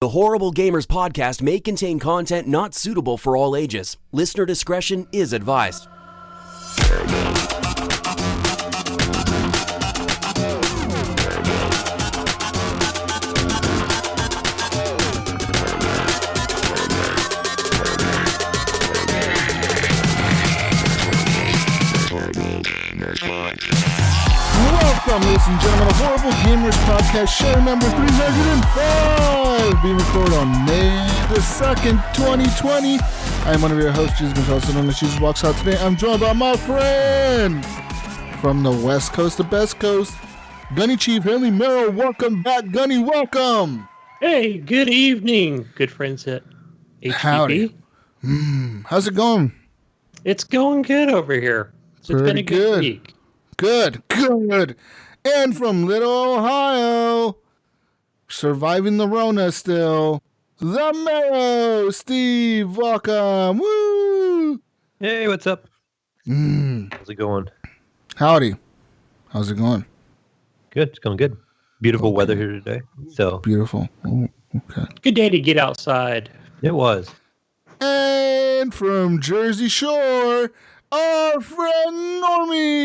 The Horrible Gamers podcast may contain content not suitable for all ages. Listener discretion is advised. Welcome, ladies and gentlemen, to Horrible Gamers Podcast, show number 305, being recorded on May the 2nd, 2020. I am one of your hosts, Jesus Gonzalez, known as Jesus Walks Out. Today, I'm joined by my friend from the West Coast, the best coast, Gunny Chief Henley Mayo. Welcome back, Gunny. Welcome. Hey, good evening, good friends at HGP. Howdy. How's it going? It's going good over here. So it's been a good week. Good. And from Little Ohio, surviving the Rona still, the Mayo, Steve. Welcome. Woo! Hey, what's up? How's it going? Howdy. How's it going? Good. It's going good. Beautiful weather here today. So beautiful. Oh, okay. Good day to get outside. It was. And from Jersey Shore, our friend Normi.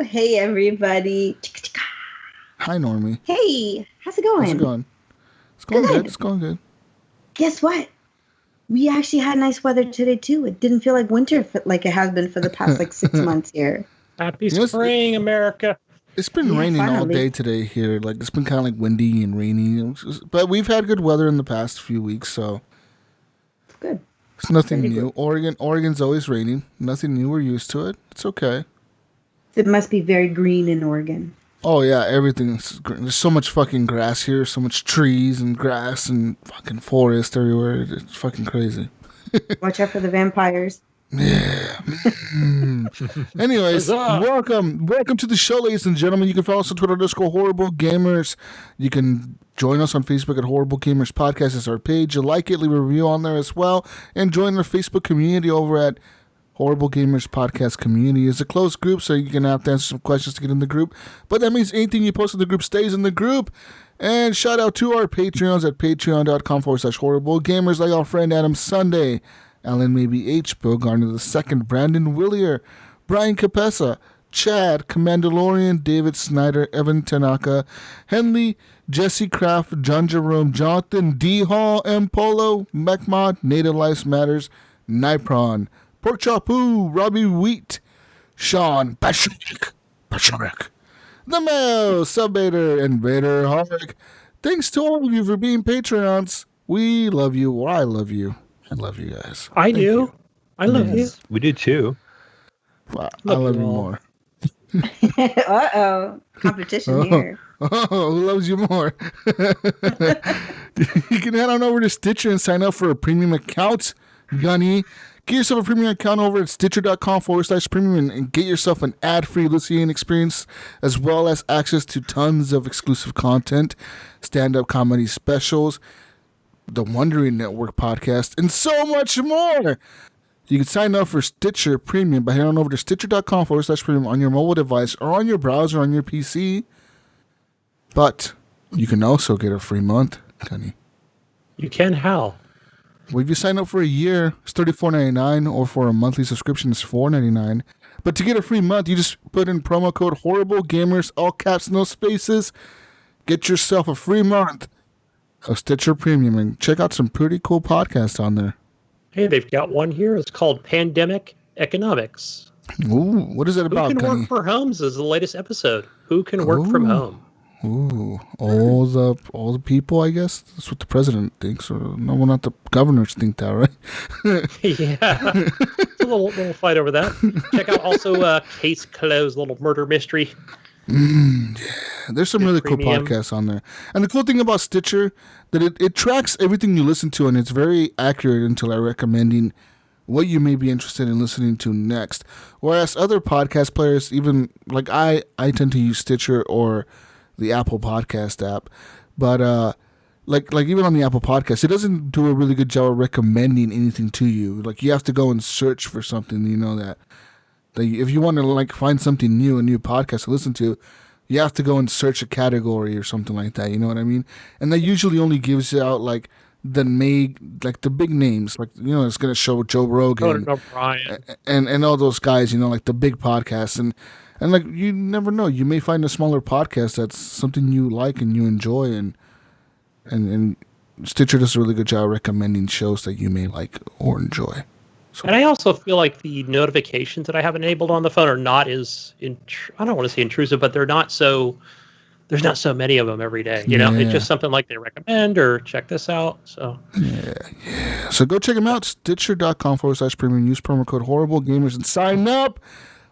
Hey, everybody. Hi, Normi. Hey, how's it going? How's it going? It's going good. It's going good. Guess what? We actually had nice weather today, too. It didn't feel like winter like it has been for the past, 6 months here. Happy spring, America. It's been raining all day today here. Like, it's been kind of like windy and rainy. But we've had good weather in the past few weeks, so. Good. It's nothing new. Oregon's always raining. Nothing new. We're used to it. It's okay. It must be very green in Oregon. Oh, yeah. Everything's green. There's so much fucking grass here. So much trees and grass and fucking forest everywhere. It's fucking crazy. Watch out for the vampires. Yeah. Anyways, welcome to the show, ladies and gentlemen. You can follow us on Twitter, Horrible Gamers. You can join us on Facebook at Horrible Gamers Podcast is our page. You like it, leave a review on there as well, and join our Facebook community over at Horrible Gamers Podcast Community. It's a closed group, so you can have to answer some questions to get in the group. But that means anything you post in the group stays in the group. And shout out to our Patreons at patreon.com/Horrible Gamers, like our friend Adam Sunday, Alan Maybe H, Bill Garner II, Brandon Willier, Brian Capessa, Chad, Commandalorian, David Snyder, Evan Tanaka, Henley, Jesse Kraft, John Jerome, Jonathan D. Hall, M. Polo, Mechmod, Native Lives Matters, Nipron, Pork Chapu, Robbie Wheat, Sean, Patrick, the Mayo, Subbader, and Vader Hawk. Thanks to all of you for being Patreons. We love you, or I love you. I love you guys. I do. I love you. We do too. Well, I love you more. Uh-oh. Competition here. Oh, who loves you more? You can head on over to Stitcher and sign up for a premium account, Gunny. Get yourself a premium account over at Stitcher.com/premium and get yourself an ad-free listening experience, as well as access to tons of exclusive content, stand-up comedy specials, the Wondering Network podcast, and so much more. You can sign up for Stitcher Premium by heading on over to Stitcher.com/premium on your mobile device or on your browser on your PC. But you can also get a free month, Gunny. You can how? Well, if you sign up for a year, it's $34.99, or for a monthly subscription, it's $4.99. But to get a free month, you just put in promo code Horrible Gamers, all caps, no spaces. Get yourself a free month of Stitcher Premium and check out some pretty cool podcasts on there. Hey, they've got one here. It's called Pandemic Economics. Ooh, what is it about, Who can Gunny? work for homes is the latest episode. Who can work from home? Ooh, all the people, I guess. That's what the president thinks, or no, well, not the governors think that, right? Yeah, it's a little fight over that. Check out also Case Closed, little murder mystery. Yeah, there's some really cool premium podcasts on there. And the cool thing about Stitcher, that it tracks everything you listen to, and it's very accurate into like recommending what you may be interested in listening to next. Whereas other podcast players, even like I tend to use Stitcher or the Apple Podcast app, but like even on the Apple Podcast, it doesn't do a really good job of recommending anything to you. Like you have to go and search for something, you know, that if you want to like find something new, a new podcast to listen to, you have to go and search a category or something like that. You know what I mean? And that usually only gives out like the big names, like it's gonna show Joe Rogan, O'Brien, and all those guys. Like the big podcasts, and like you never know, you may find a smaller podcast that's something you like and you enjoy, and Stitcher does a really good job recommending shows that you may like or enjoy. So. And I also feel like the notifications that I have enabled on the phone are not as I don't want to say intrusive, but they're not so. There's not so many of them every day. It's just something like they recommend or check this out. So yeah. So go check them out. Stitcher.com/premium. Use promo code HorribleGamers and sign up.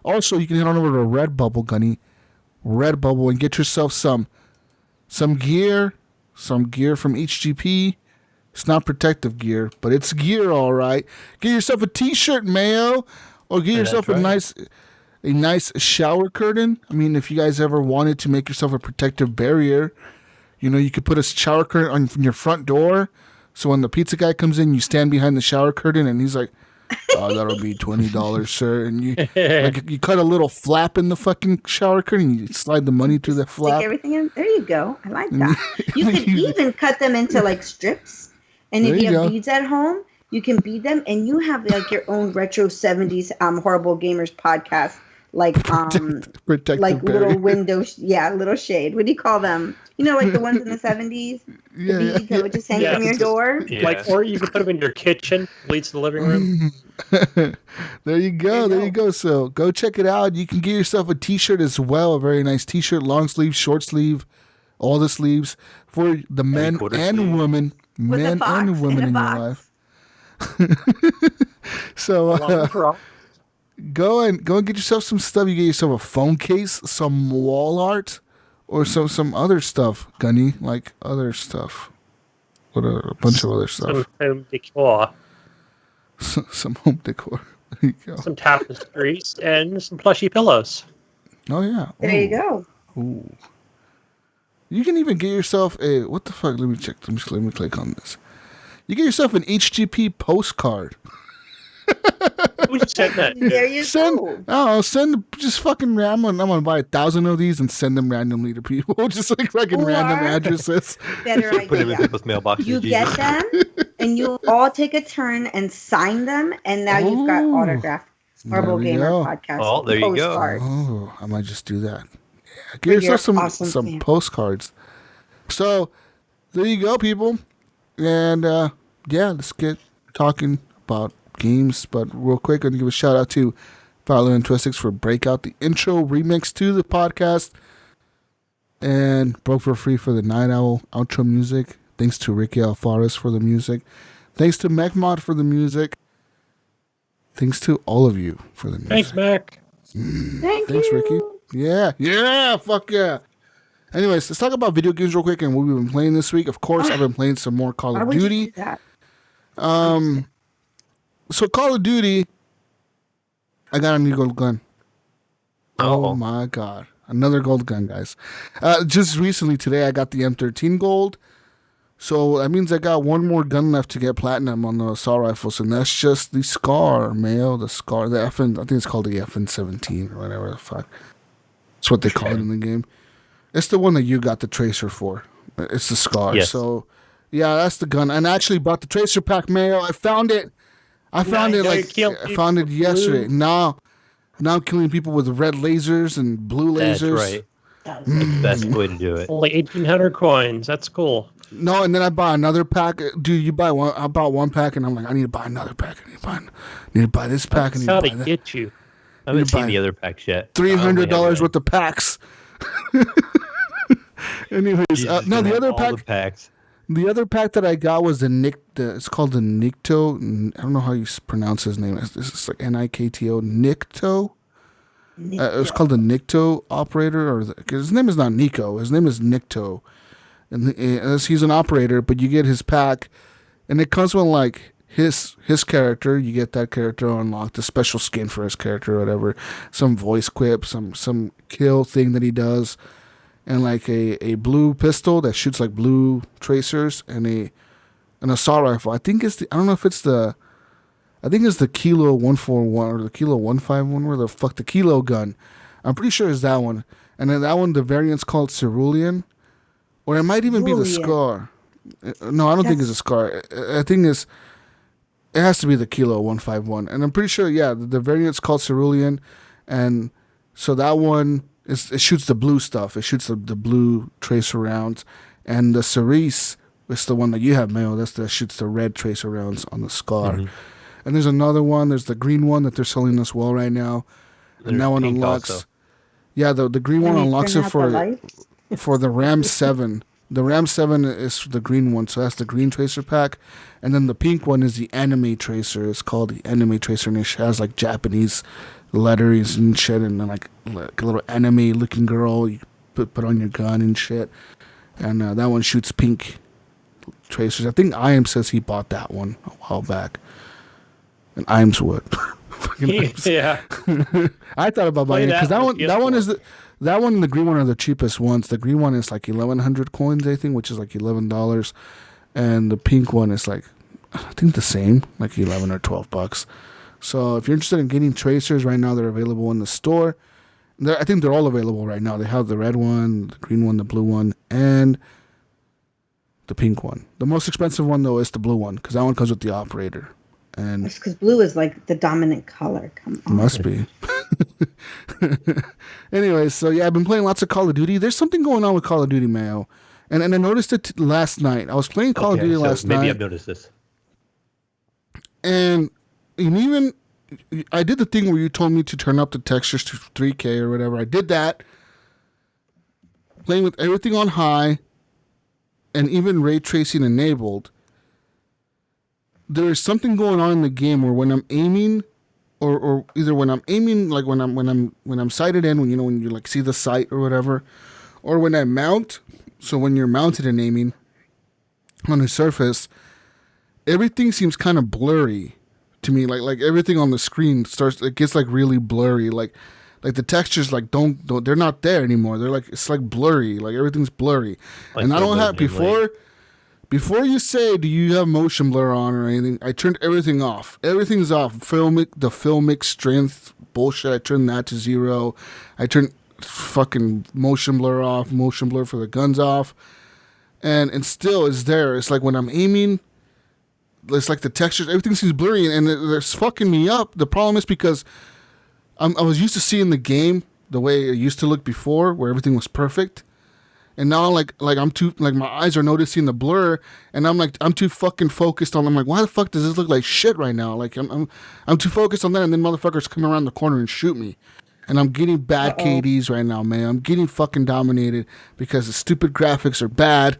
Also, you can head on over to Redbubble, Gunny. Redbubble, and get yourself some gear. Some gear from HGP. It's not protective gear, but it's gear, all right. Get yourself a T-shirt, Mayo, or get yourself a nice shower curtain. I mean, if you guys ever wanted to make yourself a protective barrier, you could put a shower curtain on your front door. So when the pizza guy comes in, you stand behind the shower curtain, and he's like, "Oh, that'll be $20, sir." And you cut a little flap in the fucking shower curtain. You slide the money through the flap. Stick everything in. There you go. I like that. You could even cut them into like strips. And if you have beads at home, you can bead them, and you have like your own retro 70s Horrible Gamers podcast. Like protective like barrier. little window, little shade. What do you call them? Like the ones in the 70s, the beads that would just hang from your door. Yeah. Or you can put them in your kitchen, leads to the living room. There you go. So go check it out. You can get yourself a T-shirt as well. A very nice T-shirt, long sleeve, short sleeve, all the sleeves for the men and women, men and women in your life. So. Go and get yourself some stuff. You get yourself a phone case, some wall art, or some other stuff, Gunny, like other stuff. What a bunch of other stuff. Some home decor. Some home decor. There you go. Some tapestries and some plushy pillows. Oh yeah. There you go. Ooh. You can even get yourself a what the fuck? Let me check. Let me click on this. You get yourself an HGP postcard. Who sent that? There you go. Send just fucking I'm gonna buy 1,000 of these and send them randomly to people, just like fucking random addresses. Better idea. Put them in people's mailboxes. You get them, and you all take a turn and sign them, and now you've got autographed Horrible Gamer podcast. Oh, there you go. Oh, I might just do that. Yeah, get yourself some postcards. So there you go, people, and let's get talking about games, but real quick, I'm going to give a shout out to Fowler and Twistix for Breakout, the intro remix to the podcast, and Broke for Free for the Night Owl outro music. Thanks to Ricky Alfares for the music. Thanks to MechMod for the music. Thanks to all of you for the music. Thanks, Mac. Thanks, Ricky. Yeah, fuck yeah. Anyways, let's talk about video games real quick and what we've been playing this week. Of course, I've been playing some more Call of Duty. So Call of Duty, I got a new gold gun. Oh my god. Another gold gun, guys. Just recently today, I got the M13 gold. So that means I got one more gun left to get platinum on the assault rifles, and that's just the SCAR, Mayo, the SCAR, the FN, I think it's called the FN-17 or whatever the fuck. That's what they call it in the game. It's the one that you got the tracer for. It's the SCAR. Yes. So, yeah, that's the gun. And I actually bought the tracer pack, Mayo. I found it. I found it yesterday. Now I'm killing people with red lasers and blue lasers. That's right. That's the best way to do it. Only 1,800 coins. That's cool. No, and then I buy another pack. Dude, you buy one. I bought one pack, and I'm like, I need to buy another pack. I need to buy this pack. That's how they get you. I haven't seen the other packs yet. $300 worth of packs. Anyways, the other pack. The packs. The other pack that I got was it's called the Nikto. I don't know how you pronounce his name. It's like Nikto. Nikto. It was called the Nikto operator, because his name is not Nico. His name is Nikto, and he's an operator. But you get his pack, and it comes with like his character. You get that character unlocked, a special skin for his character, or whatever. Some voice quip, some kill thing that he does. And like a blue pistol that shoots like blue tracers, and an assault rifle. I think it's the Kilo 141 or the Kilo 151, where the fuck the Kilo gun. I'm pretty sure it's that one. And then that one, the variant's called Cerulean. Or it might even be the Cerulean. Scar. No, I don't think it's a Scar. I think it has to be the Kilo 151. And I'm pretty sure, the variant's called Cerulean. And so that one, it shoots the blue stuff. It shoots the blue tracer rounds. And the Cerise is the one that you have, Mayo. That shoots the red tracer rounds on the Scar. Mm-hmm. And there's another one. There's the green one that they're selling as well right now. And that one unlocks... Also. Yeah, the green one unlocks it for the Ram 7. The Ram 7 is the green one, so that's the green tracer pack. And then the pink one is the anime tracer. It's called the anime tracer, and it has like Japanese letters and shit, and then like a little anime looking girl you put on your gun and shit. And that one shoots pink tracers. I think Iam says he bought that one a while back. And Iams would. Yeah. I thought about buying it because that one and the green one are the cheapest ones. The green one is like 1,100 coins, I think, which is like $11, and the pink one is like, I think the same, like 11 or $12. So if you're interested in getting tracers right now, they're available in the store. I think they're all available right now. They have the red one, the green one, the blue one, and the pink one. The most expensive one though is the blue one because that one comes with the operator. And that's because blue is like the dominant color. Come on. Must be. Anyway, so I've been playing lots of Call of Duty. There's something going on with Call of Duty, Mayo. And I noticed it last night. I was playing Call of Duty last night. Maybe I've noticed this. And even I did the thing where you told me to turn up the textures to 3K or whatever. I did that. Playing with everything on high and even ray tracing enabled. There is something going on in the game where when I'm aiming, or either when I'm aiming, like when I'm sighted in, when you like see the sight or whatever, or when I mount. So when you're mounted and aiming on a surface, everything seems kind of blurry to me. Like everything on the screen it gets like really blurry. Like the textures like they're not there anymore. They're like it's like blurry. Like everything's blurry, like and I don't have before. Before you say, do you have motion blur on or anything, I turned everything off. Everything's off. The filmic strength bullshit, I turned that to 0. I turned fucking motion blur off, motion blur for the guns off. And still it's there. It's like when I'm aiming, it's like the textures, everything seems blurry and it's fucking me up. The problem is because I was used to seeing the game the way it used to look before, where everything was perfect. And now, like I'm too, like my eyes are noticing the blur, and I'm too fucking focused on. I'm like, why the fuck does this look like shit right now? Like I'm too focused on that, and then motherfuckers come around the corner and shoot me, and I'm getting bad KDs right now, man. I'm getting fucking dominated because the stupid graphics are bad,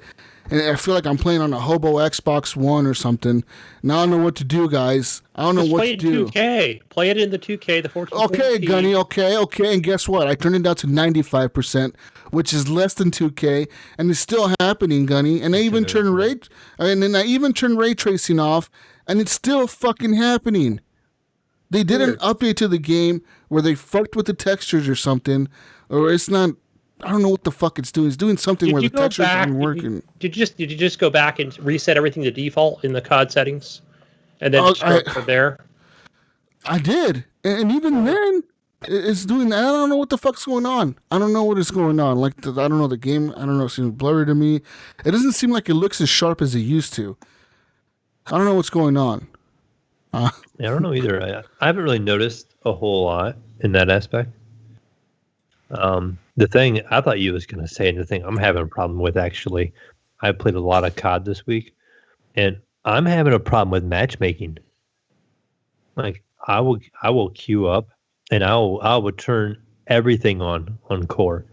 and I feel like I'm playing on a hobo Xbox One or something. Now I don't know what to do, guys. I don't know what to do. Play it in the 2K, the 14. Okay, Gunny. Okay. And guess what? I turned it down to 95%, which is less than 2K, and it's still happening, Gunny. And I even turned ray tracing off, and it's still fucking happening. They did an update to the game where they fucked with the textures or something, or it's not. I don't know what the fuck it's doing. It's doing something where the textures aren't working. Did you just go back and reset everything to default in the COD settings, and then start from there? I did, and even then, it's doing that. I don't know what the fuck's going on. I don't know what is going on. Like I don't know the game. I don't know. It seems blurry to me. It doesn't seem like it looks as sharp as it used to. I don't know what's going on. Yeah, I don't know either. I haven't really noticed a whole lot in that aspect. The thing I thought you was going to say, and the thing I'm having a problem with, actually, I played a lot of COD this week, and I'm having a problem with matchmaking. Like I will queue up, and I will turn everything on core,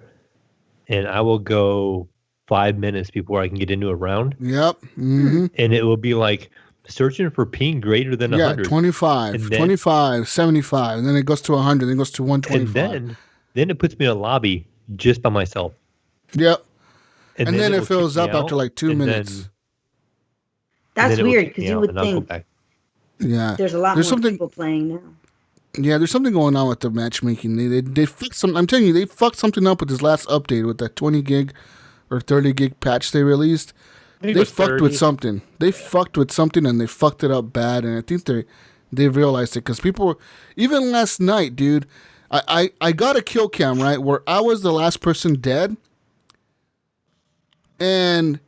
and I will go 5 minutes before I can get into a round. Yep. Mm-hmm. And it will be like searching for ping greater than 100. 25, 25, 75, and then it goes to 100, then it goes to 125. And then it puts me in a lobby just by myself. Yep. And then it fills up after like 2 minutes. That's weird because you would think there's a lot more people playing now. Yeah, there's something going on with the matchmaking. They fixed some. I'm telling you, they fucked something up with this last update with that 20 gig or 30 gig patch they released. They fucked with something. They fucked with something and they fucked it up bad. And I think they realized it because people were, even last night, dude. I got a kill cam, right, where I was the last person dead. And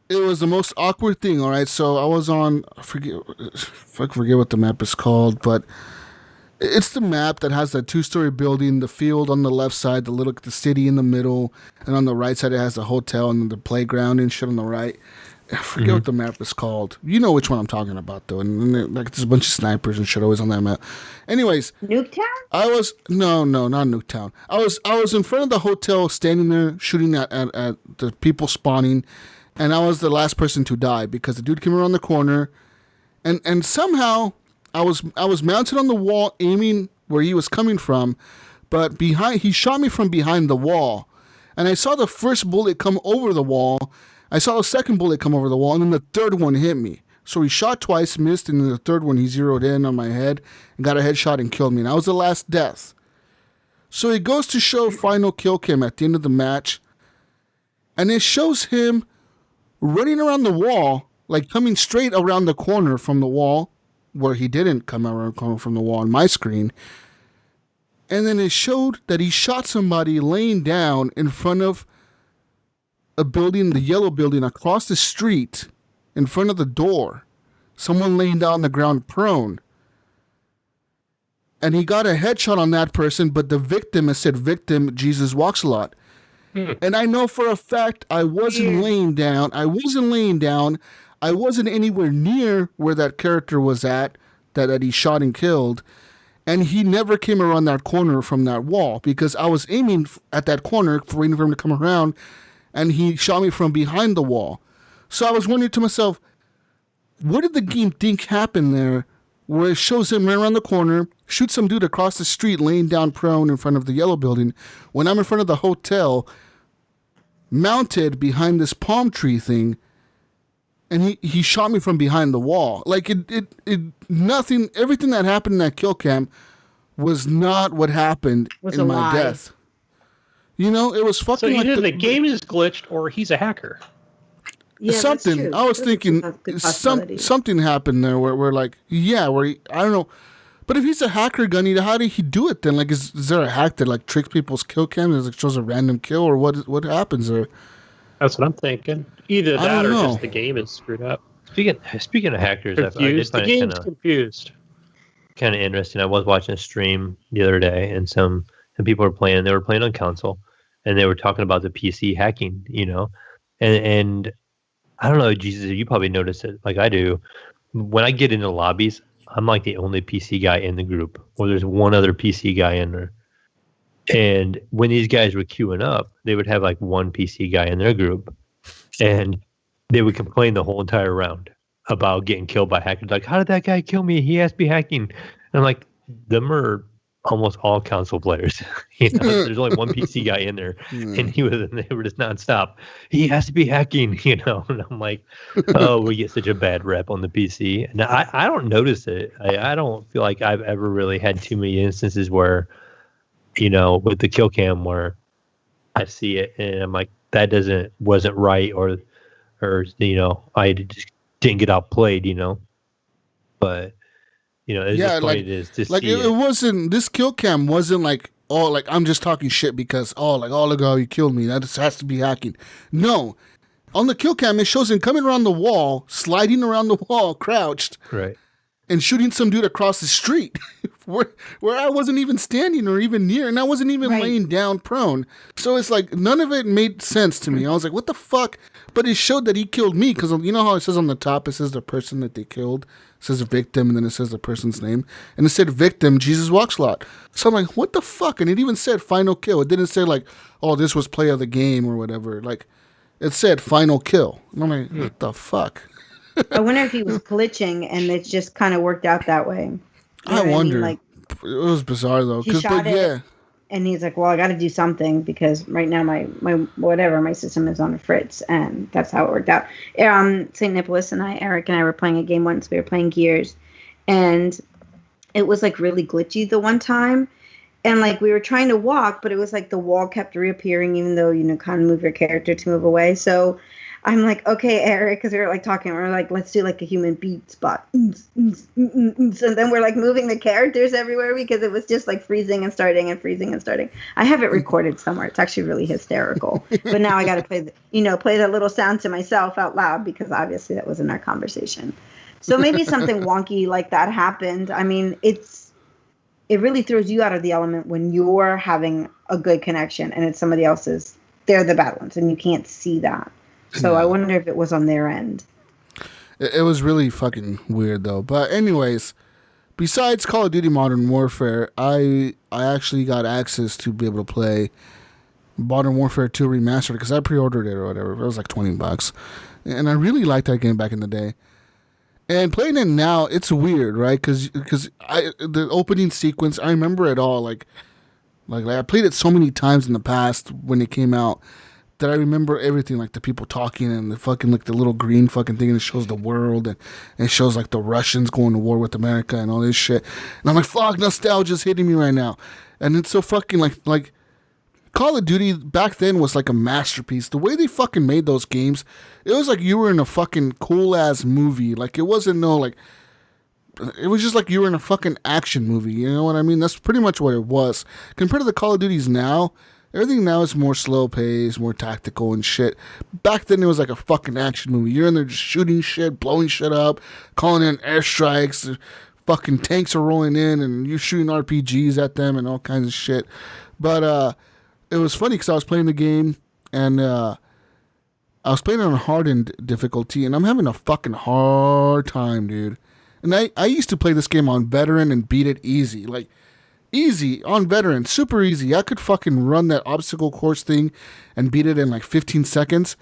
it was the most awkward thing, all right? So I was on, I forget what the map is called, but it's the map that has that 2-story building, the field on the left side, the city in the middle, and on the right side it has the hotel and the playground and shit on the right. I forget what the map is called. You know which one I'm talking about, though. And like there's a bunch of snipers and shit always on that map. Anyways, Nuketown? No, not Nuketown. I was in front of the hotel, standing there shooting at the people spawning, and I was the last person to die because the dude came around the corner, and somehow I was mounted on the wall, aiming where he was coming from, but he shot me from behind the wall, and I saw the first bullet come over the wall. I saw the second bullet come over the wall, and then the third one hit me. So he shot twice, missed, and then the third one he zeroed in on my head and got a headshot and killed me. And I was the last death. So it goes to show final kill cam at the end of the match, and it shows him running around the wall, like coming straight around the corner from the wall, where he didn't come around from the wall on my screen. And then it showed that he shot somebody laying down in front of a building, the yellow building across the street, in front of the door. Someone laying down on the ground prone. And he got a headshot on that person, but the victim, it said victim, Jesus walks a lot. And I know for a fact I wasn't laying down. I wasn't anywhere near where that character was at, that he shot and killed. And he never came around that corner from that wall because I was aiming at that corner, waiting for him to come around, and he shot me from behind the wall. So I was wondering to myself, what did the game think happened there where it shows him right around the corner, shoots some dude across the street laying down prone in front of the yellow building, when I'm in front of the hotel, mounted behind this palm tree thing, and he shot me from behind the wall. Like, nothing, everything that happened in that kill cam was not what happened in my death. You know, it was fucking. So either the game is glitched or he's a hacker. Yeah, something. I was thinking something happened there where like, I don't know. But if he's a hacker, Gunny, how did he do it then? Like, is there a hack that like tricks people's kill cams? It shows a random kill, or what happens there? That's what I'm thinking. Either that or just the game is screwed up. Speaking of hackers, confused. The game's confused. Kind of interesting. I was watching a stream the other day, and some people were playing. They were playing on console, and they were talking about the PC hacking. You know, and I don't know, Jesus, you probably notice it like I do. When I get into lobbies, I'm like the only PC guy in the group, or there's one other PC guy in there. And when these guys were queuing up, they would have like one PC guy in their group, and they would complain the whole entire round about getting killed by hackers. Like, how did that guy kill me? He has to be hacking. And I'm like, them are almost all console players. You know, there's only one PC guy in there, and they were just nonstop. He has to be hacking, you know. And I'm like, oh, we get such a bad rep on the PC. And I don't notice it. I don't feel like I've ever really had too many instances where, you know, with the kill cam where I see it and I'm like, that wasn't right, or you know, I just didn't get outplayed, you know. But you know, it's just funny to like see it wasn't, this kill cam wasn't like, oh, like I'm just talking shit because look how you killed me. That just has to be hacking. No. On the kill cam, it shows him coming around the wall, sliding around the wall, crouched. Right. And shooting some dude across the street where I wasn't even standing or even near, and I wasn't even laying down prone. So it's like, none of it made sense to me. I was like, what the fuck? But it showed that he killed me, because you know how it says on the top, it says the person that they killed, it says victim, and then it says the person's name. And it said victim, Jesus walks a lot. So I'm like, what the fuck? And it even said final kill. It didn't say like, oh, this was play of the game or whatever. Like, it said final kill. And I'm like, what the fuck? I wonder if he was glitching and it just kind of worked out that way. I wonder. Like, it was bizarre though. He shot it, and he's like, "Well, I got to do something because right now my system is on a fritz," and that's how it worked out. St. Nicholas and Eric and I were playing a game once. We were playing Gears, and it was like really glitchy the one time, and like we were trying to walk, but it was like the wall kept reappearing, even though kind of move your character to move away. So I'm like, okay, Eric, because we were like talking. We are like, let's do like a human beat spot. And then we're like moving the characters everywhere because it was just like freezing and starting and freezing and starting. I have it recorded somewhere. It's actually really hysterical. But now I got to play that little sound to myself out loud because obviously that was in our conversation. So maybe something wonky like that happened. I mean, it really throws you out of the element when you're having a good connection and it's somebody else's. They're the bad ones and you can't see that. So I wonder if it was on their end. It was really fucking weird though. But anyways, besides Call of Duty Modern Warfare, I actually got access to be able to play Modern Warfare 2 Remastered because I pre-ordered it or whatever. It was like $20. And I really liked that game back in the day. And playing it now, it's weird, right? Because the opening sequence, I remember it all. Like I played it so many times in the past when it came out that I remember everything, like the people talking and the fucking like the little green fucking thing, and it shows the world and it shows like the Russians going to war with America and all this shit. And I'm like, fuck, nostalgia's hitting me right now. And it's so fucking like Call of Duty back then was like a masterpiece. The way they fucking made those games, it was like you were in a fucking cool ass movie. Like it wasn't it was just like you were in a fucking action movie. You know what I mean? That's pretty much what it was. Compared to the Call of Duties now, everything now is more slow paced, more tactical and shit. Back then it was like a fucking action movie. You're in there just shooting shit, blowing shit up, calling in airstrikes. Fucking tanks are rolling in and you're shooting RPGs at them and all kinds of shit. But it was funny because I was playing the game and I was playing it on hardened difficulty and I'm having a fucking hard time, dude. And I used to play this game on veteran and beat it easy. Like, easy on veteran, super easy. I could fucking run that obstacle course thing and beat it in like 15 seconds.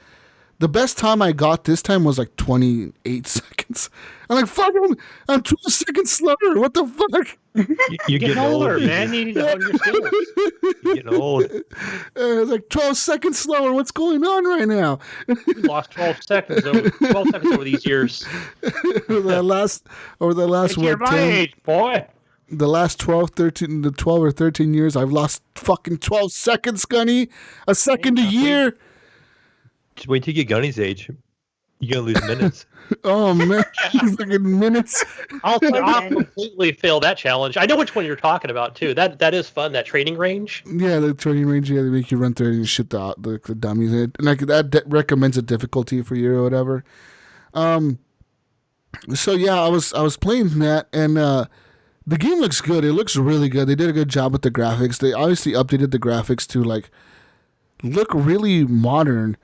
The best time I got this time was like 28 seconds. I'm like, fuck, I'm 12 seconds slower. What the fuck? You're getting older, man. You need to hone your skills. You're getting old. It's like 12 seconds slower. What's going on right now? You lost 12 seconds over these years. over the last You're my age, boy. The last 12 or 13 years, I've lost fucking 12 seconds, Gunny. A second a year. Just wait till you get Gunny's age. You're going to lose minutes. Oh, man. Fucking minutes. I'll completely fail that challenge. I know which one you're talking about, too. That is fun, that training range. Yeah, the training range, yeah, they make you run through it and shit the dummies. And like that recommends a difficulty for you or whatever. So, yeah, I was playing that, and the game looks good. It looks really good. They did a good job with the graphics. They obviously updated the graphics to, like, look really modern.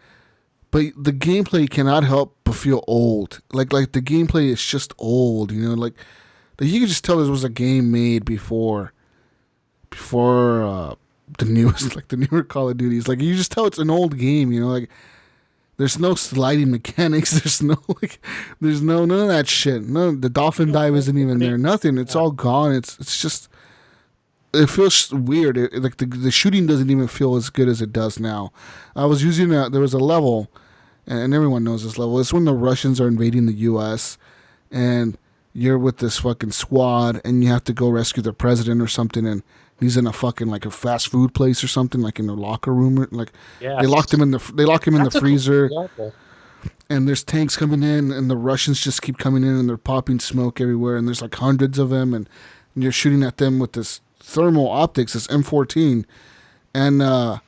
But the gameplay cannot help but feel old. Like the gameplay is just old, you know. Like you can just tell this was a game made before the newest, like the newer Call of Duties. Like you just tell it's an old game, you know. Like there's no sliding mechanics. There's no none of that shit. The dolphin dive isn't even there. Nothing. It's all gone. It's just. It feels weird. Like the shooting doesn't even feel as good as it does now. I was using there was a level, and everyone knows this level. It's when the Russians are invading the U.S. and you're with this fucking squad, and you have to go rescue the president or something, and he's in a fucking like a fast food place or something, like in a locker room, or like they lock him in the freezer. And there's tanks coming in, and the Russians just keep coming in, and they're popping smoke everywhere, and there's like hundreds of them, and you're shooting at them with this thermal optics, this M14, and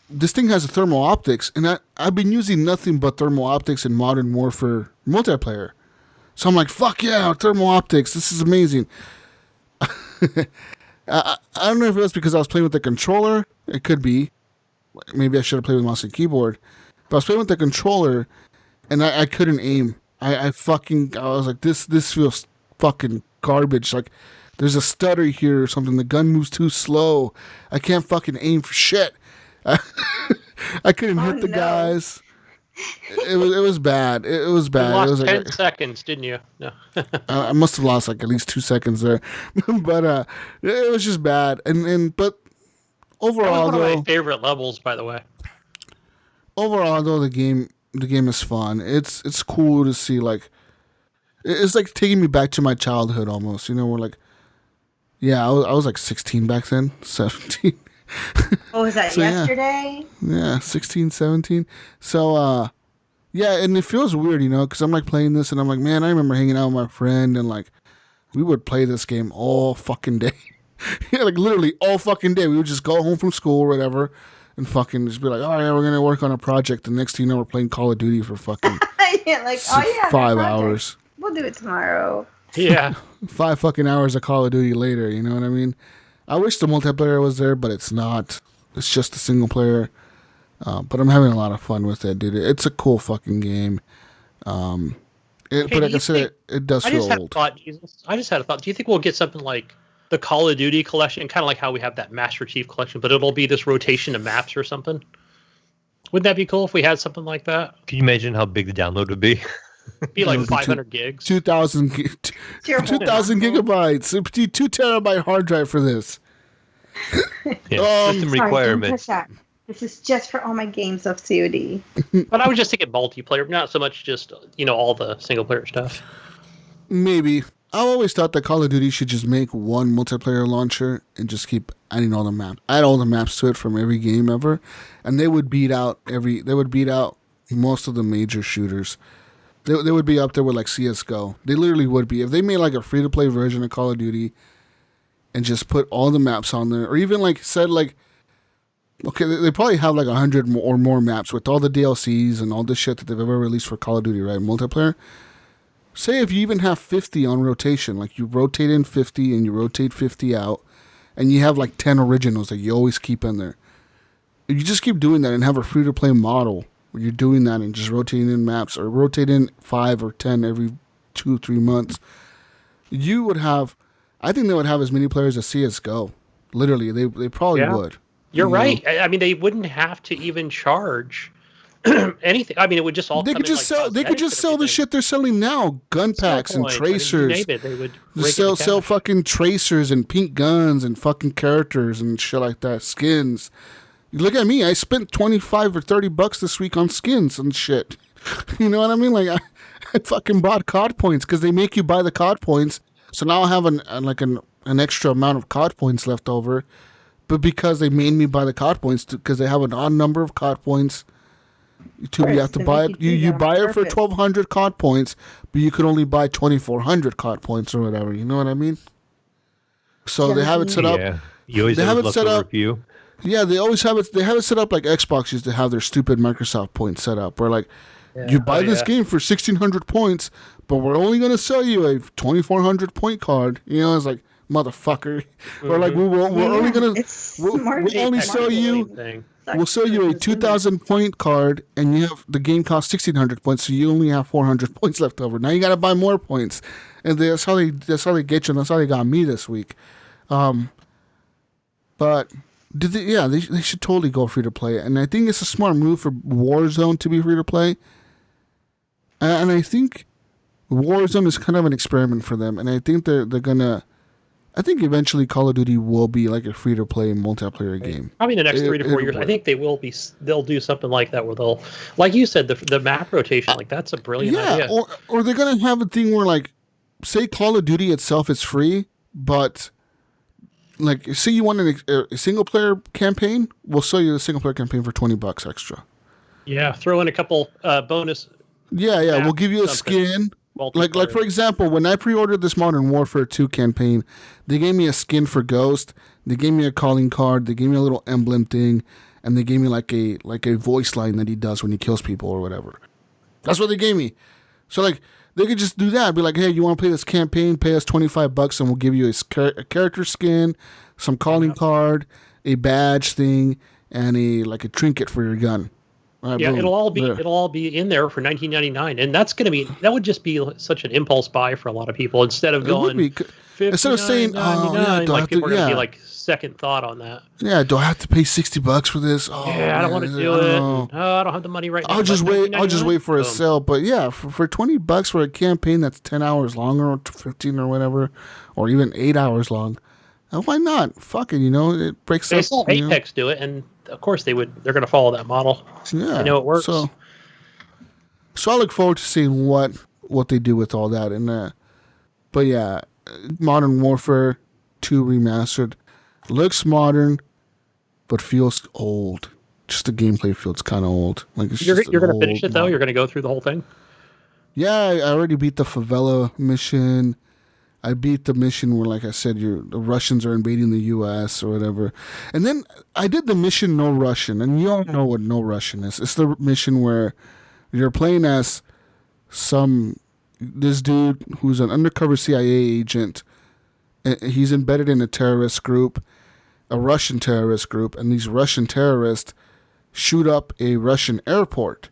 this thing has a thermal optics, and I've been using nothing but thermal optics in Modern Warfare multiplayer, so I'm like, fuck yeah, thermal optics, this is amazing. I don't know if it was because I was playing with the controller. It could be. Maybe I should have played with mouse and keyboard, but I was playing with the controller, and I couldn't aim. I was like, this feels fucking garbage. Like, there's a stutter here or something. The gun moves too slow. I can't fucking aim for shit. I couldn't hit the guys. It was bad. It was bad. You lost it was 10 seconds, didn't you? No. I must have lost like at least 2 seconds there, but it was just bad. But overall, that was one of my favorite levels, by the way. Overall, though, the game is fun. It's cool to see. Like, it's like taking me back to my childhood almost. You know, we're like, yeah, I was like 16 back then, 17. Oh, was that yesterday? Yeah, 16, 17. So, yeah, and it feels weird, because I'm like playing this and I'm like, man, I remember hanging out with my friend and like we would play this game all fucking day. Yeah, like literally all fucking day. We would just go home from school or whatever and fucking just be like, oh yeah, we're gonna work on a project. The next thing you know, we're playing Call of Duty for fucking 5 hours. We'll do it tomorrow. Yeah. 5 fucking hours of Call of Duty later, you know what I mean? I wish the multiplayer was there, but it's not. It's just the single player. But I'm having a lot of fun with it, dude. It's a cool fucking game. But like I said, it does feel old. I just had a thought. Do you think we'll get something like the Call of Duty collection, kind of like how we have that Master Chief collection, but it'll be this rotation of maps or something? Wouldn't that be cool if we had something like that? Can you imagine how big the download would be? It'd be like 500 gigs. 2,000 gigabytes. 2 terabyte hard drive for this. System requirements. This is just for all my games of COD. But I was just thinking multiplayer, not so much just, all the single player stuff. Maybe. I always thought that Call of Duty should just make one multiplayer launcher and just keep adding all the maps. Add all the maps to it from every game ever. And they would beat out most of the major shooters. They would be up there with like CSGO. They literally would be. If they made like a free-to-play version of Call of Duty and just put all the maps on there, or even like said like, okay, they probably have like 100 or more maps with all the DLCs and all the shit that they've ever released for Call of Duty, right? Multiplayer. Say if you even have 50 on rotation, like you rotate in 50 and you rotate 50 out, and you have like 10 originals that you always keep in there. If you just keep doing that and have a free-to-play model where you're doing that and just rotating in maps or rotate in 5 or 10 every 2 or 3 months, you would have, I think they would have as many players as CSGO. Literally, they probably would. You're right. I mean, they wouldn't have to even charge anything. I mean, it would just all. They could just sell. They could just sell the shit they're selling now: gun packs and tracers. I mean, you name it, they would sell fucking tracers and pink guns and fucking characters and shit like that. Skins. Look at me. I spent $25 or $30 this week on skins and shit. You know what I mean? Like I fucking bought COD points because they make you buy the COD points. So now I have an extra amount of COD points left over. But because they made me buy the COD points, because they have an odd number of COD points, you have to buy it. You buy it for 1,200 COD points, but you could only buy 2,400 COD points or whatever. You know what I mean? So they have it set up. Yeah, you always have it set up. Yeah, they always have it. They have it set up like Xbox used to have their stupid Microsoft points set up, where like you buy this game for 1,600 points, but we're only going to sell you a 2,400 point card. You know, it's like, motherfucker. Mm-hmm. Or like we'll sell you a 2,000 point card and you have the game costs 1,600 points, so you only have 400 points left over. Now you got to buy more points, and that's how they get you. And that's how they got me this week. But they should totally go free to play, and I think it's a smart move for Warzone to be free to play. And I think Warzone is kind of an experiment for them, and I think they're gonna. I think eventually Call of Duty will be like a free-to-play multiplayer game. Probably in the next 3 to 4 years. I think they will be. They'll do something like that where they'll, like you said, the map rotation. Like that's a brilliant idea. Or they're gonna have a thing where like, say Call of Duty itself is free, but like say you want a single-player campaign, we'll sell you the single-player campaign for $20 extra. Yeah, throw in a couple bonus. Yeah, we'll give you a skin. Like for example, when I pre-ordered this Modern Warfare 2 campaign, they gave me a skin for Ghost, they gave me a calling card, they gave me a little emblem thing, and they gave me like a voice line that he does when he kills people or whatever. That's what they gave me. So like they could just do that, be like, hey, you want to play this campaign? Pay us $25 and we'll give you a character skin, some calling card, a badge thing, and a trinket for your gun. Right, yeah, boom. it'll all be in there for $19.99, and that would just be such an impulse buy for a lot of people instead of going instead of saying like people are gonna be like second thought on that. Yeah, do I have to pay $60 for this? I don't want to do it. I don't have the money right now. I'll just wait for a sale. But yeah, for $20 for a campaign that's 10 hours long or 15 or whatever, or even 8 hours long, why not? Fucking, it breaks up. They saw Apex do it, and of course they're going to follow that model. Yeah, I know it works. So I look forward to seeing what they do with all that. And but yeah, Modern Warfare 2 remastered looks modern. but feels old. Just the gameplay feels kind of old. Like you're going to finish it though. You're going to go through the whole thing. Yeah, I already beat the favela mission. I beat the mission where, like I said, the Russians are invading the U.S. or whatever. And then I did the mission No Russian, and you all know what No Russian is. It's the mission where you're playing as this dude who's an undercover CIA agent. He's embedded in a terrorist group, a Russian terrorist group, and these Russian terrorists shoot up a Russian airport.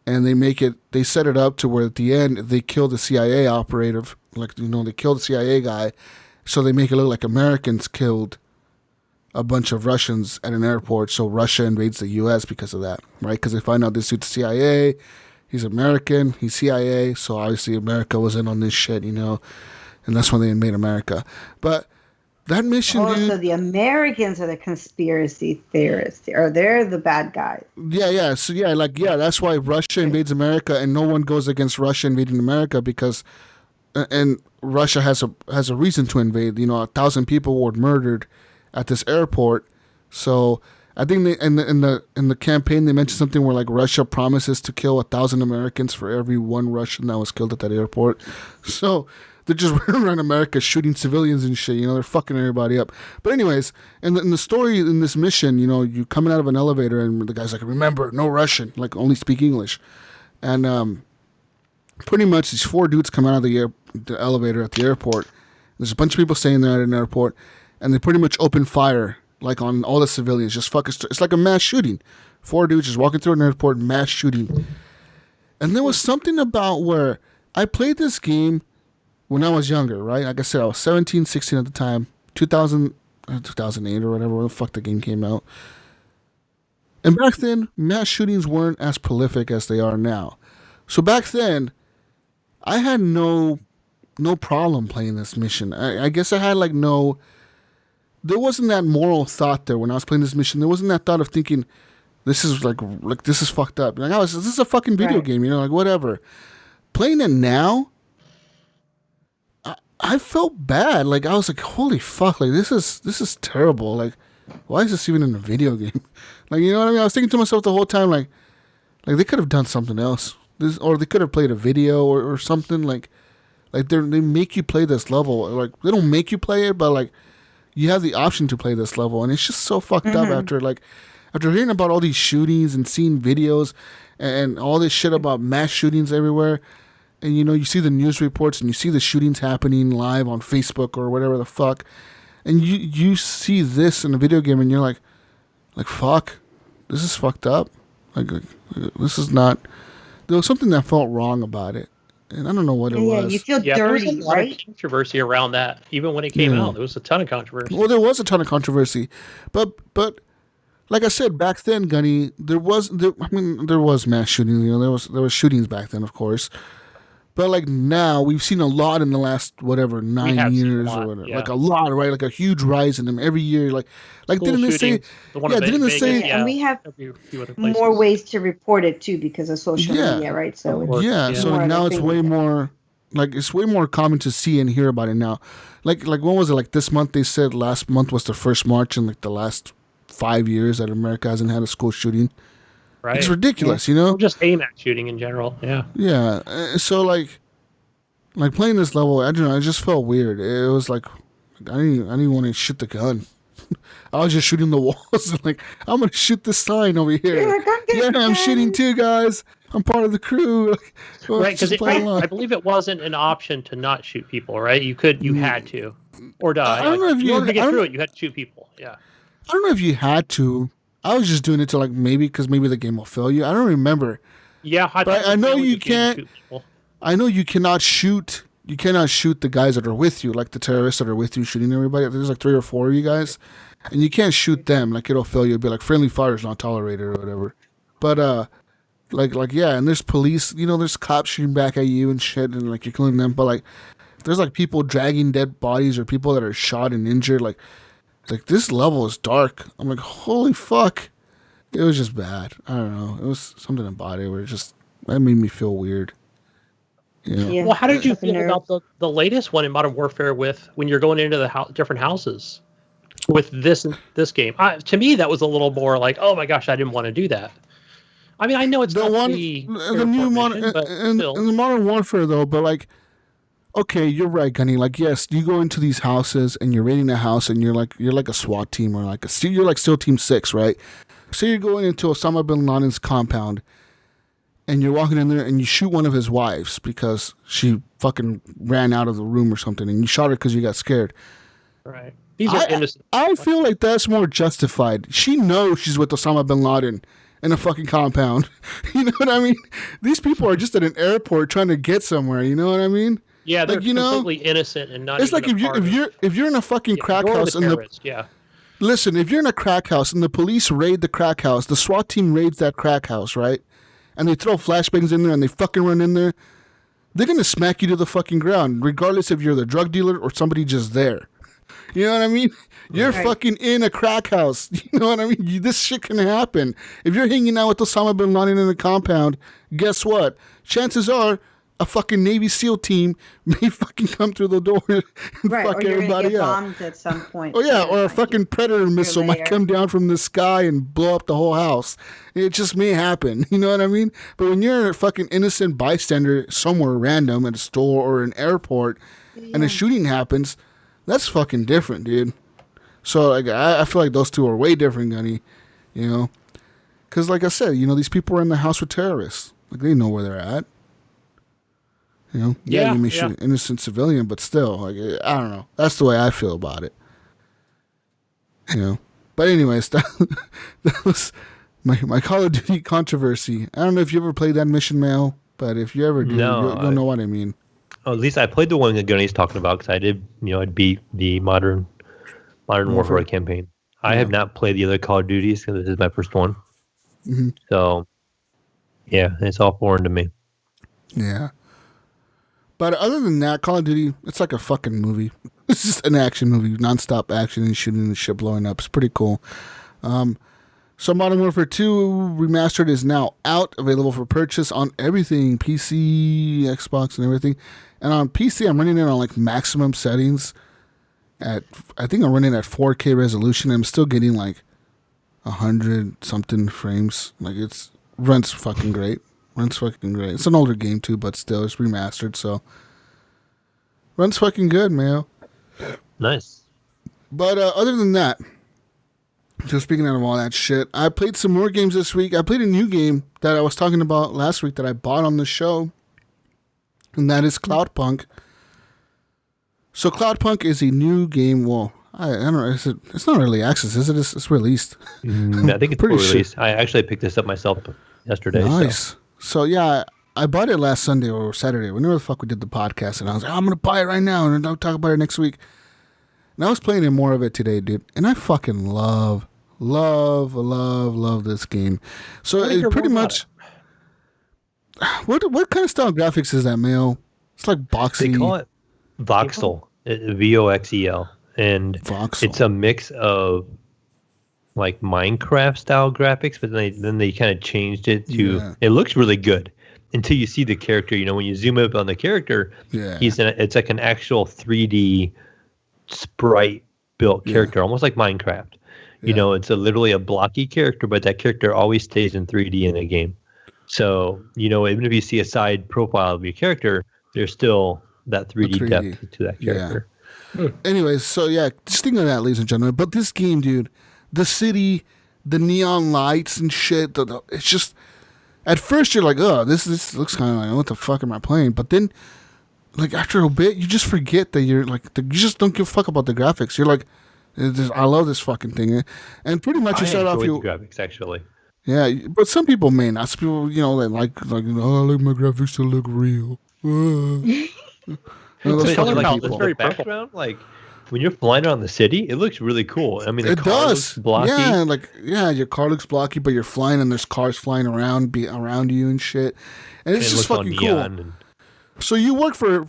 And they set it up to where at the end they kill the CIA operative, they kill the CIA guy, so they make it look like Americans killed a bunch of Russians at an airport, so Russia invades the U.S. because of that, right? Because they find out this dude's CIA, he's American, he's CIA, so obviously America was in on this shit, and that's when they invade America. But that mission, dude. So the Americans are the conspiracy theorists, or they're the bad guys. Yeah. So that's why Russia invades America, and no one goes against Russia invading America because, and Russia has a reason to invade. 1,000 people were murdered at this airport. So I think in the campaign they mentioned something where like Russia promises to kill 1,000 Americans for every one Russian that was killed at that airport. So they're just running around America shooting civilians and shit. They're fucking everybody up. But anyways, in the story, in this mission, you coming out of an elevator and the guy's like, remember, no Russian, like only speak English. And pretty much these 4 dudes come out of the elevator at the airport. There's a bunch of people staying there at an airport. And they pretty much open fire like on all the civilians. It's like a mass shooting. 4 dudes just walking through an airport, mass shooting. And there was something about where I played this game when I was younger, right? Like I said, I was 17, 16 at the time, 2008 or whatever, when the fuck the game came out. And back then, mass shootings weren't as prolific as they are now. So back then, I had no problem playing this mission. I guess I had there wasn't that moral thought there when I was playing this mission. There wasn't that thought of thinking, this is like this is fucked up. This is a fucking video game, whatever. Playing it now, I felt bad. Like I was like, holy fuck! Like this is terrible. Like, why is this even in a video game? Like, you know what I mean? I was thinking to myself the whole time, like they could have done something else. Or they could have played a video or something. Like they make you play this level. Like they don't make you play it, but like you have the option to play this level, and it's just so fucked up after hearing about all these shootings and seeing videos and all this shit about mass shootings everywhere. And, you see the news reports and you see the shootings happening live on Facebook or whatever the fuck. And you see this in a video game and you're like, fuck, this is fucked up. Like this is not, there was something that felt wrong about it. And I don't know what it was. You feel dirty, there was a lot right? of controversy around that. Even when it came out, there was a ton of controversy. Well, there was a ton of controversy. But like I said, back then, Gunny, there was mass shooting. There was shootings back then, of course. But like now, we've seen a lot in the last 9 years or whatever. Yeah. Like a lot, right? Like a huge rise in them every year. Like didn't they say? Didn't they say? And we have more ways to report it too because of social media, right? So so now it's way more. Like it's way more common to see and hear about it now. Like when was it? Like this month they said last month was the first March in like the last 5 years that America hasn't had a school shooting. Right. It's ridiculous, Or just AMAC shooting in general. Yeah. Yeah. So like playing this level, I don't know. It just felt weird. It was like I didn't want to shoot the gun. I was just shooting the walls. Like I'm gonna shoot this sign over here. I'm shooting too, guys. I'm part of the crew. Right, because I believe it wasn't an option to not shoot people. Right, you had to, or die. I don't know if you wanted to get through it. You had to shoot people. Yeah. I don't know if you had to. I was just doing it to maybe the game will fail you. I don't remember. Yeah, but I know you can't. I know you cannot shoot. You cannot shoot the guys that are with you, like the terrorists that are with you shooting everybody. There's like 3 or 4 of you guys, and you can't shoot them. Like it'll fail you. It'll be like friendly fire is not tolerated or whatever. But and there's police. There's cops shooting back at you and shit, and like you're killing them. But like there's like people dragging dead bodies or people that are shot and injured. Like this level is dark. I'm like, holy fuck. It was just bad. I don't know. It was something about it where that made me feel weird. Yeah. Well, how did you feel about the latest one in Modern Warfare when you're going into the different houses? with this game. To me, that was a little more like, oh my gosh, I didn't want to do that. I mean, I know it's the not one, the new mission, but in still. the Modern Warfare though. But like, okay, you're right, Gunny. Like, yes, you go into these houses and you're raiding a house, and you're like a SWAT team or you're like SEAL Team 6, right? So you're going into Osama bin Laden's compound, and you're walking in there and you shoot one of his wives because she fucking ran out of the room or something, and you shot her because you got scared. Right. These are innocent. I feel like that's more justified. She knows she's with Osama bin Laden in a fucking compound. You know what I mean? These people are just at an airport trying to get somewhere. You know what I mean? Yeah, they're completely innocent and not. It's like if you're in a fucking crack house and listen, if you're in a crack house and the police raid the crack house, the SWAT team raids that crack house, right? And they throw flashbangs in there and they fucking run in there. They're gonna smack you to the fucking ground, regardless if you're the drug dealer or somebody just there. You know what I mean? You're fucking in a crack house. You know what I mean? This shit can happen. If you're hanging out with Osama bin Laden in a compound, guess what? Chances are a fucking Navy SEAL team may fucking come through the door and fuck or everybody get up. Bombed at some point. Oh yeah, or a fucking Predator missile might come down from the sky and blow up the whole house. It just may happen. You know what I mean? But when you're a fucking innocent bystander somewhere random at a store or an airport, and a shooting happens, that's fucking different, dude. So like, I feel like those two are way different, Gunny. You know, because like I said, you know, these people are in the house with terrorists. Like they know where they're at. You know, you may shoot an innocent civilian, but still, like, I don't know. That's the way I feel about it. You know, but anyways, that was my Call of Duty controversy. I don't know if you ever played that mission, Mayo, but if you ever do, you'll know what I mean. Oh, at least I played the one that Gunny's talking about because I did, I'd beat the Modern Warfare campaign. I have not played the other Call of Duties because this is my first one. Mm-hmm. So, yeah, it's all foreign to me. Yeah. But other than that, Call of Duty, it's like a fucking movie. It's just an action movie, nonstop action and shooting the shit blowing up. It's pretty cool. So Modern Warfare 2 Remastered is now out, available for purchase on everything, PC, Xbox, and everything. And on PC, I'm running it on like maximum settings. I think I'm running at 4K resolution. I'm still getting like 100 something frames. Like runs fucking great. Runs fucking great. It's an older game too, but still, it's remastered, so runs fucking good, Mayo. Nice. But other than that, just speaking of all that shit, I played some more games this week. I played a new game that I was talking about last week that I bought on the show, and that is Cloudpunk. So Cloudpunk is a new game. Well, I don't know. It's not early access, is it? It's released. I think it's pretty released. I actually picked this up myself yesterday. Nice. So yeah, I bought it last Sunday or Saturday, whenever the fuck we did the podcast, and I was like, I'm going to buy it right now, and I'll talk about it next week. And I was playing more of it today, dude, and I fucking love this game. So it pretty much... What kind of style graphics is that, Mayo? It's like boxy. They call it voxel, Voxel, and voxel. It's a mix of like Minecraft style graphics, but then they kind of changed it to it looks really good until you see the character. When you zoom up on the character, it's like an actual 3D sprite built character, almost like Minecraft. It's literally a blocky character, but that character always stays in 3D in the game. So even if you see a side profile of your character, there's still that 3D depth to that character. Anyways, so just think of that, ladies and gentlemen. But this game, dude. The city, the neon lights and shit. It's just, at first you're like, oh, this looks kind of like, what the fuck am I playing? But then, like after a bit, you just forget that you're like, you just don't give a fuck about the graphics. You're like, I love this fucking thing, and pretty much you start off the graphics actually. Yeah, but some people may not. Some people, they like, I like my graphics to look real. Those color palette is very background, like. When you're flying around the city, it looks really cool. I mean, the car looks blocky. Yeah, your car looks blocky, but you're flying and there's cars flying around you and shit. And it's just fucking cool. So you work for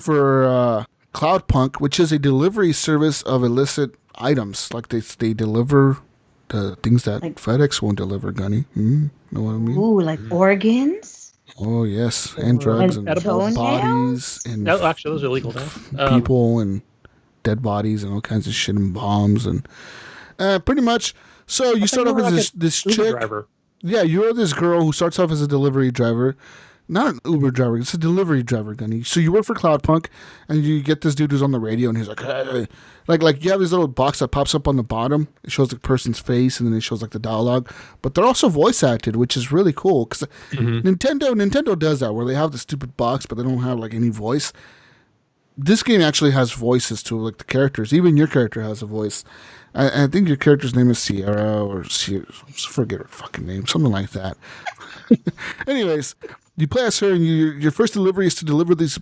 Cloudpunk, which is a delivery service of illicit items. Like they deliver the things that FedEx won't deliver, Gunny. Know what I mean? Ooh, like organs? Oh, yes. And drugs and bodies. And actually, those are illegal now. People and dead bodies and all kinds of shit and bombs and Pretty much. So you start off as this chick. Driver. Yeah, you're this girl who starts off as a delivery driver. Not an Uber driver, it's a delivery driver, Gunny. So you work for Cloudpunk, and you get this dude who's on the radio, and he's like, hey. Like you have this little box that pops up on the bottom. It shows the person's face, and then it shows like the dialogue. But they're also voice acted, which is really cool because Nintendo does that where they have the stupid box, but they don't have like any voice. This game actually has voices to like the characters. Even your character has a voice. I think your character's name is Sierra or forget her fucking name, something like that. Anyways, you play as her, and your first delivery is to deliver this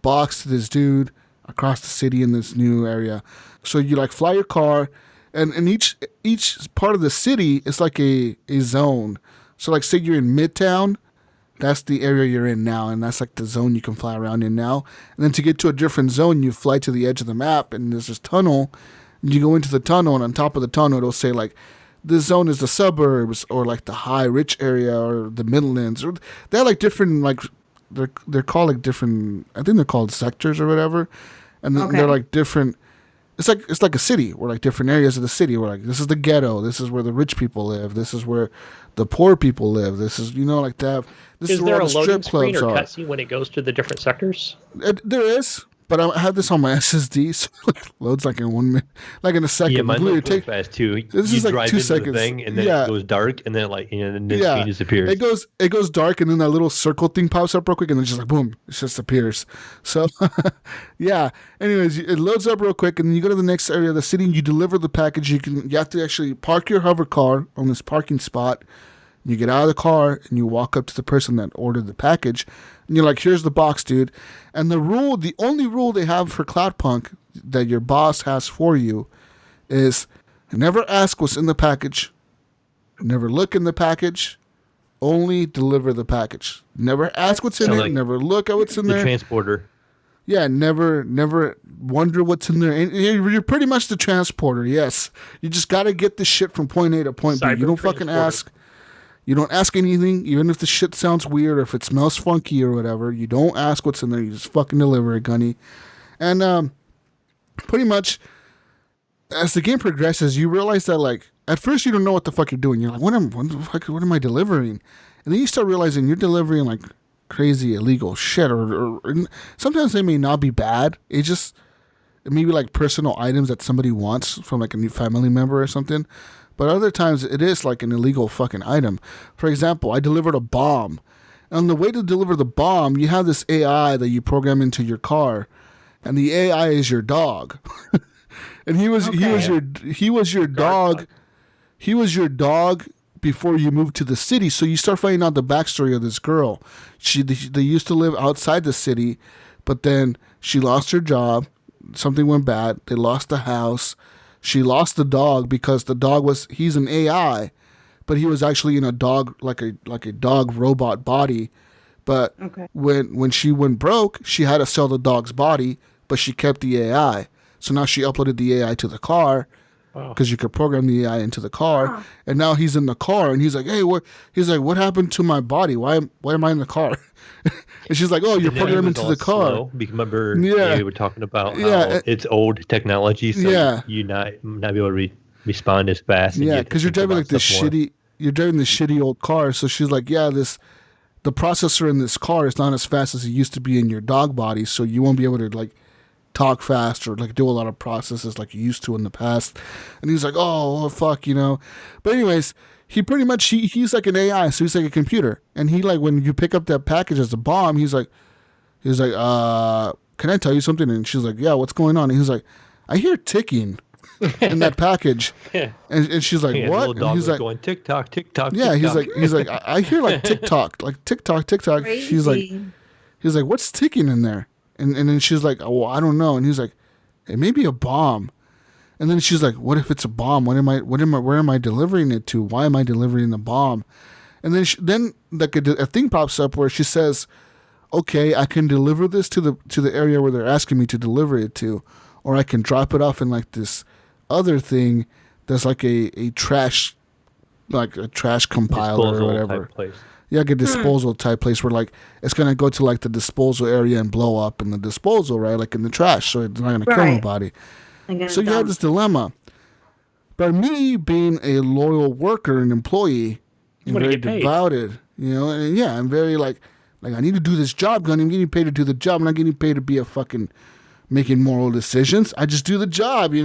box to this dude across the city in this new area. So you like fly your car, and each part of the city is like a zone. So like say you're in Midtown, that's the area you're in now, and that's like the zone you can fly around in now. And then to get to a different zone, you fly to the edge of the map, and there's this tunnel. You go into the tunnel, and on top of the tunnel, it'll say like, this zone is the suburbs, or like the high rich area, or the Midlands, or they're like different, like they're called like different. I think they're called sectors or whatever, and they're like different. It's like a city, where like different areas of the city, where like this is the ghetto, this is where the rich people live, this is where the poor people live, this is like that. This is where all the strip clubs are. Is there a loading screen or cutscene when it goes to the different sectors? There is. But I have this on my SSD, so it loads like in 1 minute, like in a second. Yeah, mine loads fast too. This is like 2 seconds. Thing, and then it goes dark, and then and then screen disappears. It goes dark, and then that little circle thing pops up real quick, and then just like boom, it just appears. So, yeah. Anyways, it loads up real quick, and then you go to the next area of the city, and you deliver the package. You have to actually park your hover car on this parking spot. You get out of the car, and you walk up to the person that ordered the package. And you're like, here's the box, dude. And the only rule they have for Cloudpunk that your boss has for you is never ask what's in the package. Never look in the package. Only deliver the package. Never ask what's in it. Never look at what's in there. The transporter. Yeah, never wonder what's in there. You're pretty much the transporter, yes. You just got to get the shit from point A to point B. You don't fucking ask. You don't ask anything, even if the shit sounds weird or if it smells funky or whatever. You don't ask what's in there. You just fucking deliver it, Gunny. And pretty much, as the game progresses, you realize that, like, at first you don't know what the fuck you're doing. You're like, what am I delivering? And then you start realizing you're delivering, like, crazy illegal shit. Or sometimes they may not be bad. It may be, like, personal items that somebody wants from, like, a new family member or something. But other times it is like an illegal fucking item. For example, I delivered a bomb. And on the way to deliver the bomb, you have this AI that you program into your car, and the AI is your dog. And he was your dog. He was your dog before you moved to the city. So you start finding out the backstory of this girl. They used to live outside the city, but then she lost her job. Something went bad. They lost the house. She lost the dog because the dog he's an AI, but he was actually in a dog, like a dog robot body. But when she went broke, she had to sell the dog's body, but she kept the AI. So now she uploaded the AI to the car because you could program the AI into the car. And now he's in the car, and he's like, hey, what happened to my body? Why am I in the car? And she's like, oh, you're programmed into the car. Slow. Remember, we were talking about how it's old technology, so you not be able to respond as fast. Yeah, because you're driving like this shitty old car. So she's like, the processor in this car is not as fast as it used to be in your dog body, so you won't be able to like talk fast or like do a lot of processes like you used to in the past. And he's like, oh fuck, But anyways, he pretty much he's like an AI, so he's like a computer. And he like when you pick up that package as a bomb, he's like, can I tell you something? And she's like, yeah, what's going on? And he's like, I hear ticking in that package. And she's like, what? Little dog and he's like going tick tock, tick tock. Yeah, tick he's like, I hear like tick tock, like tick tock, tick tock. He's like, what's ticking in there? And then she's like, oh, I don't know. And he's like, it may be a bomb. And then she's like, what if it's a bomb? Where am I delivering it to? Why am I delivering the bomb? And then like a thing pops up where she says, okay, I can deliver this to the area where they're asking me to deliver it to, or I can drop it off in like this other thing that's like a trash compiler or whatever. Yeah, like a disposal type place where like it's gonna go to like the disposal area and blow up in the disposal, right? Like in the trash, so it's not gonna kill nobody. So you have this dilemma. But me being a loyal worker and employee, I'm very devoted, and yeah, I'm very like I need to do this job, Gunny. I'm getting paid to do the job. I'm not getting paid to be a fucking making moral decisions. I just do the job,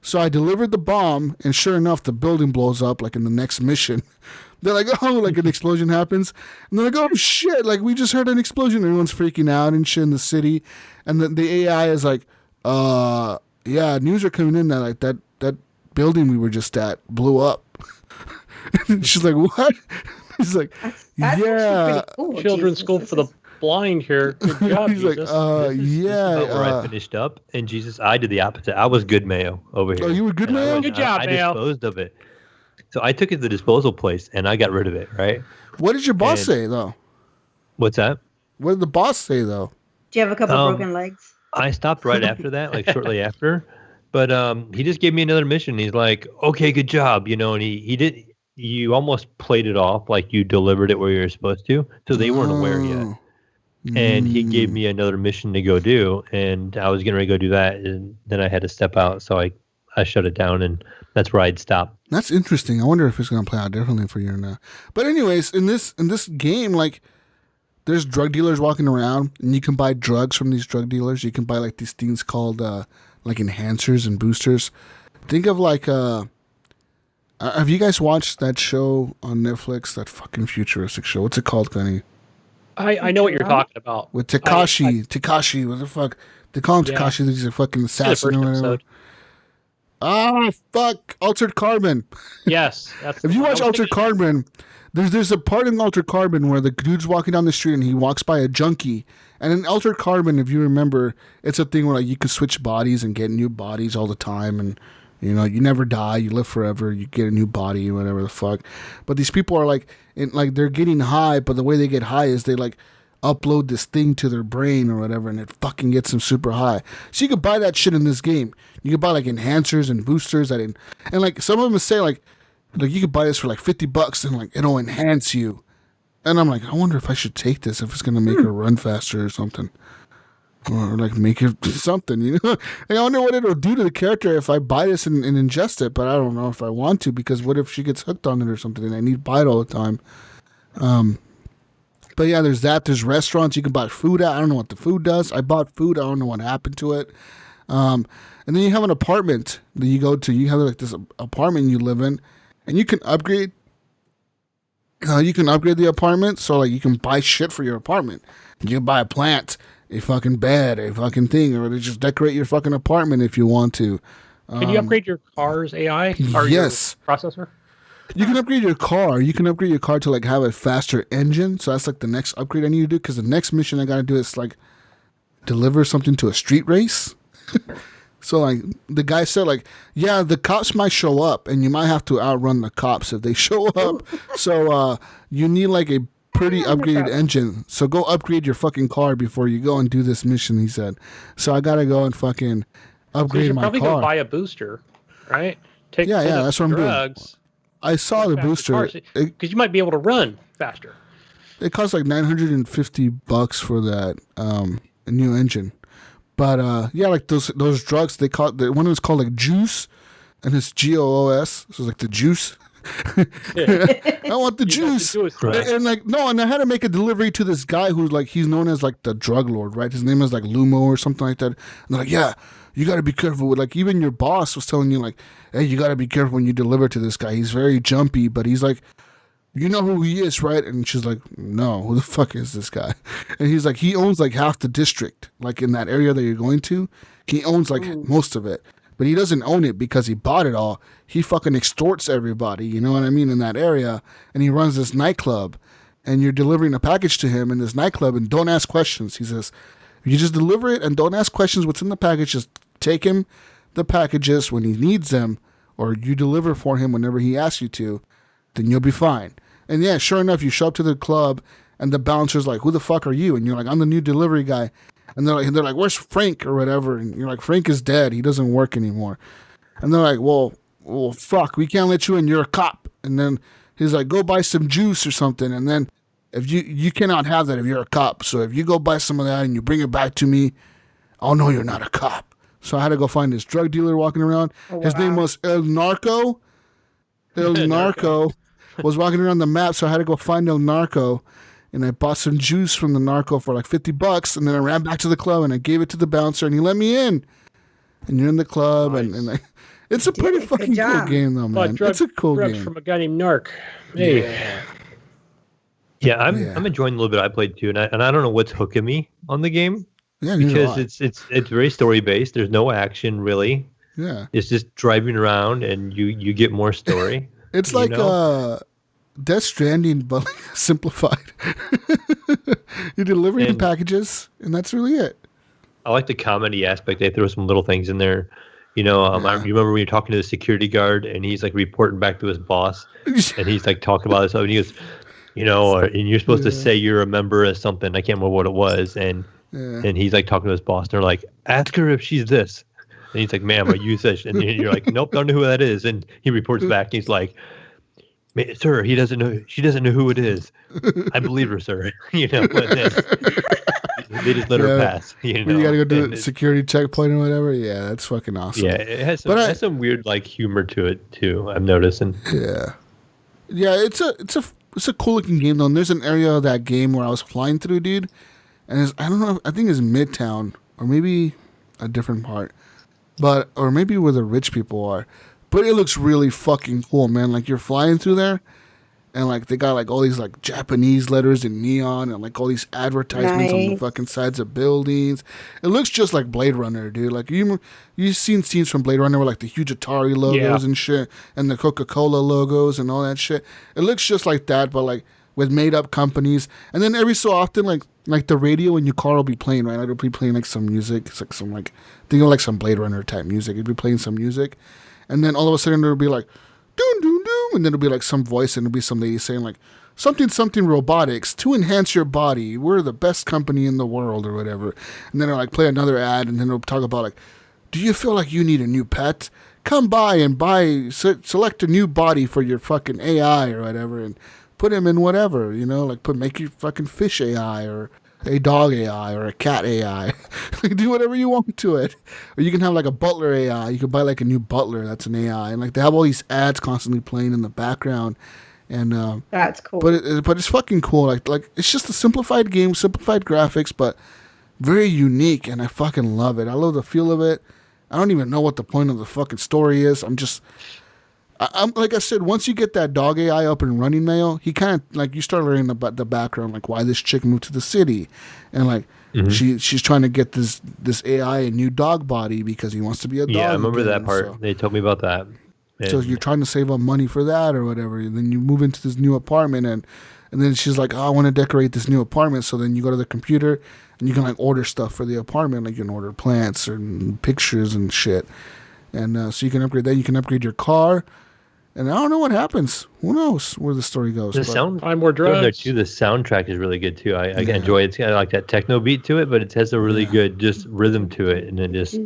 So I delivered the bomb, and sure enough, the building blows up like in the next mission. They're like, oh, like an explosion happens. And they're like, oh, shit, like we just heard an explosion. Everyone's freaking out and shit in the city. And the AI is like, yeah, news are coming in that like that building we were just at blew up. And she's like, what? He's like, that's yeah. Cool. Children's school for the blind here. Good job, He's Jesus. like, yeah. This is about where I finished up, and Jesus, I did the opposite. I was good Mayo over here. Oh, you were good Mayo? Good job, I Mayo. disposed of it. So I took it to the disposal place, and I got rid of it, right? What did your boss say, though? What's that? What did the boss say, though? Do you have a couple broken legs? I stopped right after that, like shortly after. But he just gave me another mission. He's like, okay, good job. And he did. You almost played it off like you delivered it where you were supposed to. So they weren't aware yet. And he gave me another mission to go do. And I was getting ready to go do that. And then I had to step out. So I shut it down. And that's where I'd stop. That's interesting. I wonder if it's going to play out differently for you or not. But anyways, in this game, like, there's drug dealers walking around, and you can buy drugs from these drug dealers. You can buy like these things called like enhancers and boosters. Think of like have you guys watched that show on Netflix? That fucking futuristic show. What's it called, Gunny? I know what you're talking about. With Tekashi. What the fuck? They call him Tekashi. He's a fucking assassin or whatever. Episode. Ah, fuck. Altered Carbon. Yes. If you watch Altered Carbon, there's a part in Altered Carbon where the dude's walking down the street and he walks by a junkie. And in Altered Carbon, if you remember, it's a thing where like you can switch bodies and get new bodies all the time. And, you never die. You live forever. You get a new body, whatever the fuck. But these people are like, they're getting high, but the way they get high is they like upload this thing to their brain or whatever, and it fucking gets them super high. So you could buy that shit in this game. You could buy like enhancers and boosters and like some of them say like you could buy this for like $50 and like it'll enhance you. And I'm like, I wonder if I should take this if it's gonna make her run faster or something, or like make it something. Like, I wonder what it'll do to the character if I buy this and ingest it. But I don't know if I want to, because what if she gets hooked on it or something and I need to buy it all the time. But yeah, there's that. There's restaurants you can buy food at. I don't know what the food does. I bought food. I don't know what happened to it. And then you have an apartment that you go to. You have like this apartment you live in, and you can upgrade. You can upgrade the apartment, so like you can buy shit for your apartment. You can buy a plant, a fucking bed, a fucking thing, or to just decorate your fucking apartment if you want to. Can you upgrade your car's AI? Or yes. Your processor? You can upgrade your car. You can upgrade your car to like have a faster engine. So that's like the next upgrade I need to do, because the next mission I got to do is like deliver something to a street race. So like the guy said like, yeah, the cops might show up and you might have to outrun the cops if they show up. So you need like a pretty upgraded engine. So go upgrade your fucking car before you go and do this mission, he said. So I got to go and fucking upgrade my car. You should probably go buy a booster, right? Yeah, that's what I'm doing. I saw the booster. Because you might be able to run faster. It costs like $950 for that a new engine. But yeah, like those drugs, they call it, one was called like Juice, and it's GOOS. So it's like the juice. I want the juice. And like no, and I had to make a delivery to this guy who's like, he's known as like the drug lord, right? His name is like Lumo or something like that. And they're like, yeah, you got to be careful with, like, even your boss was telling you like, hey, you got to be careful when you deliver to this guy. He's very jumpy, but he's like, you know who he is, right? And she's like, no, who the fuck is this guy? And he's like, he owns like half the district, like in that area that you're going to. He owns like most of it, but he doesn't own it because he bought it all. He fucking extorts everybody, you know what I mean, in that area. And he runs this nightclub, and you're delivering a package to him in this nightclub, and don't ask questions. He says, you just deliver it and don't ask questions what's in the package. Just take him the packages when he needs them, or you deliver for him whenever he asks you to, then you'll be fine. And yeah, sure enough, you show up to the club, and the bouncer's like, who the fuck are you? And you're like, I'm the new delivery guy. And they're like, where's Frank or whatever? And you're like, Frank is dead. He doesn't work anymore. And they're like, well, fuck, we can't let you in. You're a cop. And then he's like, go buy some juice or something. And then if you cannot have that if you're a cop. So if you go buy some of that and you bring it back to me, I'll know you're not a cop. So I had to go find this drug dealer walking around. Oh, wow. His name was El Narco. El Narco was walking around the map, so I had to go find El Narco. And I bought some juice from the narco for like $50, and then I ran back to the club and I gave it to the bouncer, and he let me in. And you're in the club, nice. and it's a pretty fucking cool game, though, man. It's a cool game. From a guy named Narc. Hey. Yeah, I'm enjoying a little bit I played too, and I don't know what's hooking me on the game. Yeah, because it's very story based. There's no action really. Yeah, it's just driving around, and you get more story. It's like Death Stranding, but like simplified. You're delivering packages, and that's really it. I like the comedy aspect. They throw some little things in there. I remember when you're talking to the security guard, and he's like reporting back to his boss, and he's like talking about this, and he goes, and you're supposed to say you're a member of something. I can't remember what it was, and he's like talking to his boss, and they're like, ask her if she's this, and he's like, ma'am, are you this? And you're like, nope, don't know who that is, and he reports back, and he's like, sir, she doesn't know who it is. I believe her, sir. But then they just let her pass. You gotta go do the security checkpoint or whatever. Yeah, that's fucking awesome. Yeah, it has some weird like humor to it too. I'm noticing. Yeah, it's a cool looking game though. And there's an area of that game where I was flying through, dude. And I don't know. I think it's Midtown or maybe a different part, or maybe where the rich people are. But it looks really fucking cool, man. Like, you're flying through there, and, like, they got, like, all these, like, Japanese letters in neon and, like, all these advertisements on the fucking sides of buildings. It looks just like Blade Runner, dude. Like, you've seen scenes from Blade Runner with, like, the huge Atari logos and shit, and the Coca-Cola logos and all that shit. It looks just like that, but, like, with made-up companies. And then every so often, like the radio in your car will be playing, right? It'll be playing, like, some music. It's, like, some, like, think of, like, some Blade Runner type music. It'll be playing some music. And then all of a sudden it'll be like, doom, doom, doom. And then it'll be like some voice, and it'll be some lady saying like, something robotics to enhance your body. We're the best company in the world or whatever. And then it'll like play another ad, and then it'll talk about like, do you feel like you need a new pet? Come by and select a new body for your fucking AI or whatever, and put him in whatever, like make your fucking fish AI or a dog AI or a cat AI. Do whatever you want to it. Or you can have like a butler AI. You can buy like a new butler that's an AI. And like they have all these ads constantly playing in the background. And that's cool. But it's fucking cool. Like it's just a simplified game, simplified graphics, but very unique, and I fucking love it. I love the feel of it. I don't even know what the point of the fucking story is. I'm like I said, once you get that dog AI up and running, Mayo, he kind of like you start learning about the background, like why this chick moved to the city, and like she's trying to get this AI a new dog body because he wants to be a dog. Yeah, I remember that part. So, they told me about that. So you're trying to save up money for that or whatever, and then you move into this new apartment, and then she's like, oh, I want to decorate this new apartment. So then you go to the computer and you can like order stuff for the apartment, like you can order plants and pictures and shit, and so you can upgrade that. You can upgrade your car. And I don't know what happens. Who knows where the story goes? Find more drugs. There too, the soundtrack is really good too. I enjoy it. It's got like that techno beat to it, but it has a really good just rhythm to it, and it just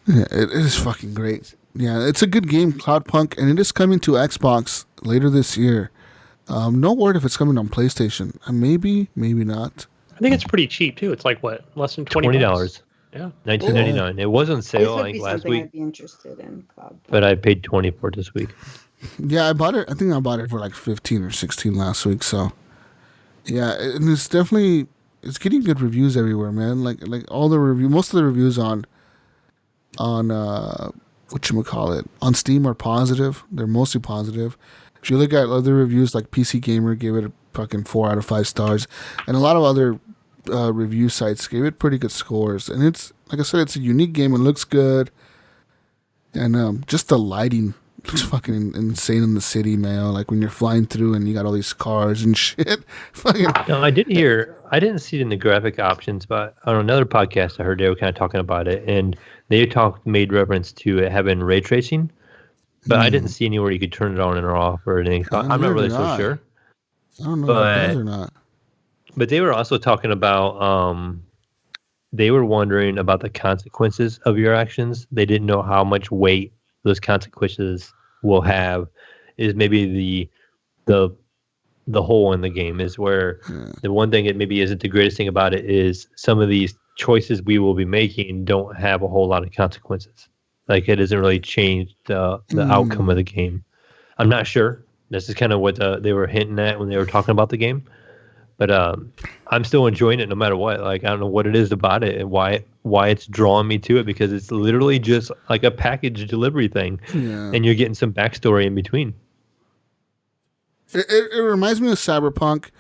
it is fucking great. Yeah, it's a good game, Cloudpunk, and it is coming to Xbox later this year. No word if it's coming on PlayStation. Maybe not. I think it's pretty cheap too. It's like what, less than $20. Yeah, $19.99. It was on sale like last week. I'd be interested in Cloud. But I paid $20 for it this week. Yeah, I bought it. I think I bought it for like 15 or 16 last week. So, yeah, and it's getting good reviews everywhere, man. Like all the most of the reviews on whatchamacallit, on Steam are positive. They're mostly positive. If you look at other reviews, like PC Gamer gave it a fucking 4 out of 5 stars, and a lot of other review sites gave it pretty good scores. And it's like I said, it's a unique game and looks good, and just the lighting looks fucking insane in the city, man. Like when you're flying through and you got all these cars and shit. No, I didn't see it in the graphic options, but on another podcast I heard they were kind of talking about it, and they made reference to it having ray tracing, but I didn't see anywhere you could turn it on and off or anything. So I'm not really so sure. I don't know if it does or not. But they were also talking about, they were wondering about the consequences of your actions. They didn't know how much weight those consequences will have. Is maybe the hole in the game is where the one thing that maybe isn't the greatest thing about it is some of these choices we will be making don't have a whole lot of consequences. Like it doesn't really change the outcome of the game. I'm not sure. This is kind of what they were hinting at when they were talking about the game. But I'm still enjoying it no matter what. Like I don't know what it is about it and why it's drawing me to it, because it's literally just like a package delivery thing, and you're getting some backstory in between. It reminds me of Cyberpunk,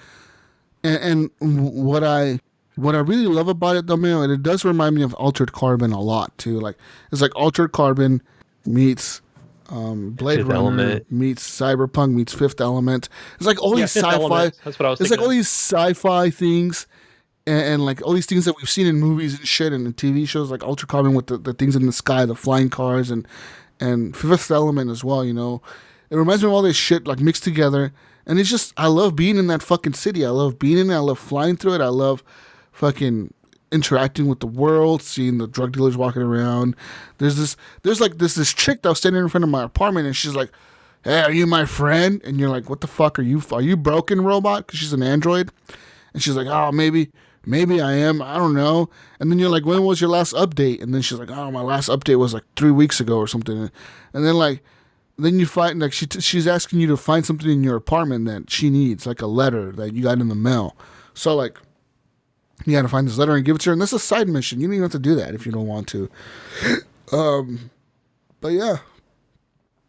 and what I really love about it though, Mayo, and it does remind me of Altered Carbon a lot too. Like it's like Altered Carbon meets Blade Fifth Runner Element meets Cyberpunk meets Fifth Element. It's like all these Fifth sci-fi. Element. That's what I was It's thinking like all these sci-fi things, and like all these things that we've seen in movies and shit and in TV shows, like Altered Carbon with the things in the sky, the flying cars, and Fifth Element as well. You know, it reminds me of all this shit like mixed together, and it's just I love being in that fucking city. I love being in it. I love flying through it. I love fucking interacting with the world, seeing the drug dealers walking around. There's this chick that was standing in front of my apartment, and she's like, "Hey, are you my friend?" And you're like, "What the fuck are you? Are you broken, robot?" Because she's an android, and she's like, "Oh, maybe I am. I don't know." And then you're like, "When was your last update?" And then she's like, "Oh, my last update was like 3 weeks ago or something." And then you find like she's asking you to find something in your apartment that she needs, like a letter that you got in the mail. So like, you got to find this letter and give it to her, and this is a side mission. You don't even have to do that if you don't want to. But yeah,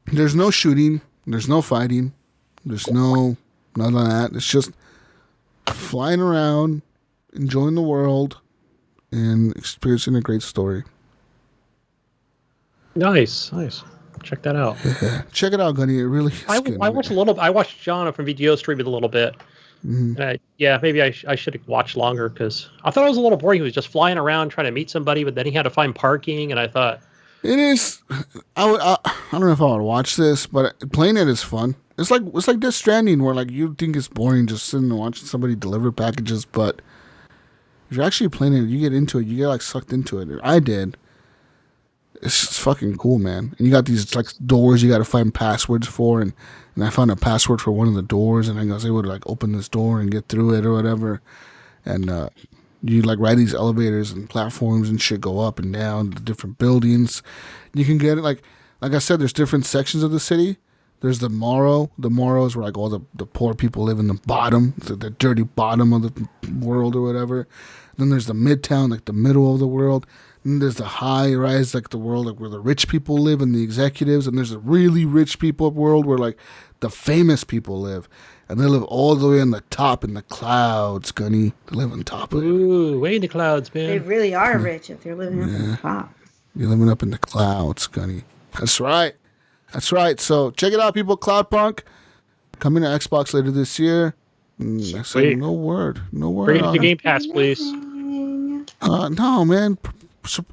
there's no shooting, there's no fighting, there's none of that. It's just flying around, enjoying the world, and experiencing a great story. Nice. Check that out. Yeah. Check it out, Gunny. It really is good. I watched a little. I watched John from VGO stream it a little bit. Mm-hmm. And maybe I should have watched longer, because I thought it was a little boring. He was just flying around trying to meet somebody, but then he had to find parking, and I thought it is. I don't know if I would watch this, but playing it is fun. It's like Death Stranding, where like you think it's boring just sitting and watching somebody deliver packages, but if you're actually playing it, you get into it. You get like sucked into it. I did. It's just fucking cool, man. And you got these like doors you got to find passwords for, and I found a password for one of the doors, and I was able to like open this door and get through it or whatever. And you like ride these elevators and platforms and shit, go up and down the different buildings. You can get it like I said, there's different sections of the city. There's the Morrow. The Morrow is where like all the poor people live in the bottom, the dirty bottom of the world or whatever. Then there's the Midtown, like the middle of the world. And there's the high rise, like the world like where the rich people live and the executives. And there's a really rich people world where like the famous people live. And they live all the way on the top in the clouds, Gunny. They live on top of it. Ooh, way in the clouds, man. They really are rich if they're living up on the top. You're living up in the clouds, Gunny. That's right. So check it out, people. Cloudpunk coming to Xbox later this year. I said no word. Bring it to Game Pass, please. No, man.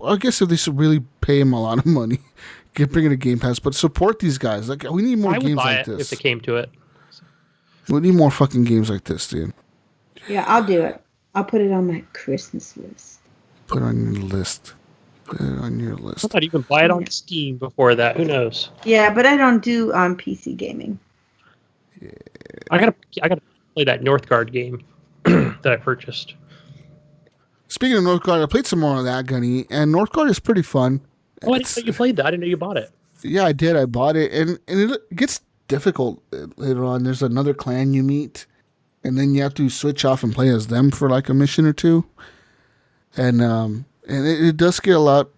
I guess if they should really pay him a lot of money, bring it to Game Pass, but support these guys. Like we need more games like this. If it came to it. We need more fucking games like this, dude. Yeah, I'll do it. I'll put it on my Christmas list. Put it on your list. I thought you can buy it on Steam before that. Who knows? Yeah, but I don't do PC gaming. Yeah. I gotta play that Northgard game that I purchased. Speaking of Northgard, I played some more of that, Gunny, and Northgard is pretty fun. Oh, I didn't know you played that. I didn't know you bought it. Yeah, I did. I bought it, and it gets difficult later on. There's another clan you meet, and then you have to switch off and play as them for like a mission or two. And it does get a lot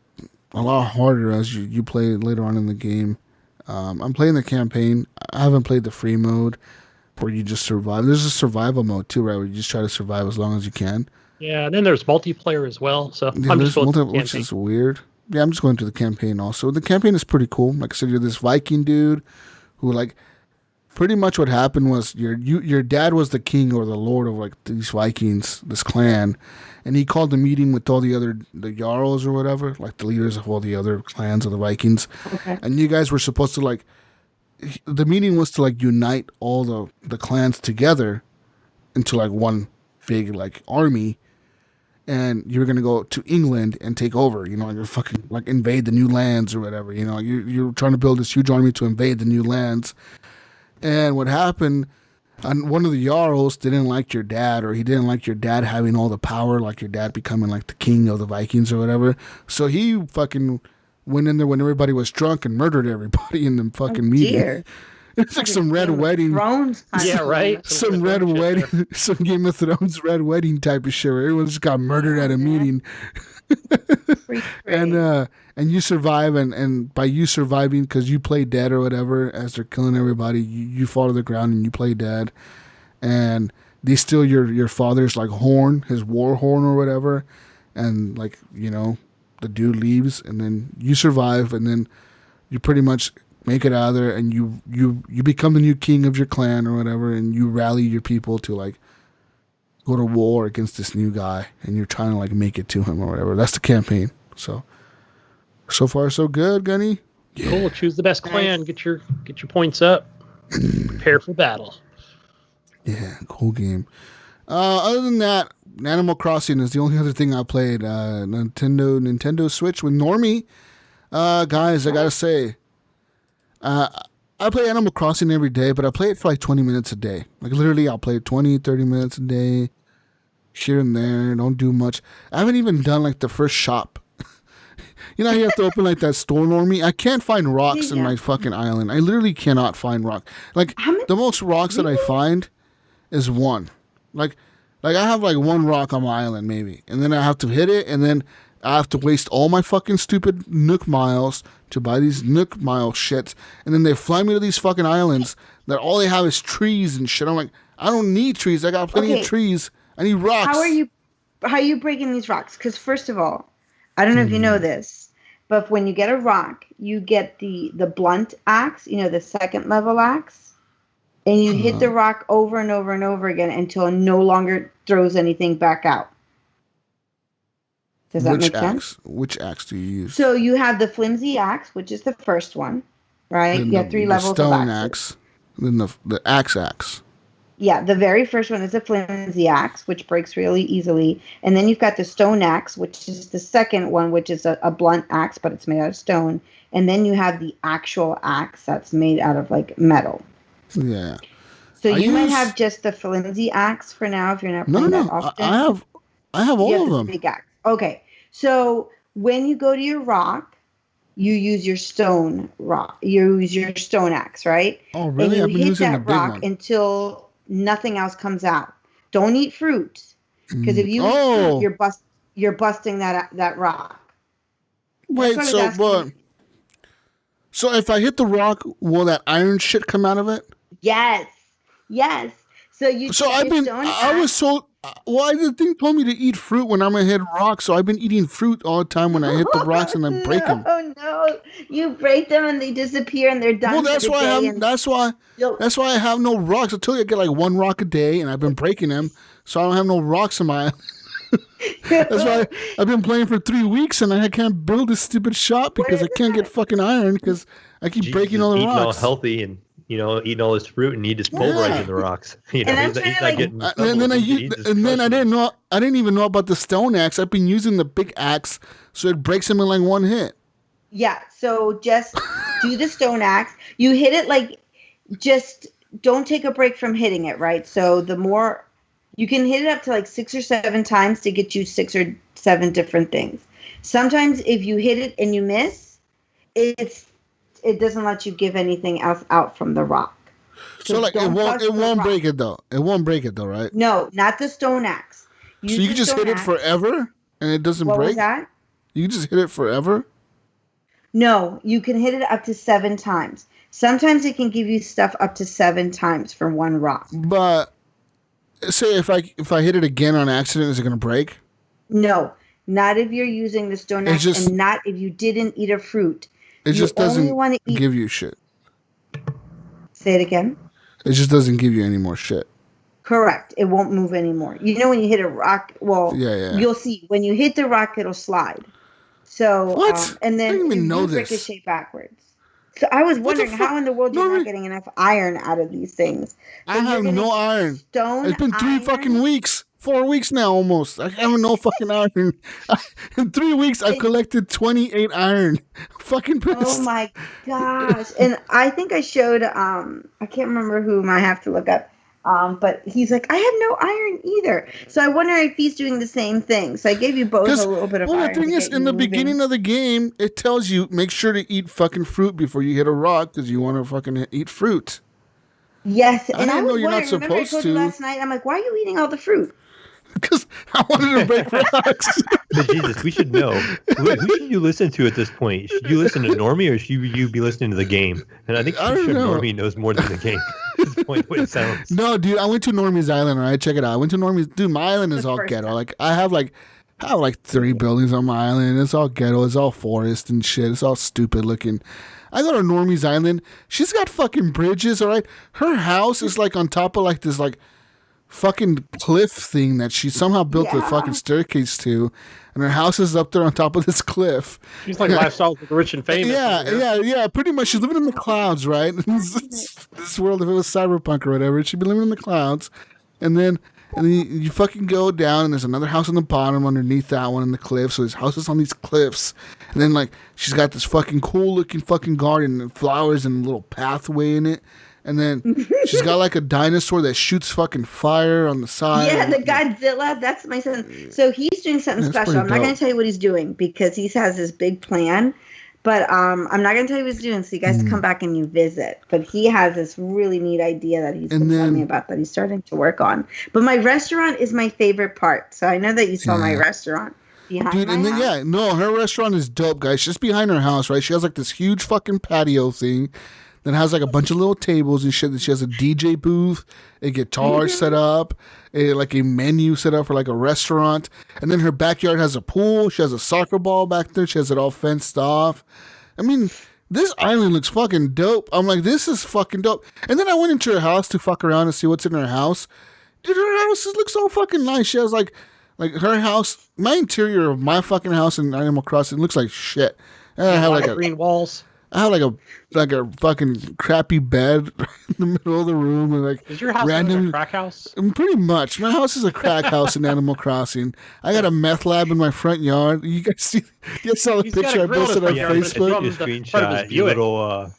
harder as you play later on in the game. I'm playing the campaign. I haven't played the free mode where you just survive. There's a survival mode too, right? Where you just try to survive as long as you can. Yeah, and then there's multiplayer as well. So yeah, I'm just going to the which is weird. Yeah, I'm just going to the campaign also. The campaign is pretty cool. Like I said, you're this Viking dude who like pretty much what happened was your dad was the king or the lord of like these Vikings, this clan, and he called a meeting with all the jarls or whatever, like the leaders of all the other clans of the Vikings. Okay. And you guys were supposed to like the meeting was to like unite all the clans together into like one big like army. And you're going to go to England and take over, you're fucking like invade the new lands or whatever, you're trying to build this huge army to invade the new lands. And what happened And one of the Jarls didn't like your dad, or he didn't like your dad having all the power, like your dad becoming like the king of the Vikings or whatever. So he fucking went in there when everybody was drunk and murdered everybody in the fucking meeting. Dear. It's like some red wedding. Thrones Yeah, right. Some red wedding, some Game of Thrones red wedding type of shit. Where everyone just got murdered at a meeting. And you survive, and by you surviving, because you play dead or whatever, as they're killing everybody, you fall to the ground and you play dead, and they steal your father's like horn, his war horn or whatever, and like the dude leaves, and then you survive, and then you pretty much make it out of there, and you become the new king of your clan or whatever, and you rally your people to like go to war against this new guy, and you're trying to like make it to him or whatever. That's the campaign. So far so good, Gunny. Yeah. Cool. Choose the best clan. Get your points up. Prepare for battle. Yeah, cool game. Other than that, Animal Crossing is the only other thing I played. Nintendo Switch with Normi. Guys, I gotta say, I play Animal Crossing every day, but I play it for like 20 minutes a day. Like literally, I'll play it 20, 30 minutes a day, here and there. Don't do much. I haven't even done like the first shop. You know how you have to open like that store, Normie? I can't find rocks in my fucking island. I literally cannot find rock. Like the most rocks that I find is one. Like I have like one rock on my island maybe, and then I have to hit it, and then I have to waste all my fucking stupid Nook miles to buy these Nook mile shits, and then they fly me to these fucking islands that all they have is trees and shit. I'm like, I don't need trees. I got plenty of trees. I need rocks. How are you breaking these rocks? Because first of all, I don't know if you know this, but when you get a rock, you get the blunt axe, the second level axe, and you hit the rock over and over and over again until it no longer throws anything back out. Does that make sense? Which axe do you use? So you have the flimsy axe, which is the first one, right? You have 3 levels of stone axes. Axe, then the axe. Yeah, the very first one is a flimsy axe, which breaks really easily. And then you've got the stone axe, which is the second one, which is a blunt axe, but it's made out of stone. And then you have the actual axe that's made out of like metal. Yeah. So you might have just the flimsy axe for now if you're not playing that often. I have all of them. The big axe. Okay. So when you go to your rock, you use your stone rock. You use your stone axe, right? Oh, really? And you hit that rock until nothing else comes out. Don't eat fruit, because if you eat fruit, you're busting that rock. Wait, so if I hit the rock, will that iron shit come out of it? Yes. So the thing told me to eat fruit when I'm gonna hit rocks, so I've been eating fruit all the time when I hit the rocks and I break them. Oh no! You break them and they disappear and they're done. Well, that's why I have no rocks. I told you I get like one rock a day, and I've been breaking them, so I don't have no rocks in my island. That's why I've been playing for 3 weeks, and I can't build this stupid shop because I can't get fucking iron because I keep breaking all the rocks. Eating all healthy and eating all this fruit, and he just pulverizing the rocks. He's not getting. And then I didn't even know about the stone axe. I've been using the big axe, so it breaks them in like one hit. Yeah. So just do the stone axe. You hit it like, just don't take a break from hitting it, right? So the more you can hit it up to like 6 or 7 times to get you 6 or 7 different things. Sometimes if you hit it and you miss, it doesn't let you give anything else out from the rock. So like it won't break it though. It won't break it though, right? No, not the stone axe. So you can just hit it forever and it doesn't break? What was that? You can just hit it forever? No, you can hit it up to 7 times. Sometimes it can give you stuff up to 7 times for one rock. But say if I hit it again on accident, is it going to break? No, not if you're using the stone axe, and not if you didn't eat a fruit. It just doesn't give you shit. Say it again. It just doesn't give you any more shit. Correct. It won't move anymore. When you hit a rock, you'll see. When you hit the rock, it'll slide. So what? And then I didn't even know this. Ricochet backwards. So I was wondering how in the world you're not getting enough iron out of these things. I have no iron. It's been 3 fucking weeks. 4 weeks now almost. I have no fucking iron. In 3 weeks, I've collected 28 iron. Fucking pissed. Oh my gosh. And I think I showed, I can't remember whom, I have to look up. But he's like, I have no iron either. So I wonder if he's doing the same thing. So I gave you both a little bit of iron. Well, the thing is, in the beginning of the game, it tells you make sure to eat fucking fruit before you hit a rock because you want to fucking eat fruit. Yes, and I know you're not supposed I told to. You last night, I'm like, why are you eating all the fruit? Because I wanted to break rocks. But Jesus, we should know. Who should you listen to at this point? Should you listen to Normi or should you be listening to the game? And I think Normi knows more than the game. At this point, what it sounds. No, dude, I went to Normi's island. All right, check it out. I went to Normi's. Dude, my island is all ghetto. Like I have like 3 buildings on my island. It's all ghetto. It's all forest and shit. It's all stupid looking. I go to Normi's island. She's got fucking bridges. All right, her house is like on top of like this like fucking cliff thing that she somehow built a fucking staircase to, and her house is up there on top of this cliff. She's like lifestyles of the rich and famous. Yeah. Pretty much, she's living in the clouds, right? This world, if it was cyberpunk or whatever, she'd be living in the clouds, and then you fucking go down, and there's another house on the bottom underneath that one in the cliff. So there's houses on these cliffs, and then like she's got this fucking cool looking fucking garden and flowers and a little pathway in it. And then she's got like a dinosaur that shoots fucking fire on the side. Yeah, the Godzilla. That's my son. So he's doing something special. I'm not going to tell you what he's doing because he has this big plan. But I'm not going to tell you what he's doing so you guys come back and you visit. But he has this really neat idea that he's been telling me about that he's starting to work on. But my restaurant is my favorite part. So I know that you saw my restaurant. Behind my house. Her restaurant is dope, guys. Just behind her house, right? She has like this huge fucking patio thing. That has like a bunch of little tables and shit. She has a DJ booth, a guitar set up, like a menu set up for like a restaurant. And then her backyard has a pool. She has a soccer ball back there. She has it all fenced off. I mean, this island looks fucking dope. I'm like, this is fucking dope. And then I went into her house to fuck around and see what's in her house. Dude, her house looks so fucking nice. She has like her house, my interior of my fucking house in Animal Crossing looks like shit. And I have like green walls. I have like a fucking crappy bed in the middle of the room and like is your house a crack house? Pretty much. My house is a crack house in Animal Crossing. I got a meth lab in my front yard. You guys saw the picture I posted on Facebook? You screenshot your little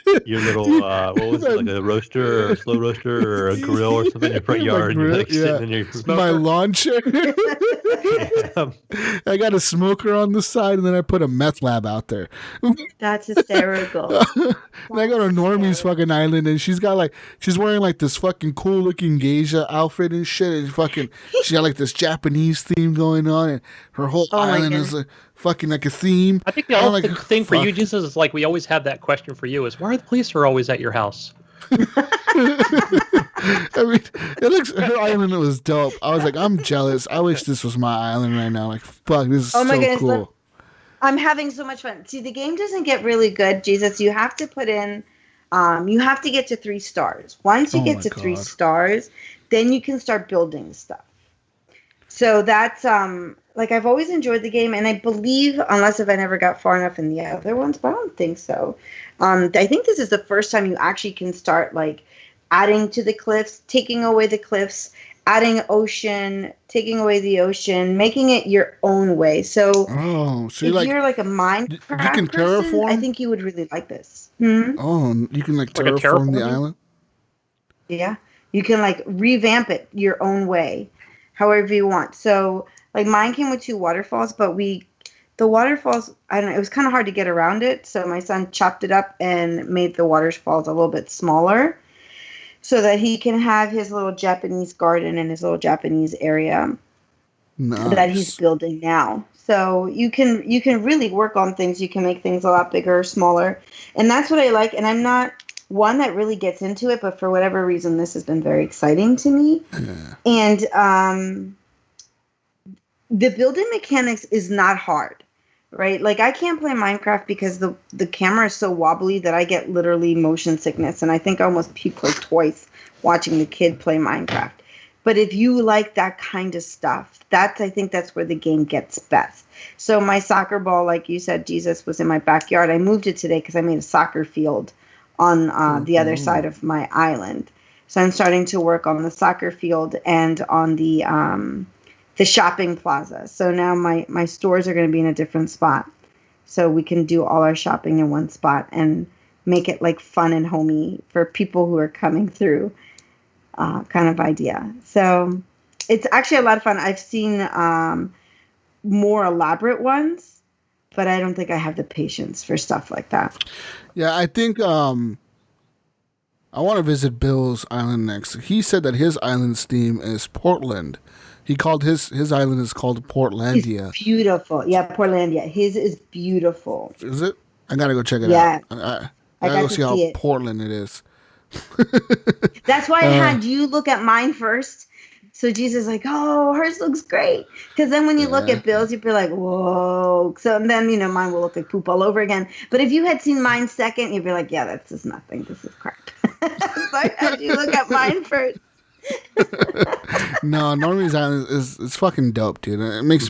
what was it, like a roaster or a slow roaster or a grill or something in your front yard, and you're like sitting in your my lawn chair. I got a smoker on the side, and then I put a meth lab out there. That's hysterical. And I go to Normi's fucking island, and she's wearing like this fucking cool looking geisha outfit and shit, and she got like this Japanese theme going on, and her whole island is like fucking like a theme. I think the only thing for you, Jesus, is like we always have that question for you: is why are the police always at your house? I mean, her island was dope. I was like, I'm jealous. I wish this was my island right now. Like, fuck, this is so cool. I'm having so much fun. See, the game doesn't get really good, Jesus. You have to put in, you have to get to 3 stars. Once you get to 3 stars, then you can start building stuff. So that's, like, I've always enjoyed the game, and I believe, unless if I never got far enough in the other ones, but I don't think so. I think this is the first time you actually can start, like, adding to the cliffs, taking away the cliffs, adding ocean, taking away the ocean, making it your own way. So, if you're like a Minecraft you can terraform? person, I think you would really like this. Oh, you can like terraform the island? Yeah. You can like revamp it your own way, however you want. So, like mine came with 2 waterfalls, but the waterfalls, I don't know, it was kind of hard to get around it. So my son chopped it up and made the waterfalls a little bit smaller so that he can have his little Japanese garden and his little Japanese area that he's building now. So you can really work on things. You can make things a lot bigger or smaller. And that's what I like. And I'm not one that really gets into it, but for whatever reason, this has been very exciting to me. Yeah. And the building mechanics is not hard. Right? Like I can't play Minecraft because the camera is so wobbly that I get literally motion sickness. And I think I almost puked like twice watching the kid play Minecraft. But if you like that kind of stuff, I think that's where the game gets best. So my soccer ball, like you said, Jesus, was in my backyard. I moved it today because I made a soccer field on the other side of my island. So I'm starting to work on the soccer field and on the shopping plaza. So now my stores are going to be in a different spot. So we can do all our shopping in one spot and make it like fun and homey for people who are coming through. kind of idea. So it's actually a lot of fun. I've seen more elaborate ones, but I don't think I have the patience for stuff like that. Yeah, I think I want to visit Bill's island next. He said that his island's theme is Portland. He called his island is called Portlandia. It's beautiful. Yeah, Portlandia. His is beautiful. Is it? I gotta go check it out. I gotta go see how Portland it is. That's why I had you look at mine first. So Jesus like, oh, hers looks great. Because then when you look at Bill's, you'd be like, whoa. So then, mine will look like poop all over again. But if you had seen mine second, you'd be like, yeah, that's just nothing. This is crap. So I had you look at mine first. No, Normi's island is fucking dope, dude. It makes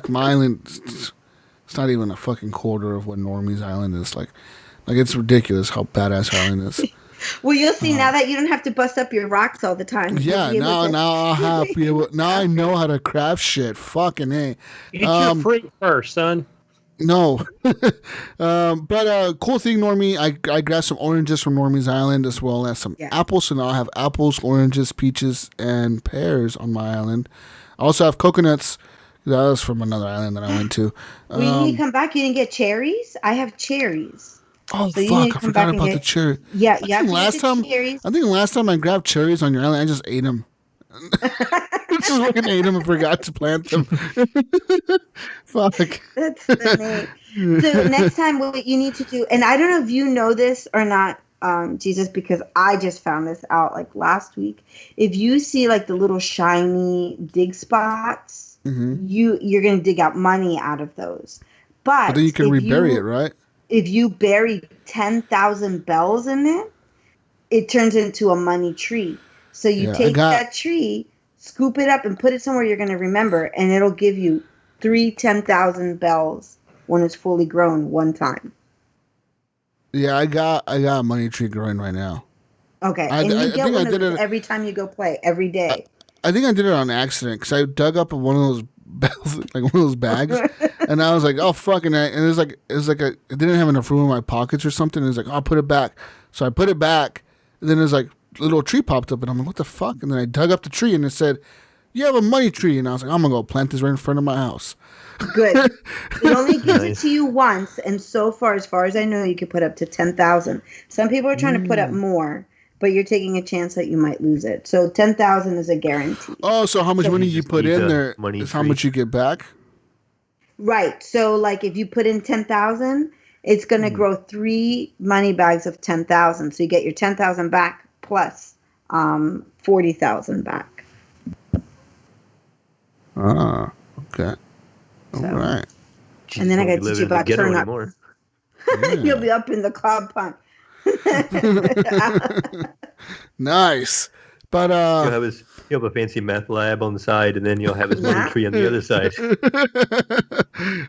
my island. It's not even a fucking quarter of what Normi's island is. Like it's ridiculous how badass her island is. Well, you'll see now that you don't have to bust up your rocks all the time. Yeah, now I'll have to be able. Now I know how to craft shit. Fucking A. Eat your fruit first, son. No, but cool thing, Normie. I grabbed some oranges from Normi's island as well as some apples. So now I have apples, oranges, peaches, and pears on my island. I also have coconuts. That was from another island that I went to. When you come back, you didn't get cherries. I have cherries. Oh, so fuck! I forgot about the cherry. Yeah, I think last time I grabbed cherries on your island, I just ate them. Just fucking ate them and forgot to plant them. Fuck. That's funny. So next time, what you need to do, and I don't know if you know this or not, Jesus, because I just found this out like last week. If you see like the little shiny dig spots, you're gonna dig out money out of those. But then you can rebury it, right? If you bury 10,000 bells in it, it turns into a money tree. So you take that tree, scoop it up, and put it somewhere you're going to remember, and it'll give you 10,000 bells when it's fully grown one time. Yeah, I got a money tree growing right now. Okay, and you get one of those every time you go play, every day. I think I did it on accident because I dug up one of those bells, like one of those bags, and I was like, "Oh fucking!" And it was like it didn't have enough room in my pockets or something. It was like, "Oh, I'll put it back." So I put it back, and then it was like a little tree popped up, and I'm like, "What the fuck?" And then I dug up the tree, and it said, "You have a money tree," and I was like, "I'm gonna go plant this right in front of my house." Good. It only gives it to you once, and so far as I know, you can put up to 10,000. Some people are trying to put up more, but you're taking a chance that you might lose it. So 10,000 is a guarantee. Oh, so how much money you put in there is how much you get back? Right. So like if you put in 10,000, it's going to grow 3 money bags of 10,000. So you get your 10,000 back plus 40,000 back. Ah, okay. All right. And then I got to teach you about turn up. Yeah. You'll be up in the cloud pond. Nice. But you'll have a fancy meth lab on the side, and then you'll have his money tree on the other side.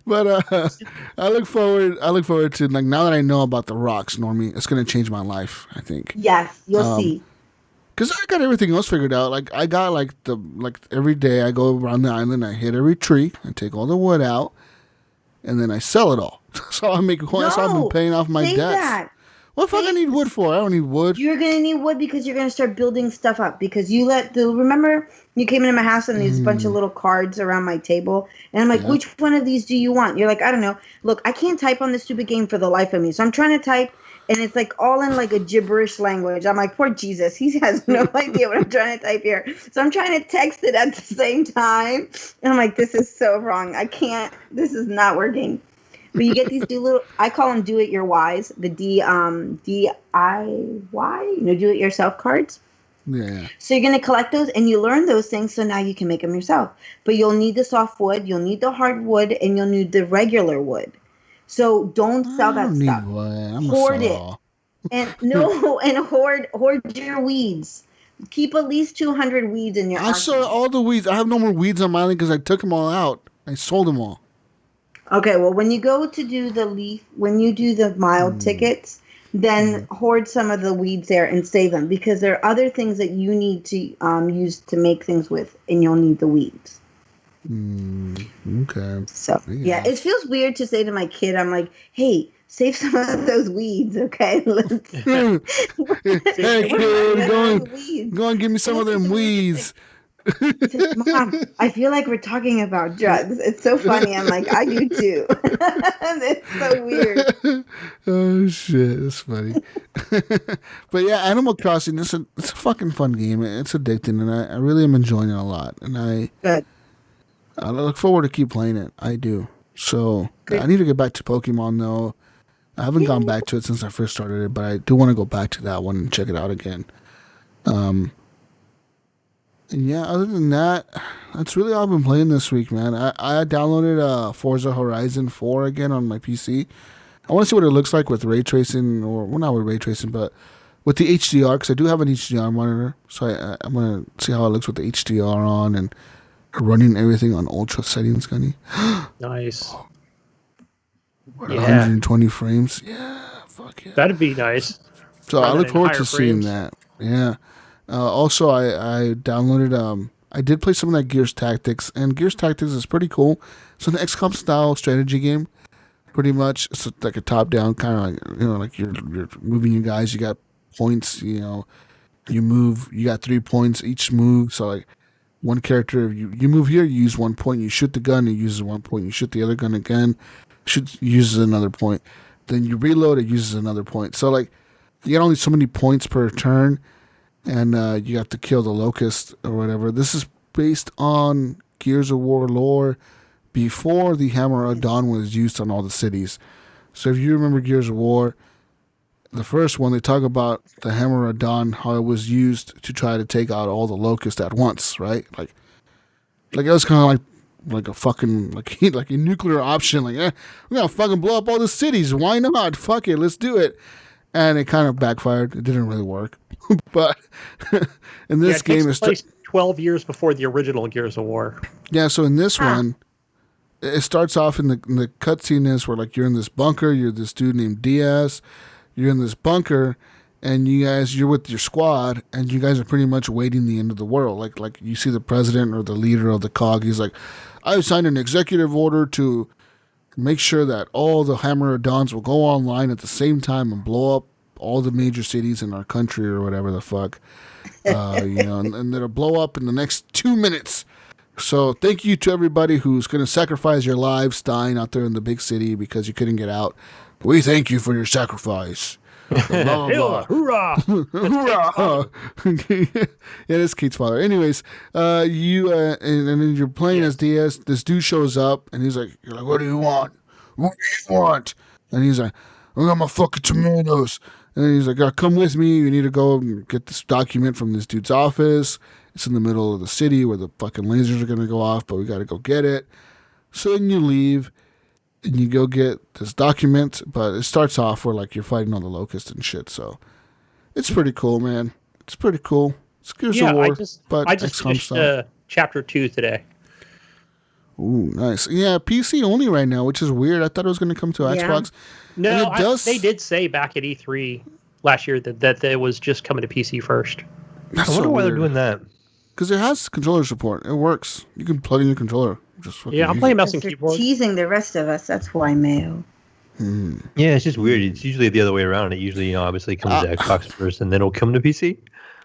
But I look forward to, like, now that I know about the rocks, Normie, it's gonna change my life, I think. Yes, you'll see. Because I got everything else figured out. Like I got every day I go around the island, I hit every tree, I take all the wood out, and then I sell it all. So I make coins. So I've been paying off my debts. What the fuck I need wood for? I don't need wood. You're going to need wood because you're going to start building stuff up. Because remember you came into my house and there's a bunch of little cards around my table. And I'm like, which one of these do you want? You're like, I don't know. Look, I can't type on this stupid game for the life of me. So I'm trying to type and it's like all in like a gibberish language. I'm like, poor Jesus. He has no idea what I'm trying to type here. So I'm trying to text it at the same time. And I'm like, this is so wrong. I can't. This is not working. But you get these I call them do-it-your-whys, the DIY, do-it-yourself cards. Yeah. So you're going to collect those and you learn those things so now you can make them yourself. But you'll need the soft wood, you'll need the hard wood, and you'll need the regular wood. So don't sell that stuff. Hoard it. And hoard your weeds. Keep at least 200 weeds in your arsenal. I sold all the weeds. I have no more weeds on my island because I took them all out. I sold them all. Okay, well, when you go to do when you do the mild tickets, then hoard some of the weeds there and save them because there are other things that you need to use to make things with, and you'll need the weeds. Okay. So yeah, it feels weird to say to my kid, I'm like, hey, save some of those weeds, okay? Hey kid, go and give me some of them weeds. He says, Mom, I feel like we're talking about drugs. It's so funny. I'm like, I do too. It's so weird. Oh shit, that's funny. But yeah, Animal Crossing, it's a fucking fun game. It's addicting, and I really am enjoying it a lot. And Good. I look forward to keep playing it. I do. So Good. I need to get back to Pokemon though. I haven't gone back to it since I first started it, but I do want to go back to that one and check it out again. And yeah, other than that, that's really all I've been playing this week, man. I downloaded Forza Horizon 4 again on my PC. I want to see what it looks like with ray tracing, or well, not with ray tracing, but with the HDR, because I do have an HDR monitor. So I'm going to see how it looks with the HDR on and running everything on ultra settings, Gunny. Nice. What, 120 frames? Yeah, fuck yeah. That'd be nice. So I look forward to seeing frames. that. Yeah. Also, I downloaded. I did play some of that Gears Tactics, and Gears Tactics is pretty cool. It's an XCOM style strategy game, pretty much. It's like a top down kind of like you're moving your guys. You got points. You move. You got 3 points each move. So like one character, you move here, you use 1 point. You shoot the gun, it uses 1 point. You shoot the other gun again, uses another point. Then you reload, it uses another point. So like you get only so many points per turn. And you have to kill the locust or whatever. This is based on Gears of War lore before the Hammer of Dawn was used on all the cities. So if you remember Gears of War, the first one, they talk about the Hammer of Dawn, how it was used to try to take out all the locusts at once, right? Like it was kind of like a fucking like a nuclear option. Like, we're gonna fucking blow up all the cities. Why not? Fuck it, let's do it. And it kind of backfired. It didn't really work. But in this game, it's place 12 years before the original Gears of War. Yeah, so in this one, it starts off in the cutscene is where like you're in this bunker. You're this dude named Diaz. You're in this bunker, and you're with your squad, and you guys are pretty much waiting the end of the world. Like you see the president or the leader of the COG. He's like, I've signed an executive order to make sure that all the Hammer of Dawns will go online at the same time and blow up all the major cities in our country or whatever the fuck, and it'll blow up in the next 2 minutes. So thank you to everybody who's going to sacrifice your lives dying out there in the big city because you couldn't get out. We thank you for your sacrifice. Blah, blah, blah. Hoorah! Hoorah! Yeah, that's Kate's father. Anyways, you and then you're playing as Diaz. This dude shows up and you're like, what do you want? What do you want? And he's like, I got my fucking tomatoes. And then he's like, come with me. You need to go and get this document from this dude's office. It's in the middle of the city where the fucking lasers are going to go off, but we got to go get it. So then you leave and you go get this document, but it starts off where like you're fighting all the locusts and shit. So it's pretty cool, man. It's pretty cool. It's Gears of War, I just finished chapter 2 today. Ooh, nice. Yeah, PC only right now, which is weird. I thought it was going to come to Xbox. No, they did say back at E3 last year that it was just coming to PC first. I wonder why they're doing that. Because it has controller support. It works. You can plug in your controller. I'm playing mouse and keyboard. Teasing the rest of us. That's why, Mayo. Yeah, it's just weird. It's usually the other way around. It usually, obviously comes to Xbox first, and then it'll come to PC.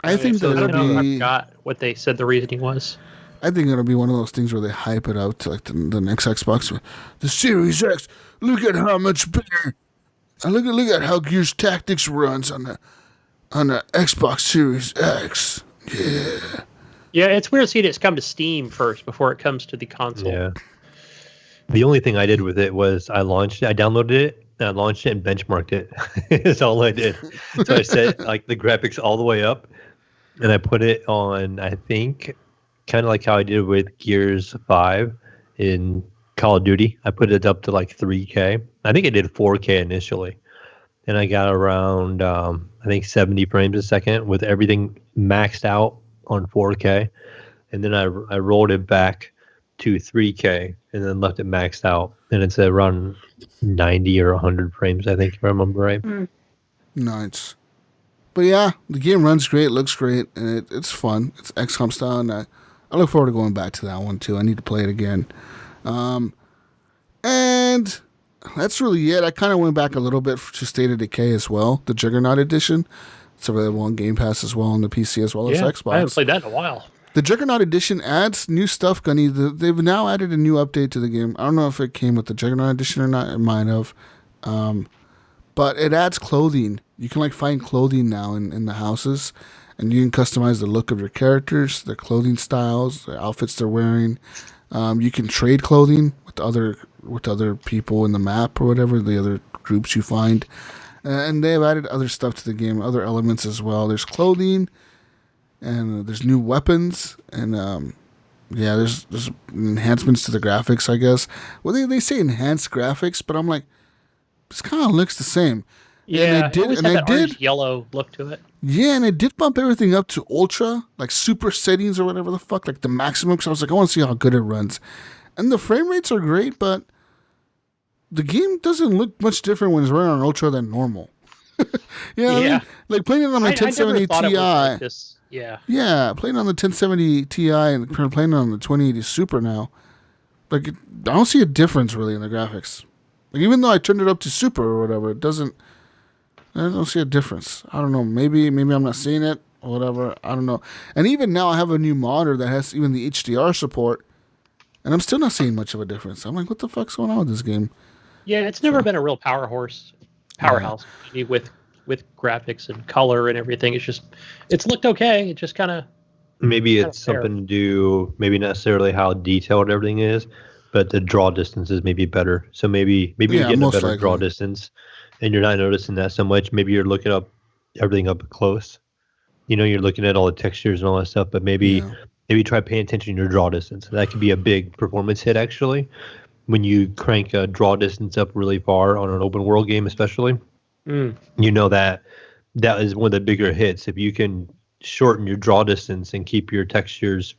I think I forgot what they said the reasoning was. I think it'll be one of those things where they hype it out to like the next Xbox. The Series X. Look at how much better. Look at how Gears Tactics runs on the Xbox Series X. Yeah. Yeah, it's weird seeing it's come to Steam first before it comes to the console. Yeah. The only thing I did with it was I downloaded it, and I launched it and benchmarked it. That's all I did. So I set like the graphics all the way up, and I put it on, I think, kind of like how I did with Gears 5 in Call of Duty. I put it up to like 3K. I think I did 4K initially. And I got around, I think 70 frames a second with everything maxed out on 4K. And then I rolled it back to 3K and then left it maxed out. And it's around 90 or 100 frames, I think, if I remember right. Nice. But yeah, the game runs great, looks great, and it's fun. It's XCOM style, and I look forward to going back to that one too. I need to play it again. And that's really it. I kind of went back a little bit to State of Decay as well, the Juggernaut Edition. It's available on Game Pass as well on the PC as well as Xbox. I haven't played that in a while. The Juggernaut Edition adds new stuff, Gunny. They've now added a new update to the game. I don't know if it came with the Juggernaut Edition or not. It might have. But it adds clothing. You can find clothing now in the houses, and you can customize the look of your characters, their clothing styles, the outfits they're wearing. You can trade clothing with other people in the map or whatever, the other groups you find. And they've added other stuff to the game, other elements as well. There's clothing, and there's new weapons, and there's enhancements to the graphics, I guess. Well, they say enhanced graphics, but I'm like, this kind of looks the same. Yeah, it did yellow look to it. Yeah, and it did bump everything up to ultra, like super settings or whatever the fuck, like the maximum. So I was like, I want to see how good it runs. And the frame rates are great, but the game doesn't look much different when it's running on ultra than normal. I mean? Like playing it on my 1070 Ti. Yeah, playing on the 1070 Ti and playing it on the 2080 Super now. Like, I don't see a difference really in the graphics. Like, even though I turned it up to Super or whatever, it doesn't. I don't see a difference. I don't know. Maybe I'm not seeing it or whatever. I don't know. And even now, I have a new monitor that has even the HDR support, and I'm still not seeing much of a difference. I'm like, what the fuck's going on with this game? Yeah, it's never been a real powerhouse with graphics and color and everything. It's looked okay. It just kind of maybe it's something to do. Maybe not necessarily how detailed everything is, but the draw distance is maybe better. So maybe you're getting a better draw distance, and you're not noticing that so much. Maybe you're looking everything up close. You're looking at all the textures and all that stuff, but maybe try paying attention to your draw distance. That could be a big performance hit, actually. When you crank a draw distance up really far on an open world game, especially, that is one of the bigger hits. If you can shorten your draw distance and keep your textures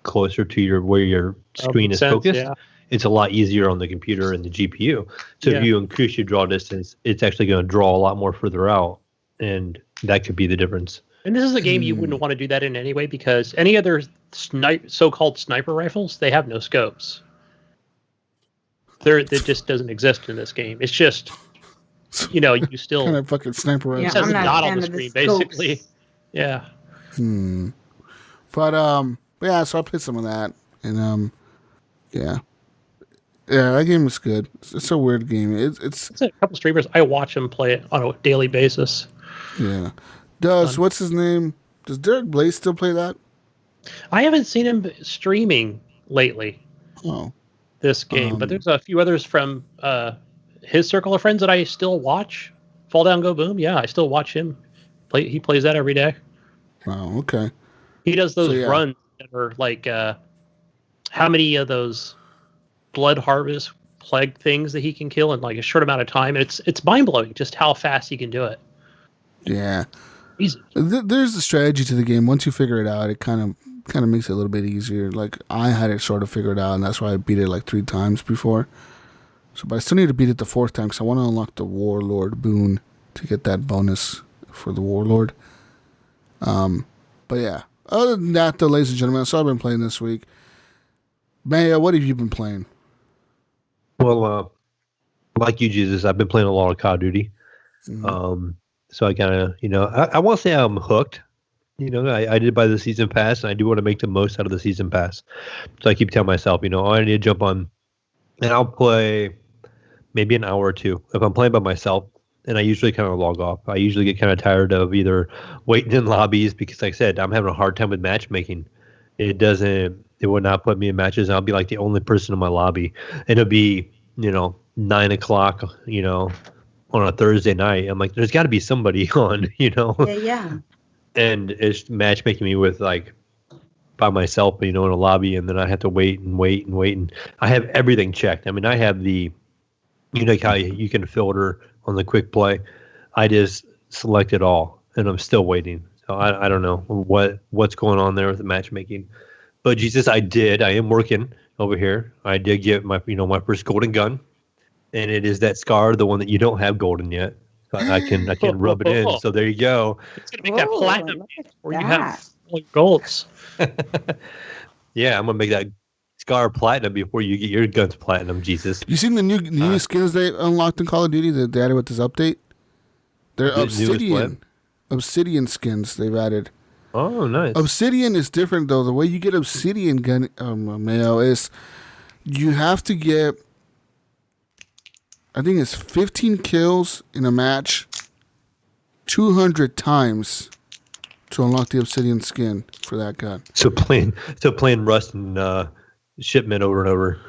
closer to where your screen is focused, it's a lot easier on the computer and the GPU. So if you increase your draw distance, it's actually going to draw a lot more further out, and that could be the difference. And this is a game you wouldn't want to do that in anyway, because any other so-called sniper rifles, they have no scopes. It just doesn't exist in this game. It's just, you still kind of fucking sniper rifle. It says a dot on the screen, basically. Yeah. But so I played some of that, and that game is good. It's a weird game. It's a couple streamers. I watch them play it on a daily basis. Yeah. What's his name? Does Derek Blaze still play that? I haven't seen him streaming lately. Oh. This game, but there's a few others from his circle of friends that I still watch. Fall Down, Go Boom. Yeah, I still watch him. He plays that every day. Oh, okay. He does those runs that are like how many of those blood harvest plague things that he can kill in like a short amount of time. And it's mind blowing just how fast he can do it. Yeah. Easy. There's a strategy to the game. Once you figure it out, it kind of makes it a little bit easier. Like, I had it sort of figured out, and that's why I beat it like 3 times before. But I still need to beat it the 4th time, because I want to unlock the Warlord boon to get that bonus for the Warlord. But yeah, other than that, though, ladies and gentlemen, that's all I've been playing this week. Mayo, what have you been playing? Well, like you, Jesus, I've been playing a lot of Call of Duty. So I kind of, I won't say I'm hooked. I did buy the season pass, and I do want to make the most out of the season pass. So I keep telling myself, I need to jump on, and I'll play maybe an hour or 2. If I'm playing by myself, and I usually kind of log off. I usually get kind of tired of either waiting in lobbies, because like I said, I'm having a hard time with matchmaking. It would not put me in matches, and I'll be like the only person in my lobby. And it'll be, 9 o'clock, on a Thursday night. I'm like, there's got to be somebody on, Yeah. And it's matchmaking me with like by myself, in a lobby, and then I have to wait. And I have everything checked. I mean, I have the, how you can filter on the quick play. I just select it all, and I'm still waiting. So I don't know what's going on there with the matchmaking. But Jesus, I am working over here. I did get my first golden gun, and it is that Scar, the one that you don't have golden yet. I can rub it in. So there you go. It's gonna make that platinum, or you have all your golds. Yeah, I'm gonna make that Scar platinum before you get your guns platinum. Jesus. You seen the new skins they unlocked in Call of Duty that they added with this update? They're Obsidian skins they've added. Oh, nice. Obsidian is different though. The way you get Obsidian gun Mayo is you have to get, I think it's 15 kills in a match 200 times to unlock the Obsidian skin for that gun. So playing Rust and Shipment over and over.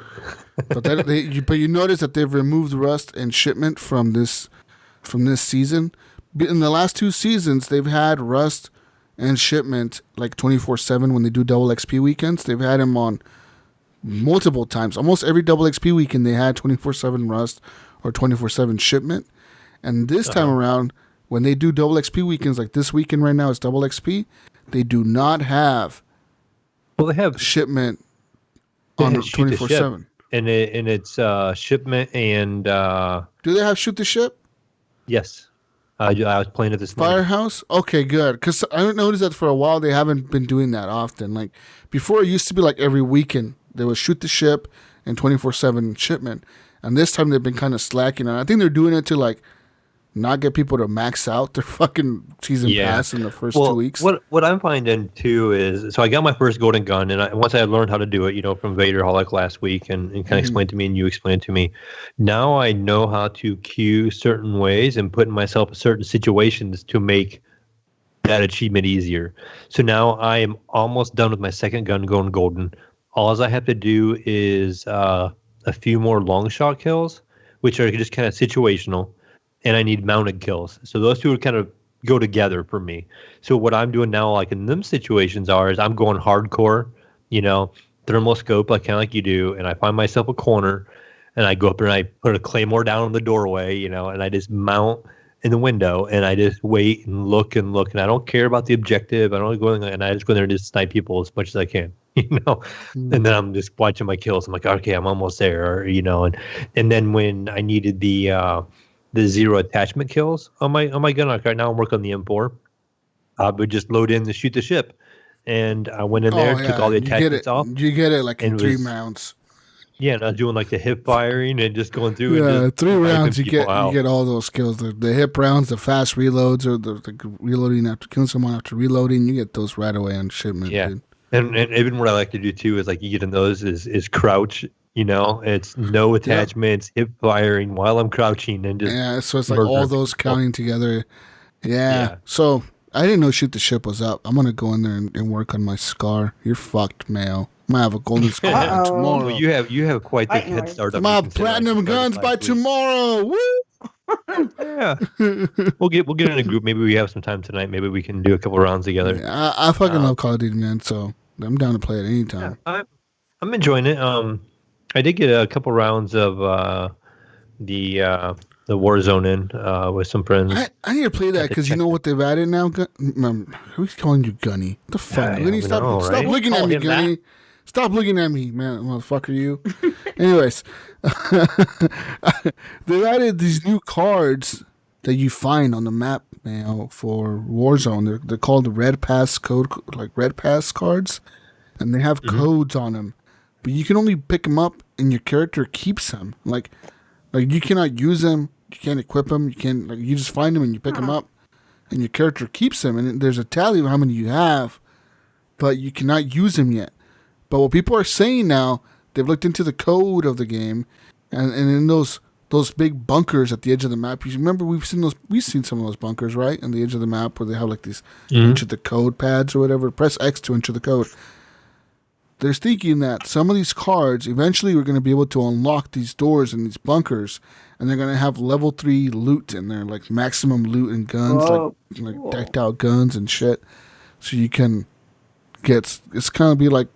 But you notice that they've removed Rust and Shipment from this season. In the last 2 seasons, they've had Rust and Shipment like 24/7 when they do double XP weekends. They've had him on multiple times. Almost every double XP weekend, they had 24/7 Rust or 24/7 Shipment. And this time around, when they do double XP weekends, like this weekend right now is double XP, they do not have. Well, they have Shipment on 24/7, and it's Shipment and. Do they have Shoot the Ship? Yes. I was playing it this morning. Firehouse? Okay, good. Because I noticed that for a while they haven't been doing that often. Like before, it used to be like every weekend there was Shoot the Ship and 24/7 Shipment, and this time they've been kind of slacking. And I think they're doing it to like not get people to max out their fucking season pass in the first 2 weeks. What I'm finding too is, so I got my first golden gun, and once I learned how to do it, from Vader Holic last week, and kind of explained to me, and you explained to me. Now I know how to queue certain ways and put myself in certain situations to make that achievement easier. So now I am almost done with my second gun going golden. All I have to do is a few more long shot kills, which are just kind of situational. And I need mounted kills. So those two would kind of go together for me. So what I'm doing now, like in them situations, is I'm going hardcore, thermal scope, like kind of like you do, and I find myself a corner, and I go up there and I put a claymore down on the doorway, and I just mount in the window, and I just wait and look, and I don't care about the objective. I don't go in, and I just go in there and just snipe people as much as I can, And then I'm just watching my kills. I'm like, okay, I'm almost there, and then when I needed the zero attachment kills on my gun. Like right now, I'm working on the M4. I would just load in the Shoot the Ship, and I went in there, took all the attachments off. You get it like in 3 rounds. Yeah, and I was doing like the hip firing and just going through. Yeah, and just 3 rounds. You get all those skills. The hip rounds, the fast reloads, or the reloading after killing someone after reloading. You get those right away on Shipment. Yeah, dude. And even what I like to do too is like you get in those is crouch. It's no attachments, hip firing while I'm crouching, and just so it's like all those counting together. Yeah. So I didn't know Shoot the Ship was up. I'm gonna go in there and work on my Scar. You're fucked, Mayo. I'm gonna have a golden Scar tomorrow. Well, you have quite the head start. I'm gonna have platinum guns by tomorrow. Woo! Yeah. We'll get in a group. Maybe we have some time tonight. Maybe we can do a couple rounds together. Yeah, I fucking love Call of Duty, man. So I'm down to play it anytime. Yeah, I'm enjoying it. I did get a couple rounds of the Warzone in with some friends. I need to play that because you know what they've added now? Who's calling you Gunny? What the fuck? Stop looking at me, Gunny. Stop looking at me, man. Motherfucker, you. Anyways, they've added these new cards that you find on the map now for Warzone. They're called the Red Pass cards, and they have codes on them. But you can only pick them up, and your character keeps them. Like you cannot use them, you can't equip them, you just find them and you pick them up, and your character keeps them. And there's a tally of how many you have, but you cannot use them yet. But what people are saying now, they've looked into the code of the game, and in those big bunkers at the edge of the map. You remember we've seen some of those bunkers, right, on the edge of the map where they have like these enter the code pads or whatever. Press X to enter the code. They're thinking that some of these cards, eventually we're going to be able to unlock these doors in these bunkers, and they're going to have level 3 loot in there, like maximum loot and guns, like decked out guns and shit. So you can get, it's kind of like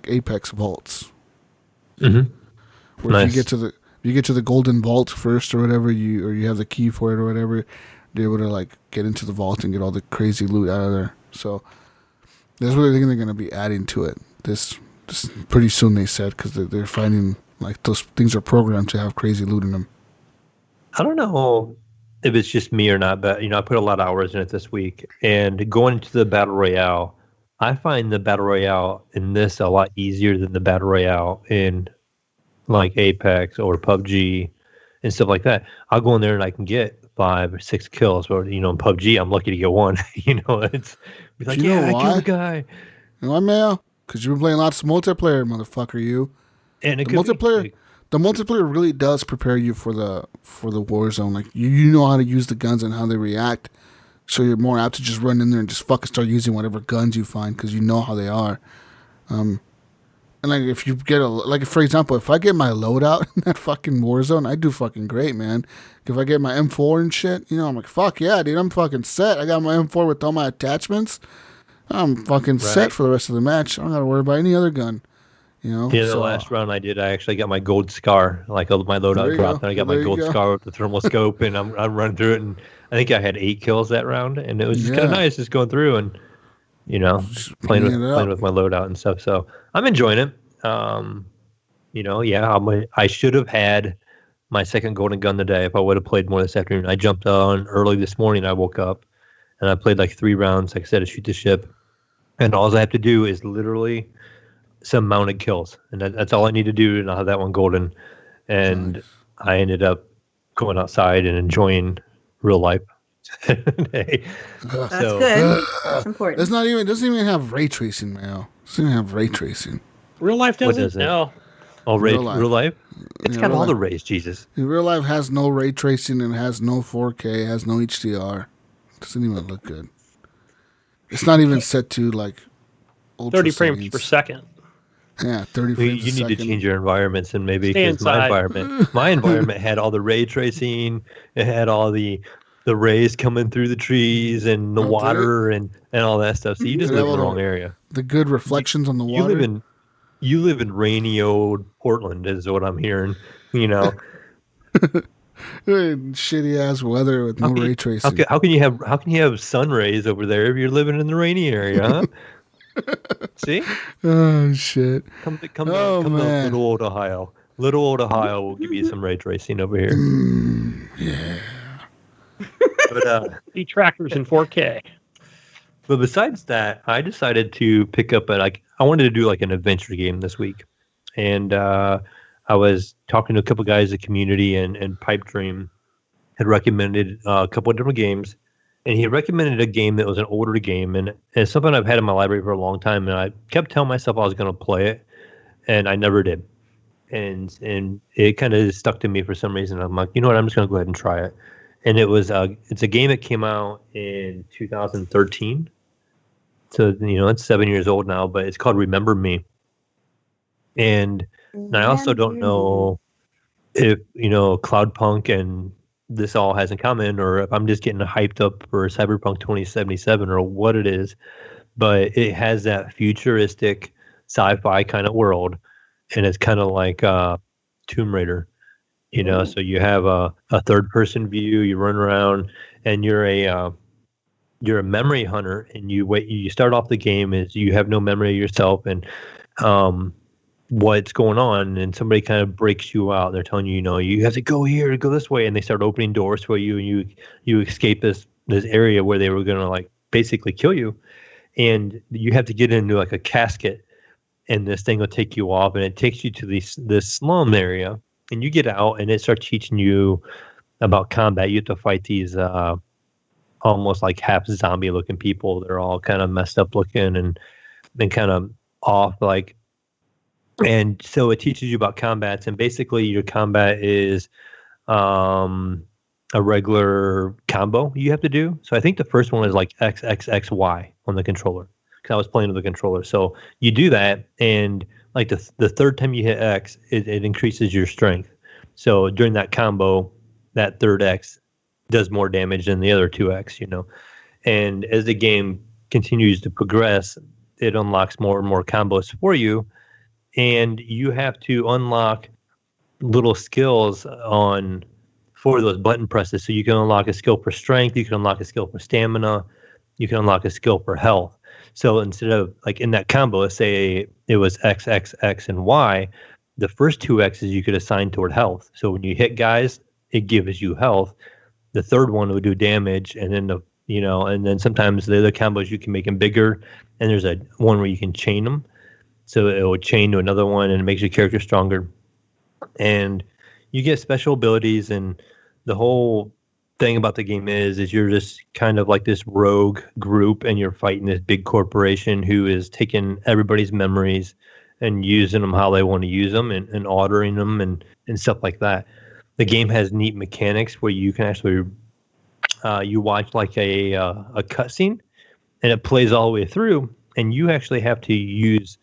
Apex vaults. Mm-hmm. Where if you get to the golden vault first or whatever, you have the key for it or whatever, you're able to like get into the vault and get all the crazy loot out of there. So that's what I think they're going to be adding to it. This pretty soon, they said, because they're finding like those things are programmed to have crazy loot in them. I don't know if it's just me or not, but I put a lot of hours in it this week, and going into the battle royale, I find the battle royale in this a lot easier than the battle royale in like Apex or PUBG and stuff like that. I'll go in there and I can get 5 or 6 kills, or in PUBG I'm lucky to get 1. It's like, I killed a guy. You know why, Mayo? Because you've been playing lots of multiplayer, motherfucker. And the multiplayer really does prepare you for the Warzone. Like you know how to use the guns and how they react, so you're more apt to just run in there and just fucking start using whatever guns you find because you know how they are. And like if you get for example, if I get my loadout in that fucking Warzone, I do fucking great, man. If I get my M4 and shit, I'm like, fuck yeah, dude, I'm fucking set. I got my M4 with all my attachments. I'm fucking set for the rest of the match. I don't gotta worry about any other gun. Yeah, the last round I did, I actually got my gold scar. Like my loadout dropped, and I got my gold scar with the thermal scope, and I'm running through it, and I think I had 8 kills that round, and it was just kind of nice just going through and playing with my loadout and stuff. So I'm enjoying it. I should have had my second golden gun today if I would have played more this afternoon. I jumped on early this morning. I woke up and I played like 3 rounds, like I said, to shoot the ship. And all I have to do is literally some mounted kills. And that's all I need to do, and I'll have that one golden. And I ended up going outside and enjoying real life. That's good. That's important. It doesn't even have ray tracing, Mayo. It doesn't even have ray tracing. Real life doesn't? No. Oh, real life? It's got all the rays, Jesus. Real life has no ray tracing and has no 4K, has no HDR. It doesn't even look good. It's not even set to like 30 frames per second. Yeah, 30 frames per second. You need to change your environments, and maybe because my environment had all the ray tracing, it had all the rays coming through the trees and the water and all that stuff. So you just live in the wrong area. The good reflections on the water. You live in rainy old Portland, is what I'm hearing. Shitty ass weather with no ray tracing. How can you have sun rays over there if you're living in the rainy area, huh? See? Oh shit! Come to little old Ohio. Little old Ohio will give you some ray tracing over here. Yeah. But see tractors in 4K. But besides that, I decided to pick up I wanted to do like an adventure game this week, and I was talking to a couple guys in the community, and Pipe Dream had recommended a couple of different games, and he recommended a game that was an older game, and it's something I've had in my library for a long time, and I kept telling myself I was going to play it, and I never did, and it kind of stuck to me for some reason. I'm like, you know what, I'm just going to go ahead and try it, and it's a game that came out in 2013. So, it's 7 years old now, but it's called Remember Me. And I also don't know if, Cloudpunk and this all has in common, or if I'm just getting hyped up for Cyberpunk 2077 or what it is. But it has that futuristic sci-fi kind of world. And it's kind of like Tomb Raider, So you have a third-person view. You run around, and you're a memory hunter, and you start off the game as you have no memory of yourself and what's going on, and somebody kind of breaks you out. They're telling you, you have to go here, go this way, and they start opening doors for you, and you escape this area where they were going to like basically kill you, and you have to get into like a casket, and this thing will take you off, and it takes you to this slum area, and you get out, and it starts teaching you about combat. You have to fight these almost like half zombie looking people. They're all kind of messed up looking and kind of off, like, and so it teaches you about combats, and basically your combat is a regular combo you have to do. So I think the first one is like XXXY on the controller, because I was playing with the controller. So you do that, and like the third time you hit X, it increases your strength. So during that combo, that third X does more damage than the other 2x, and as the game continues to progress, it unlocks more and more combos for you, and you have to unlock little skills for those button presses. So you can unlock a skill for strength, you can unlock a skill for stamina, you can unlock a skill for health. So instead of like in that combo, let's say it was X, X, X, and Y, the first 2 X's you could assign toward health. So when you hit guys, it gives you health. The third one would do damage, and then and then sometimes the other combos you can make them bigger, and there's a one where you can chain them. So it will chain to another one, and it makes your character stronger. And you get special abilities, and the whole thing about the game is you're just kind of like this rogue group, and you're fighting this big corporation who is taking everybody's memories and using them how they want to use them, and ordering them and stuff like that. The game has neat mechanics where you can actually you watch like a cutscene, and it plays all the way through, and you actually have to use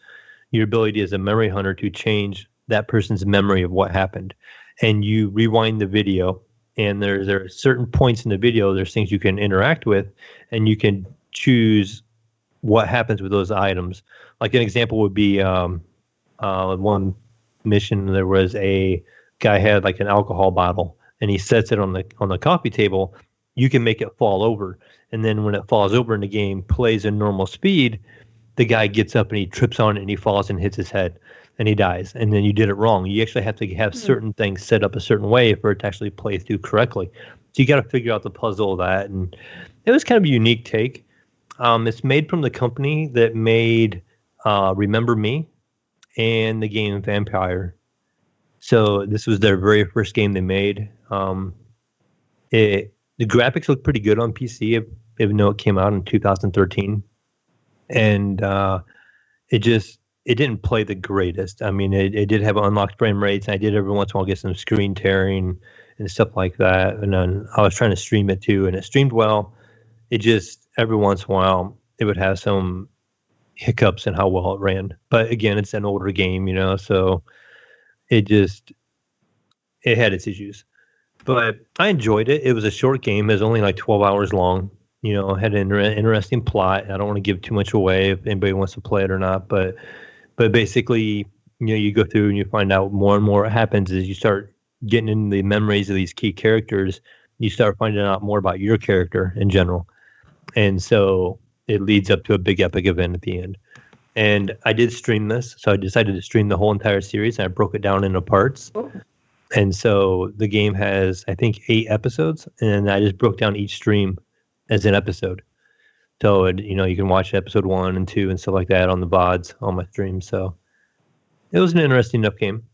your ability as a memory hunter to change that person's memory of what happened. And you rewind the video, and there are certain points in the video, there's things you can interact with, and you can choose what happens with those items. Like an example would be one mission, there was a guy had like an alcohol bottle, and he sets it on the coffee table. You can make it fall over, and then when it falls over in the game, plays in normal speed, the guy gets up and he trips on it and he falls and hits his head and he dies. And then you did it wrong. You actually have to have certain things set up a certain way for it to actually play through correctly. So you got to figure out the puzzle of that. And it was kind of a unique take. It's made from the company that made Remember Me and the game Vampire. So this was their very first game they made. The graphics look pretty good on PC, even though it came out in 2013. And it didn't play the greatest. I mean, it did have unlocked frame rates, and I did every once in a while get some screen tearing and stuff like that. And then I was trying to stream it too, and it streamed well. It just, every once in a while, it would have some hiccups in how well it ran. But again, it's an older game, so it had its issues. But I enjoyed it. It was a short game. It was only like 12 hours long. Had an interesting plot. I don't want to give too much away if anybody wants to play it or not, but basically, you go through and you find out more and more what happens as you start getting in the memories of these key characters. You start finding out more about your character in general. And so it leads up to a big epic event at the end. And I did stream this, so I decided to stream the whole entire series, and I broke it down into parts. Oh. And so the game has, I think, 8 episodes, and I just broke down each stream as an episode. So, you can watch episode 1 and 2 and stuff like that on the VODs on my stream. So it was an interesting enough game.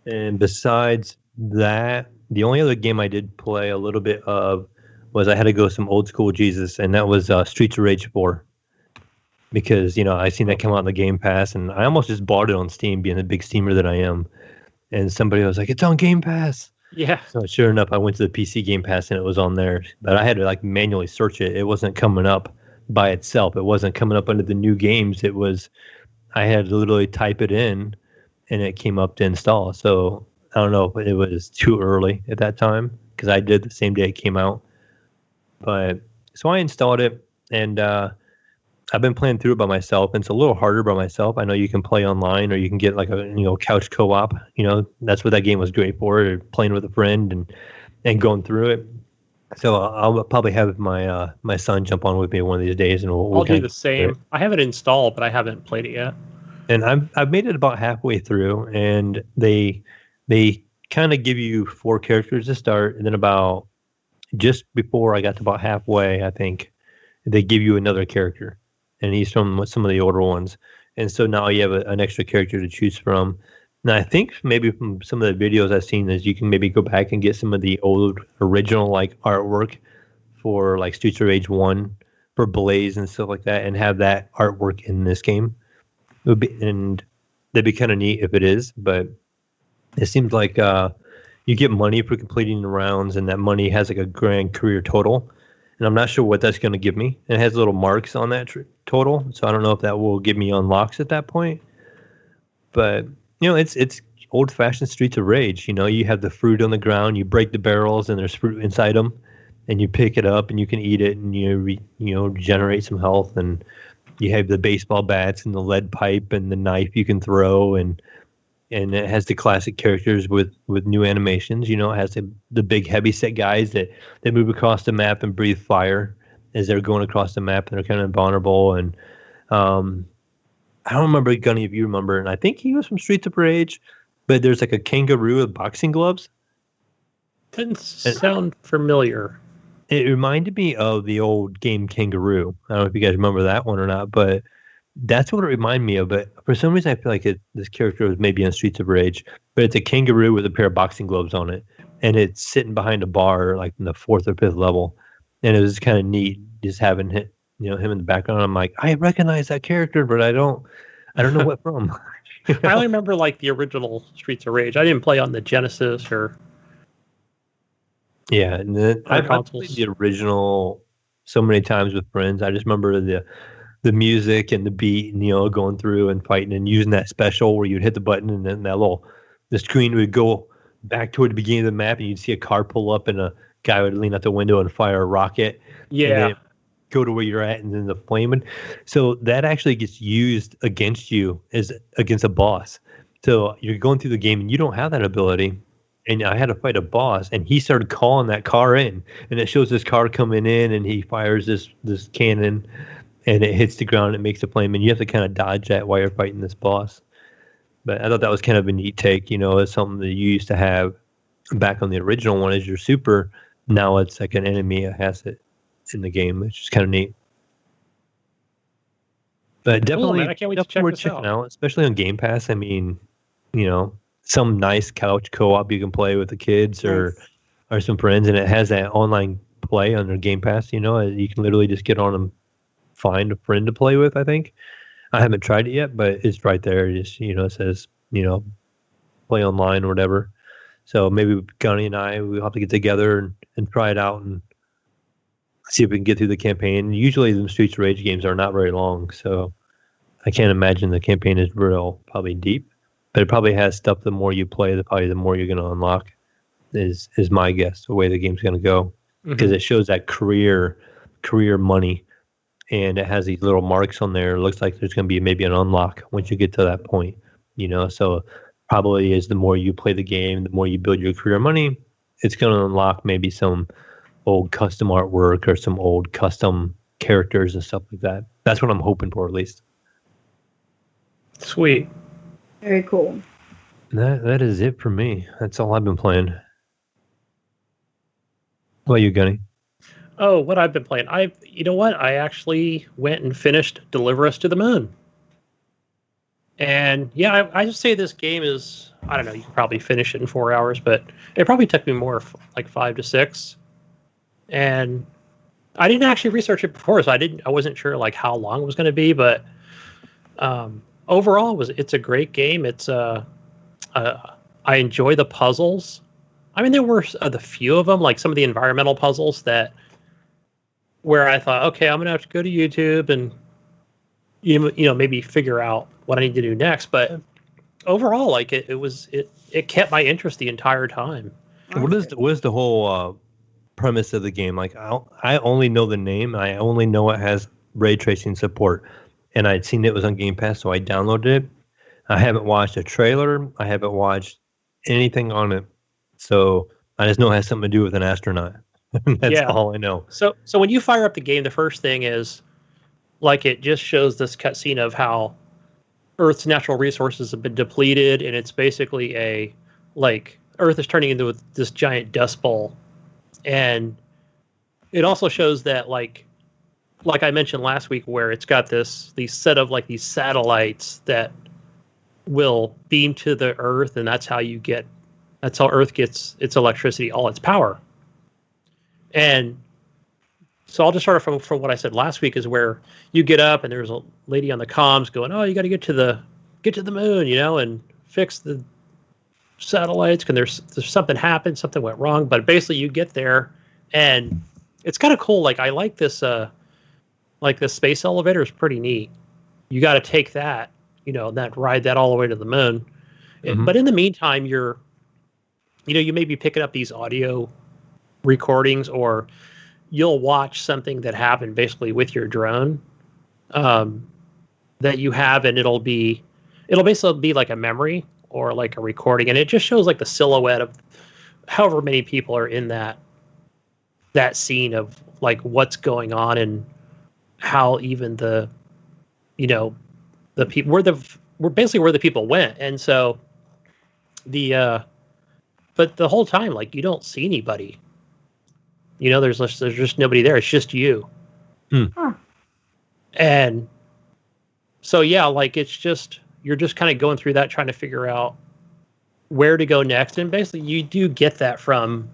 And besides that, the only other game I did play a little bit of was I had to go some old school Jesus, and that was Streets of Rage 4. Because, I seen that come out in the Game Pass, and I almost just bought it on Steam, being the big Steamer that I am. And somebody was like, it's on Game Pass. Yeah. So sure enough, I went to the PC Game Pass and it was on there. But I had to manually search it. It wasn't coming up by itself. It wasn't coming up under the new games. I had to literally type it in and it came up to install. So I don't know if it was too early at that time because I did the same day it came out. But so I installed it, and I've been playing through it by myself, and it's a little harder by myself. I know you can play online, or you can get like a couch co-op. That's what that game was great for, playing with a friend and going through it. So I'll probably have my my son jump on with me one of these days, and we'll I'll do the same. I have it installed, but I haven't played it yet. And I've made it about halfway through, and they kind of give you 4 characters to start, and then about just before I got to about halfway, I think they give you another character. And he's from some of the older ones. And so now you have an extra character to choose from. Now, I think maybe from some of the videos I've seen is you can maybe go back and get some of the old original artwork for Streets of Rage 1 for Blaze and stuff like that, and have that artwork in this game. And that'd be kind of neat if it is, but it seems like you get money for completing the rounds, and that money has a grand career total. And I'm not sure what that's going to give me. It has little marks on that total, so I don't know if that will give me unlocks at that point. But it's old-fashioned Streets of Rage. You have the fruit on the ground, you break the barrels, and there's fruit inside them, and you pick it up and you can eat it, and you generate some health. And you have the baseball bats and the lead pipe and the knife you can throw, and it has the classic characters with new animations. It has the big heavy-set guys that move across the map and breathe fire as they're going across the map, and they're kind of vulnerable. And I don't remember, Gunny, if you remember, and I think he was from Streets of Rage, but there's a kangaroo with boxing gloves. Didn't sound familiar. It reminded me of the old game Kangaroo. I don't know if you guys remember that one or not, but that's what it reminded me of. But for some reason, I feel like this character was maybe in Streets of Rage, but it's a kangaroo with a pair of boxing gloves on it, and it's sitting behind a bar, like in the 4th or 5th level, and it was kind of neat just having him in the background. I'm like, I recognize that character, but I don't know what from. I only remember like the original Streets of Rage. I didn't play on the Genesis or. Yeah, and then I played the original so many times with friends. I just remember the music and the beat, and going through and fighting and using that special where you'd hit the button and then the screen would go back toward the beginning of the map, and you'd see a car pull up and a guy would lean out the window and fire a rocket. Yeah. And then go to where you're at, and then the flaming. So that actually gets used against you as against a boss. So you're going through the game and you don't have that ability. And I had to fight a boss, and he started calling that car in, and it shows this car coming in, and he fires this cannon, and it hits the ground, and it makes a flame, and you have to kind of dodge that while you're fighting this boss. But I thought that was kind of a neat take, as something that you used to have back on the original one as your super. Now it's like an enemy that has it in the game, which is kind of neat. But definitely, man, I can't wait to check worth this checking out, especially on Game Pass. I mean, some nice couch co-op you can play with the kids or some friends, and it has that online play on their Game Pass. You can literally just get on and find a friend to play with. I think I haven't tried it yet, but it's right there. Just it says play online or whatever. So maybe Gunny and I we'll have to get together and try it out and see if we can get through the campaign. Usually the Streets of Rage games are not very long, so I can't imagine the campaign is probably deep. But it probably has stuff. The more you play, the more you're going to unlock. Is my guess the way the game's going to go, because it shows that career money, and it has these little marks on there. It looks like there's going to be maybe an unlock once you get to that point. So probably is the more you play the game, the more you build your career money, it's going to unlock maybe some old custom artwork or some old custom characters and stuff like that. That's what I'm hoping for, at least. Sweet. Very cool. That is it for me. That's all I've been playing. What about you, Gunny? Oh, what I've been playing. You know what? I actually went and finished Deliver Us to the Moon. And yeah, I just say this game is, I don't know, you can probably finish it in 4 hours, but it probably took me more like 5 to 6. And I didn't actually research it before, so I wasn't sure like how long it was going to be, but overall it's a great game. It's I enjoy the puzzles. I mean, there were the few of them, like some of the environmental puzzles where I thought, okay, I'm gonna have to go to YouTube and maybe figure out what I need to do next. But overall, like it kept my interest the entire time. What is the whole premise of the game? Like I only know the name. I only know it has ray tracing support, and I'd seen it was on Game Pass, so I downloaded it. I haven't watched a trailer. I haven't watched anything on it. So I just know it has something to do with an astronaut. That's all I know. So when you fire up the game, the first thing is like it just shows this cutscene of how Earth's natural resources have been depleted, and it's basically Earth is turning into this giant dust bowl. And it also shows that like I mentioned last week, where it's got these set of like these satellites that will beam to the Earth, and that's how Earth gets its electricity, all its power. And so I'll just start from what I said last week, is where you get up and there's a lady on the comms going, "Oh, you got to get to the moon, and fix the satellites. Can there's something happened, something went wrong." But basically, you get there, and it's kind of cool. Like I like this, this space elevator is pretty neat. You got to take that, ride that all the way to the moon. Mm-hmm. But in the meantime, you may be picking up these audio recordings, or you'll watch something that happened basically with your drone that you have, and it'll basically be like a memory or like a recording, and it just shows like the silhouette of however many people are in that scene of like what's going on, and how even the people where basically where the people went. And so but the whole time, like, you don't see anybody. There's just nobody there. It's just you. Huh. And so, yeah, like it's just, you're just kind of going through that, trying to figure out where to go next. And basically you do get that from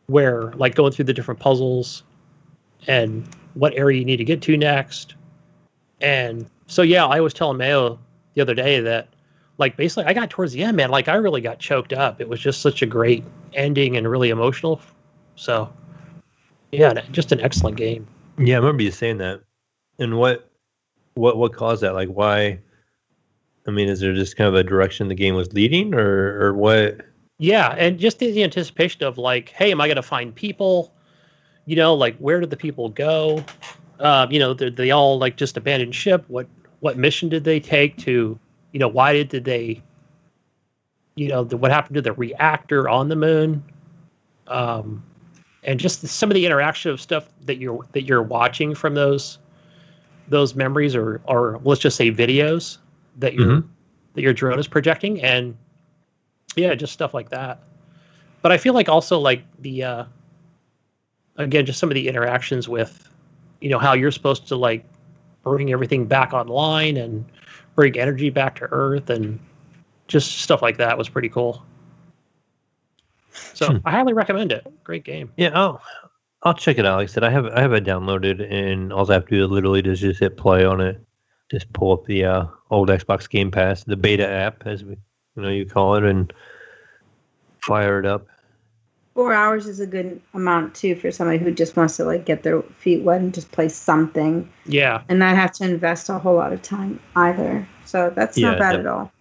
where, like, going through the different puzzles and what area you need to get to next. And so, yeah, I was telling Mayo the other day that, like, basically I got towards the end, man, like I really got choked up. It was just such a great ending and really emotional. So, yeah, just an excellent game. Yeah, I remember you saying that. And what caused that? Like, why? I mean, is there just kind of a direction the game was leading, or what? Yeah, and just the anticipation of, like, hey, am I going to find people? Like, where did the people go? They all, like, just abandoned ship. What mission did they take to, why did they, what happened to the reactor on the moon? And just some of the interactive stuff that you're watching from those memories, or let's just say videos that your drone is projecting, and yeah, just stuff like that. But I feel like also, like, the again, just some of the interactions with, how you're supposed to, like, bring everything back online and bring energy back to Earth, and just stuff like that was pretty cool. So I highly recommend it. Great game. Yeah, I'll check it out. Like I said, I have it downloaded, and all I have to do literally is just hit play on it. Just pull up the old Xbox Game Pass, the beta app, as you call it, and fire it up. 4 hours is a good amount too for somebody who just wants to, like, get their feet wet and just play something. Yeah. And not have to invest a whole lot of time either. So that's not bad at all.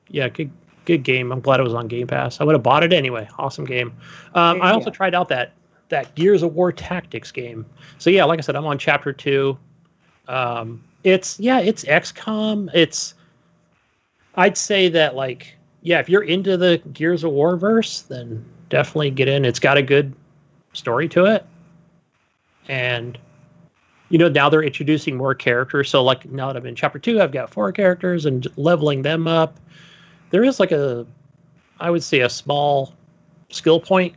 Yeah, good game. I'm glad it was on Game Pass. I would have bought it anyway. Awesome game. I also tried out that Gears of War Tactics game. So yeah, like I said, I'm on chapter 2. It's XCOM. I'd say that, like, yeah, if you're into the Gears of War verse, then definitely get in. It's got a good story to it. And, now they're introducing more characters. So, like, now that I'm in chapter 2, I've got 4 characters and leveling them up. There is, like, I would say a small skill point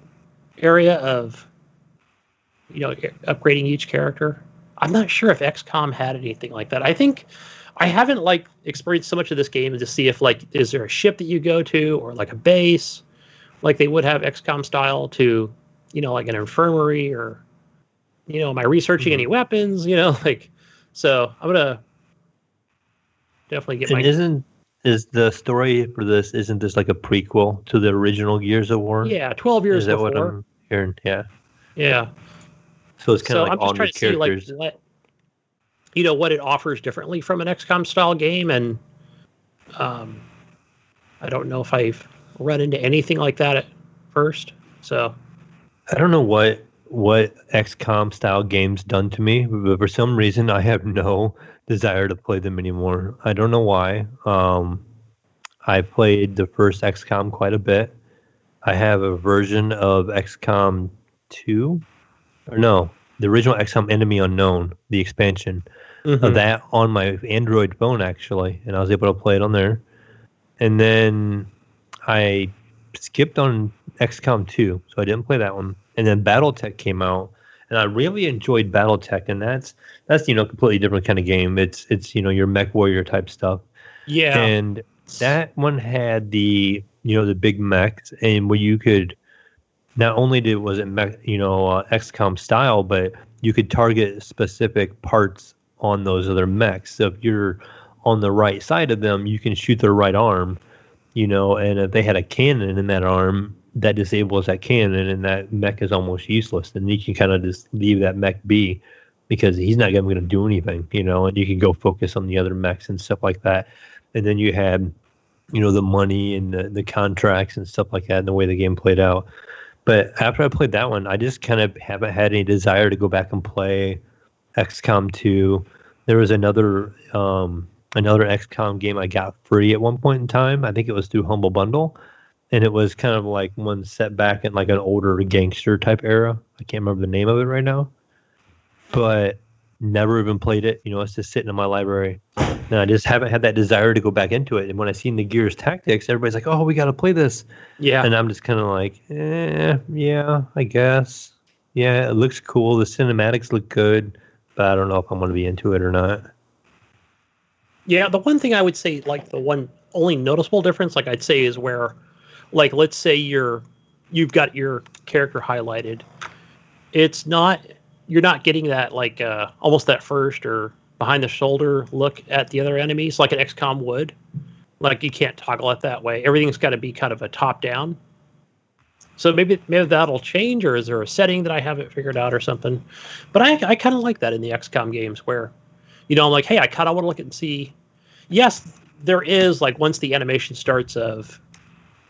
area of, upgrading each character. I'm not sure if XCOM had anything like that. I think I haven't, like, experienced so much of this game to see if, like, is there a ship that you go to, or, like, a base, like they would have XCOM style to, like an infirmary, or, am I researching any weapons, like, so I'm going to definitely get Is the story for this, isn't this like a prequel to the original Gears of War? Yeah, 12 years before. Is that what I'm hearing? Yeah. Yeah. So it's kind of like I'm just trying to see, like, what it offers differently from an XCOM style game, and I don't know if I've run into anything like that at first. So I don't know what XCOM style games done to me, but for some reason I have no desire to play them anymore. I don't know why. I played the first XCOM quite a bit. I have a version of XCOM 2, or no, the original XCOM Enemy Unknown, the expansion of that on my Android phone, actually, and I was able to play it on there. And then I skipped on XCOM 2, so I didn't play that one. And then BattleTech came out, and I really enjoyed BattleTech, and that's completely different kind of game. It's your mech warrior type stuff. Yeah. And that one had the big mechs, and where you could not only was it mech, XCOM style, but you could target specific parts on those other mechs. So if you're on the right side of them, you can shoot their right arm, and if they had a cannon in that arm, that disables that cannon, and that mech is almost useless. And you can kind of just leave that mech be, because he's not going to do anything, and you can go focus on the other mechs and stuff like that. And then you had, the money and the contracts and stuff like that, and the way the game played out. But after I played that one, I just kind of haven't had any desire to go back and play XCOM 2. There was another XCOM game I got free at one point in time. I think it was through Humble Bundle. And it was kind of like one set back in like an older gangster type era. I can't remember the name of it right now. But never even played it. It's just sitting in my library. And I just haven't had that desire to go back into it. And when I seen the Gears Tactics, everybody's like, "Oh, we got to play this." Yeah. And I'm just kind of like, yeah, I guess. Yeah, it looks cool. The cinematics look good, but I don't know if I'm going to be into it or not. Yeah, the one thing I would say, like the one only noticeable difference, like I'd say, is where, like, let's say you've got your character highlighted. You're not getting that like almost that first or behind the shoulder look at the other enemies like an XCOM would. Like you can't toggle it that way. Everything's got to be kind of a top down. So maybe that'll change, or is there a setting that I haven't figured out or something? But I kind of like that in the XCOM games where, I'm like, hey, I kind of want to look and see. Yes, there is like once the animation starts of,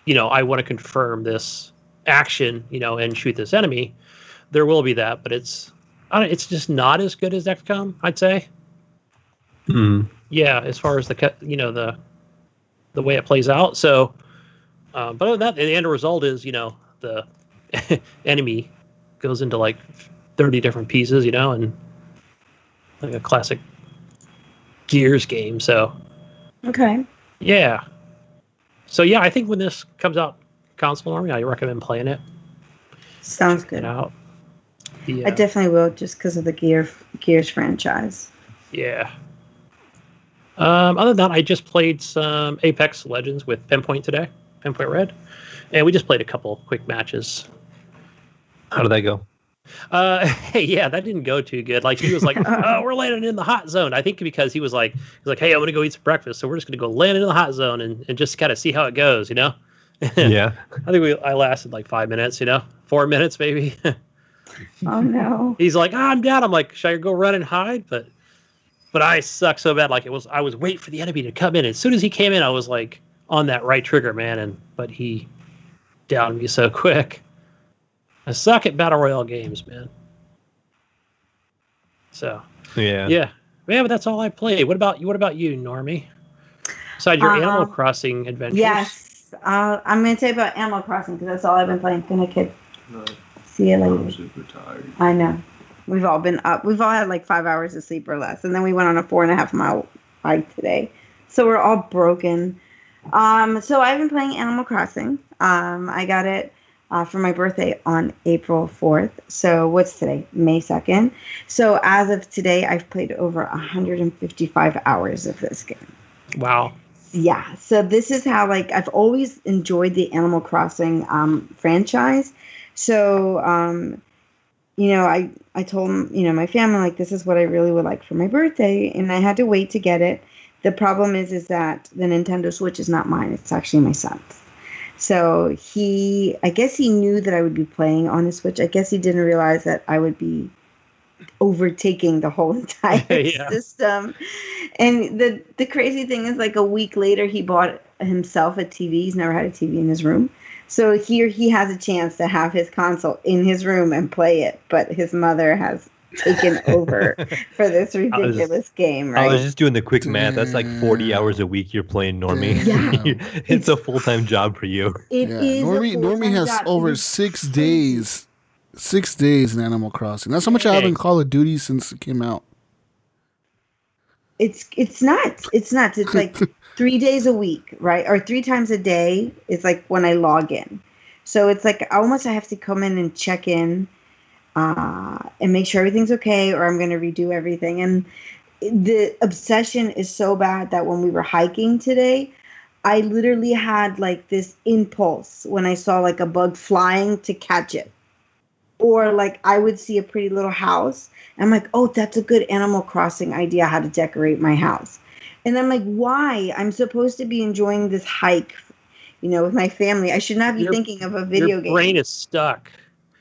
I want to confirm this action, and shoot this enemy. There will be that, but it's just not as good as XCOM, I'd say. Mm. Yeah, as far as the way it plays out. So, but other than that, the end result is the enemy goes into like 30 different pieces, and like a classic Gears game. So, okay, yeah. So yeah, I think when this comes out, console Normi, I recommend playing it. Sounds good. Check it out. I definitely will, just because of the Gears franchise. Yeah. Other than that, I just played some Apex Legends with Pinpoint today, Pinpoint Red, and we just played a couple quick matches. How did that go? Hey, yeah, that didn't go too good. Like he was like, "Oh, we're landing in the hot zone." I think because he was like, "Hey, I'm gonna go eat some breakfast, so we're just gonna go land in the hot zone and just kind of see how it goes," Yeah. I think I lasted like 5 minutes, 4 minutes maybe. Oh no. He's like, I'm down. I'm like, should I go run and hide? But I suck so bad. Like I was waiting for the enemy to come in. As soon as he came in, I was like on that right trigger, man. But he downed me so quick. I suck at battle royale games, man. So yeah. But that's all I play. What about you, Normi? Besides your Animal Crossing adventures? Yes, I'm going to tell you about Animal Crossing because that's all I've been playing. Good night, kid. See you later. I'm super tired. I know. We've all been up. We've all had like 5 hours of sleep or less, and then we went on a 4.5 mile hike today. So we're all broken. So I've been playing Animal Crossing. I got it for my birthday on April 4th. So what's today? May 2nd. So as of today, I've played over 155 hours of this game. Wow. Yeah. So this is how, like, I've always enjoyed the Animal Crossing franchise. So, I told my family, like, this is what I really would like for my birthday. And I had to wait to get it. The problem is that the Nintendo Switch is not mine. It's actually my son's. So I guess he knew that I would be playing on the Switch. I guess he didn't realize that I would be overtaking the whole entire system. And the crazy thing is, like, a week later, he bought himself a TV. He's never had a TV in his room. So here he has a chance to have his console in his room and play it. But his mother has taken over for this ridiculous game, right? I was just doing the quick math. That's like 40 hours a week you're playing Normi. Yeah. It's a full-time job for you. It is. Normi has job. over 6 days. 6 days in Animal Crossing. That's how much I have in Call of Duty since it came out. It's nuts. It's nuts. It's like 3 days a week, right? Or 3 times a day is like when I log in. So it's like I have to come in and check in and make sure everything's okay, or I'm going to redo everything. And the obsession is so bad that when we were hiking today, I literally had like this impulse when I saw like a bug flying to catch it. Or like I would see a pretty little house. And I'm like, oh, that's a good Animal Crossing idea, how to decorate my house. And I'm like, why? I'm supposed to be enjoying this hike, with my family. I should not be thinking of a video game. Your brain is stuck.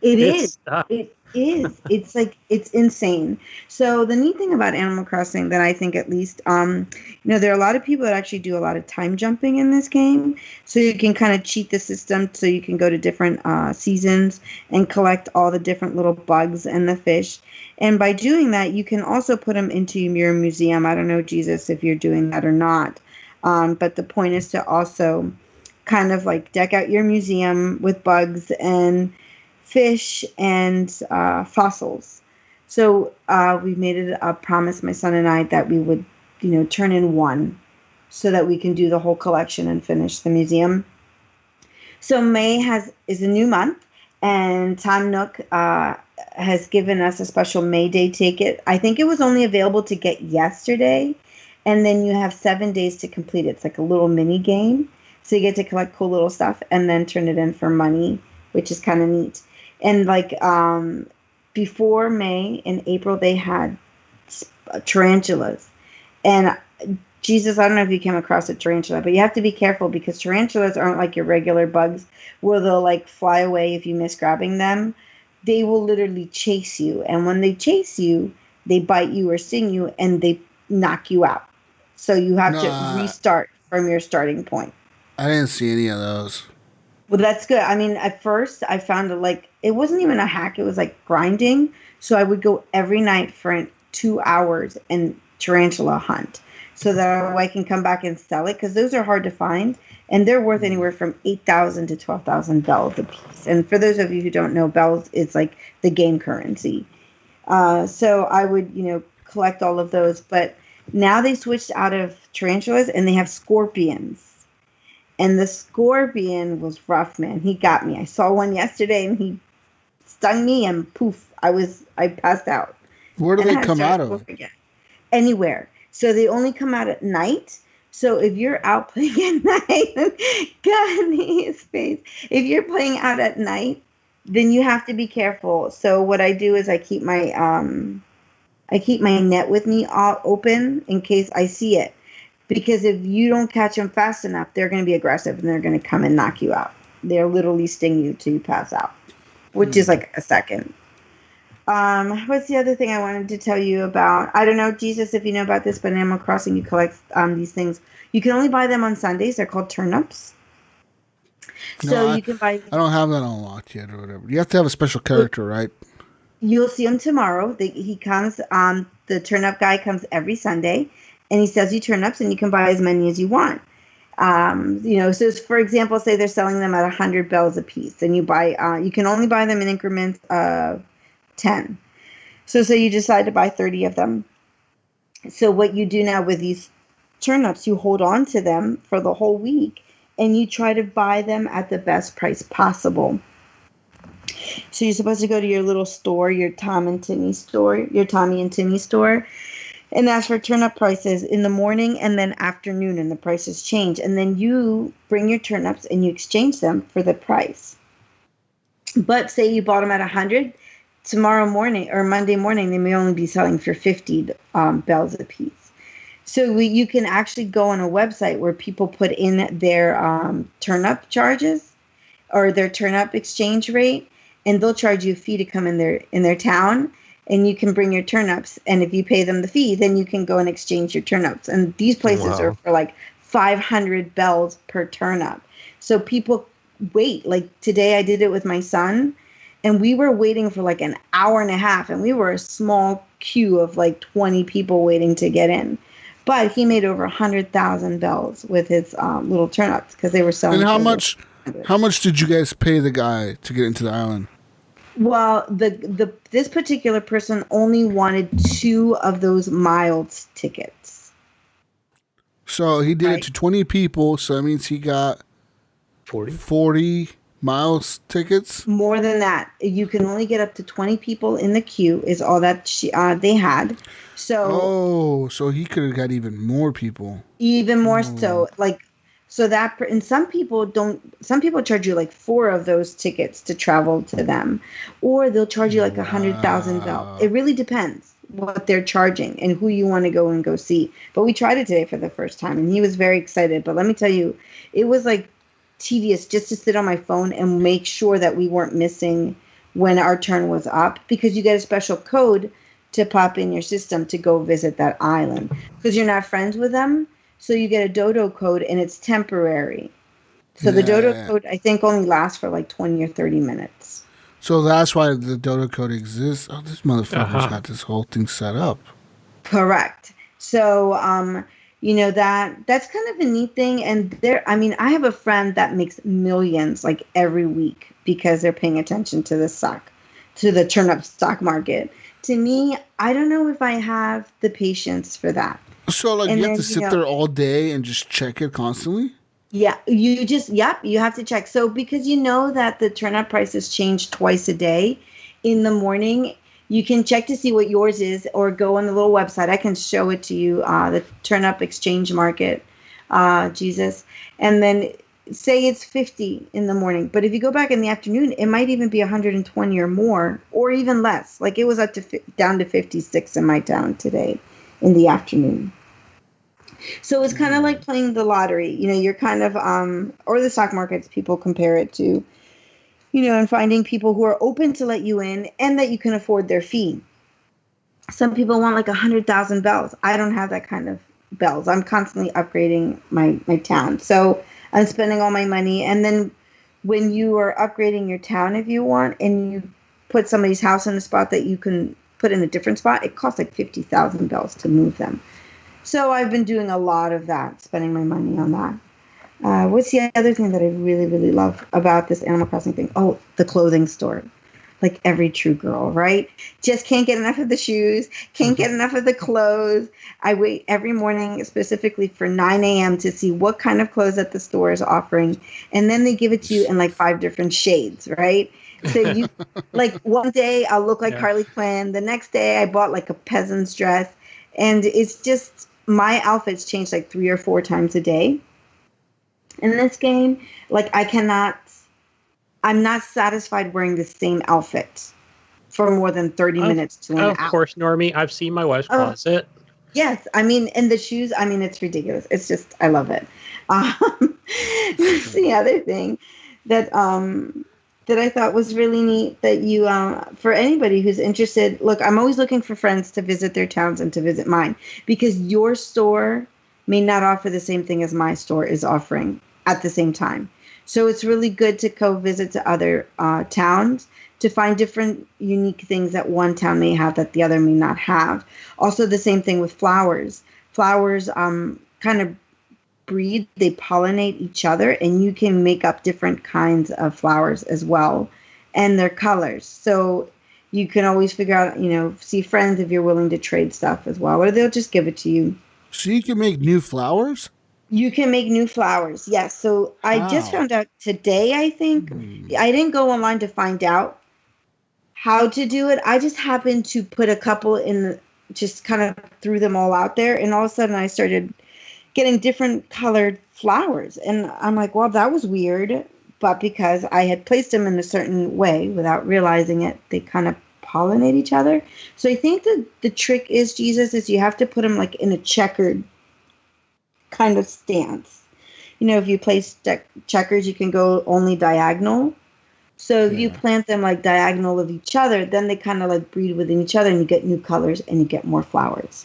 It is. Stuck. It is. It's like, it's insane. So the neat thing about Animal Crossing that I think at least, there are a lot of people that actually do a lot of time jumping in this game. So you can kind of cheat the system so you can go to different seasons and collect all the different little bugs and the fish. And by doing that, you can also put them into your museum. I don't know, Jesus, if you're doing that or not. But the point is to also kind of like deck out your museum with bugs and fish and fossils. So we made it a promise, my son and I, that we would, turn in one so that we can do the whole collection and finish the museum. So May is a new month, and Tom Nook has given us a special May Day ticket. I think it was only available to get yesterday, and then you have 7 days to complete it. It's like a little mini game. So you get to collect cool little stuff and then turn it in for money, which is kind of neat. And before May, in April, they had tarantulas. And Jesus, I don't know if you came across a tarantula, but you have to be careful because tarantulas aren't like your regular bugs where they'll like fly away if you miss grabbing them. They will literally chase you. And when they chase you, they bite you or sting you and they knock you out. So you have to restart from your starting point. I didn't see any of those. Well, that's good. I mean, at first I found it wasn't even a hack. It was like grinding. So I would go every night for 2 hours and tarantula hunt so that I can come back and sell it because those are hard to find. And they're worth anywhere from 8,000 to 12,000 bells a piece. And for those of you who don't know, bells, it's like the game currency. So I would, collect all of those. But now they switched out of tarantulas and they have scorpions. And the scorpion was rough, man. He got me. I saw one yesterday and he stung me and poof, I passed out. Where do they come out of? Anywhere. So they only come out at night. So if you're out playing at night, Gunny's face. If you're playing out at night, then you have to be careful. So what I do is I keep my net with me all open in case I see it. Because if you don't catch them fast enough, they're going to be aggressive and they're going to come and knock you out. They'll literally sting you till you pass out, which is like a second. What's the other thing I wanted to tell you about? I don't know, Jesus, if you know about this, but in Animal Crossing, you collect these things. You can only buy them on Sundays. They're called turnips. So you can buy. I don't have that unlocked yet or whatever. You have to have a special character, right? You'll see him tomorrow. He comes. The turnip guy comes every Sunday. And he sells you turnips, and you can buy as many as you want. So for example, say they're selling them at 100 bells a piece, and you buy. You can only buy them in increments of 10. So say you decide to buy 30 of them. So what you do now with these turnips, you hold on to them for the whole week, and you try to buy them at the best price possible. So you're supposed to go to your little store, your Tommy and Timmy store. And ask for turnip prices in the morning and then afternoon, and the prices change. And then you bring your turnips and you exchange them for the price. But say you bought them at 100, tomorrow morning or Monday morning, they may only be selling for 50 bells a piece. So you can actually go on a website where people put in their turnip charges or their turnip exchange rate, and they'll charge you a fee to come in their town. And you can bring your turnips, and if you pay them the fee, then you can go and exchange your turnips. And these places are for like 500 bells per turnip. So people wait. Like today I did it with my son, and we were waiting for like an hour and a half, and we were a small queue of like 20 people waiting to get in. But he made over 100,000 bells with his little turnips because they were selling. And how much did you guys pay the guy to get into the island? Well, this particular person only wanted 2 of those miles tickets. So he did it to 20 people, so that means he got 40 miles tickets? More than that. You can only get up to 20 people in the queue is all that they had. So so he could have got even more people. Even more so. So that, and some people charge you like 4 of those tickets to travel to them, or they'll charge you like 100,000 bells. It really depends what they're charging and who you want to go see. But we tried it today for the first time, and he was very excited. But let me tell you, it was like tedious just to sit on my phone and make sure that we weren't missing when our turn was up, because you get a special code to pop in your system to go visit that island because you're not friends with them. So you get a dodo code, and it's temporary. So the dodo code, I think, only lasts for like 20 or 30 minutes. So that's why the dodo code exists. Oh, this motherfucker's got this whole thing set up. Correct. So, that's kind of a neat thing. And I have a friend that makes millions like every week because they're paying attention to the turnip stock market. to me, I don't know if I have the patience for that. So, like, And you have then, to sit there all day and just check it constantly? Yeah, you have to check. So because you know that the turnip prices change twice a day in the morning, you can check to see what yours is or go on the little website. I can show it to you, the turnip exchange market, Jesus. And then say it's 50 in the morning. But if you go back in the afternoon, it might even be 120 or more or even less. Like it was up to down to 56 in my town today in the afternoon. So it's kind of like playing the lottery. You're kind of, or the stock markets, people compare it to, and finding people who are open to let you in and that you can afford their fee. Some people want like 100,000 bells. I don't have that kind of bells. I'm constantly upgrading my town. So I'm spending all my money. And then when you are upgrading your town, if you want, and you put somebody's house in a spot that you can put in a different spot, it costs like 50,000 bells to move them. So I've been doing a lot of that, spending my money on that. What's the other thing that I really, really love about this Animal Crossing thing? Oh, the clothing store. Like every true girl, right? Just can't get enough of the shoes, can't get enough of the clothes. I wait every morning specifically for 9 a.m. to see what kind of clothes that the store is offering. And then they give it to you in like 5 different shades, right? So you, like one day I'll look like Harley Quinn. The next day I bought like a peasant's dress. And it's just, my outfits change like 3 or 4 times a day in this game. Like I'm not satisfied wearing the same outfit for more than 30 minutes to an hour. Of course, Normi. I've seen my wife's closet. Yes. I mean, and the shoes, I mean, it's ridiculous. It's just, I love it. That's the other thing that I thought was really neat that you, for anybody who's interested, look, I'm always looking for friends to visit their towns and to visit mine because your store may not offer the same thing as my store is offering at the same time. So it's really good to co-visit to other towns to find different unique things that one town may have that the other may not have. Also, the same thing with flowers. Flowers kind of breed, they pollinate each other, and you can make up different kinds of flowers as well and their colors. So you can always figure out, see friends if you're willing to trade stuff as well, or they'll just give it to you. So you can make new flowers? You can make new flowers, yes. So I just found out today, I think. I didn't go online to find out how to do it. I just happened to put a couple just kind of threw them all out there. And all of a sudden I started getting different colored flowers. And I'm like, well, that was weird. But because I had placed them in a certain way without realizing it, they kind of pollinate each other. So I think that the trick is, Jesus, is you have to put them like in a checkered kind of stance. If you place checkers, you can go only diagonal. So if you plant them like diagonal of each other, then they kind of like breed within each other and you get new colors and you get more flowers.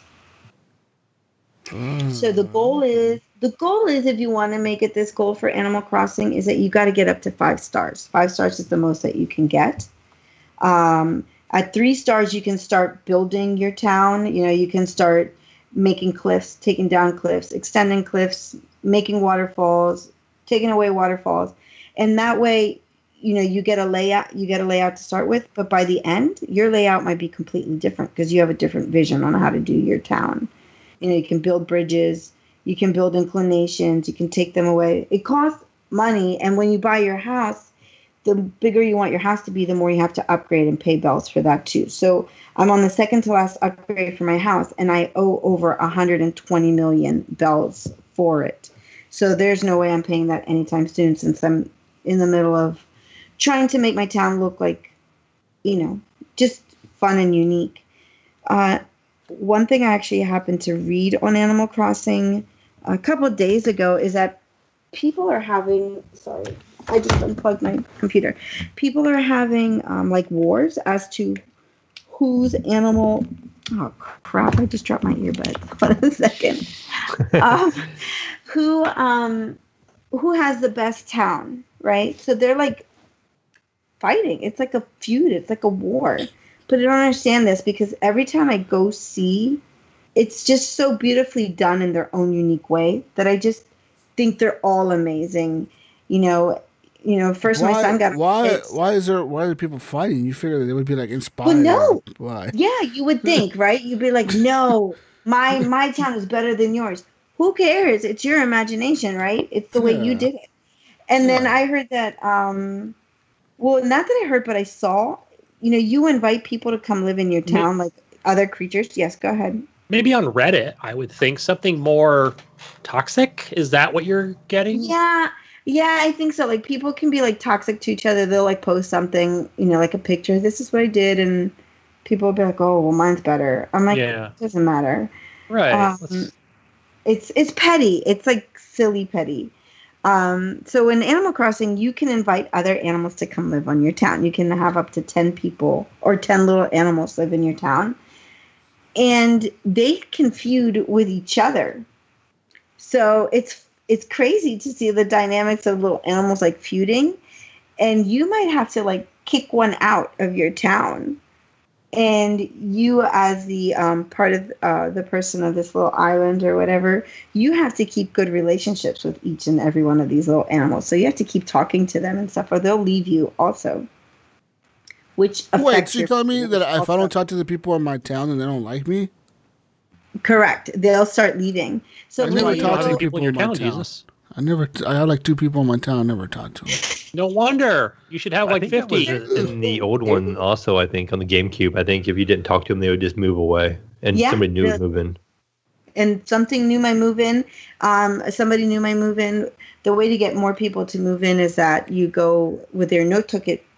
So the goal is if you want to make it this goal for Animal Crossing is that you got to get up to 5 stars. 5 stars is the most that you can get. At 3 stars, you can start building your town. You can start making cliffs, taking down cliffs, extending cliffs, making waterfalls, taking away waterfalls. And that way, you get a layout to start with, but by the end, your layout might be completely different because you have a different vision on how to do your town. You can build bridges, you can build inclinations, you can take them away. It costs money, and when you buy your house, the bigger you want your house to be, the more you have to upgrade and pay bells for that too. So I'm on the second to last upgrade for my house, and I owe over 120 million bells for it. So there's no way I'm paying that anytime soon, since I'm in the middle of trying to make my town look like, just fun and unique. One thing I actually happened to read on Animal Crossing a couple of days ago is that people are having, sorry, I just unplugged my computer. People are having like wars as to whose animal, oh crap, I just dropped my earbud. Hold on a second. Who has the best town, right? So they're like fighting. It's like a feud. It's like a war. But I don't understand this because every time I go see, it's just so beautifully done in their own unique way that I just think they're all amazing. first my son got why are people fighting? You figure they would be like inspired. Well, no. Why? Yeah, you would think, right? You'd be like, no, my town is better than yours. Who cares? It's your imagination, right? It's the way you did it. And then I heard that, well, not that I heard, but I saw, you invite people to come live in your town, like other creatures. Yes, go ahead. Maybe on Reddit, I would think something more toxic. Is that what you're getting? Yeah, I think so. Like people can be like toxic to each other. They'll like post something, like a picture. This is what I did, and people will be like, "Oh, well, mine's better." I'm like, It doesn't matter. Right. It's petty. It's like silly petty. So in Animal Crossing, you can invite other animals to come live on your town. You can have up to 10 people or 10 little animals live in your town. And they can feud with each other. So it's crazy to see the dynamics of little animals like feuding. And you might have to like kick one out of your town. And you, as the part of the person of this little island or whatever, you have to keep good relationships with each and every one of these little animals. So you have to keep talking to them and stuff, or they'll leave you also. Which affects so you telling me that if I don't talk to the people in my town and they don't like me? Correct. They'll start leaving. So I never talk to people in your town, Jesus. I had like 2 people in my town. I never talked to them. No wonder. You should have like 50. In the old one also, I think, on the GameCube. I think if you didn't talk to them, they would just move away. And somebody new would move in. And something new might move in. Somebody new might move in. The way to get more people to move in is that you go with their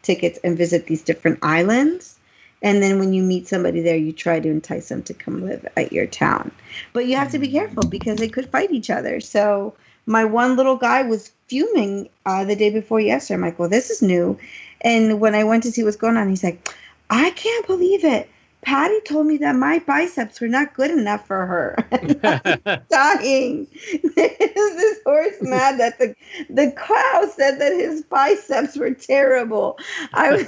tickets and visit these different islands. And then when you meet somebody there, you try to entice them to come live at your town. But you have to be careful because they could fight each other. So my one little guy was fuming the day before yesterday. I'm like, well, this is new. And when I went to see what's going on, he's like, I can't believe it. Patty told me that my biceps were not good enough for her. I'm dying. This horse mad that the cow said that his biceps were terrible. I'm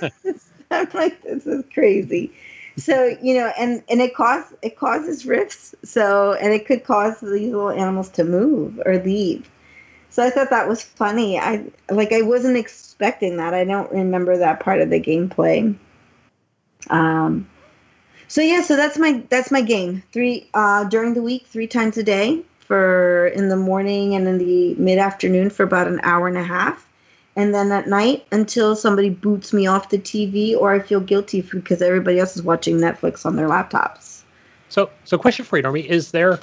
like, this is crazy. So, and it causes rifts. So, and it could cause these little animals to move or leave. So I thought that was funny. I wasn't expecting that. I don't remember that part of the gameplay. So that's my game. During the week, 3 times a day, for in the morning and in the mid-afternoon for about an hour and a half. And then at night until somebody boots me off the TV or I feel guilty because everybody else is watching Netflix on their laptops. So question for you, Normi, is there,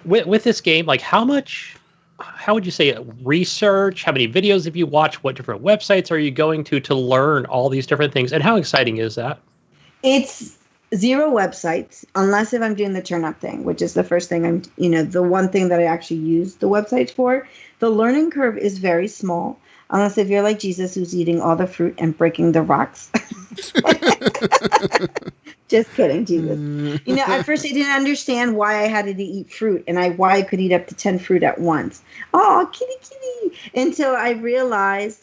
with this game, like how would you say research, how many videos have you watched, what different websites are you going to learn all these different things, and how exciting is that? It's 0 websites, unless if I'm doing the turn up thing, which is the first thing the one thing that I actually use the websites for. The learning curve is very small. Unless if you're like Jesus, who's eating all the fruit and breaking the rocks. Just kidding, Jesus. At first I didn't understand why I had to eat fruit and why I could eat up to 10 fruit at once. Oh, kitty. Until I realized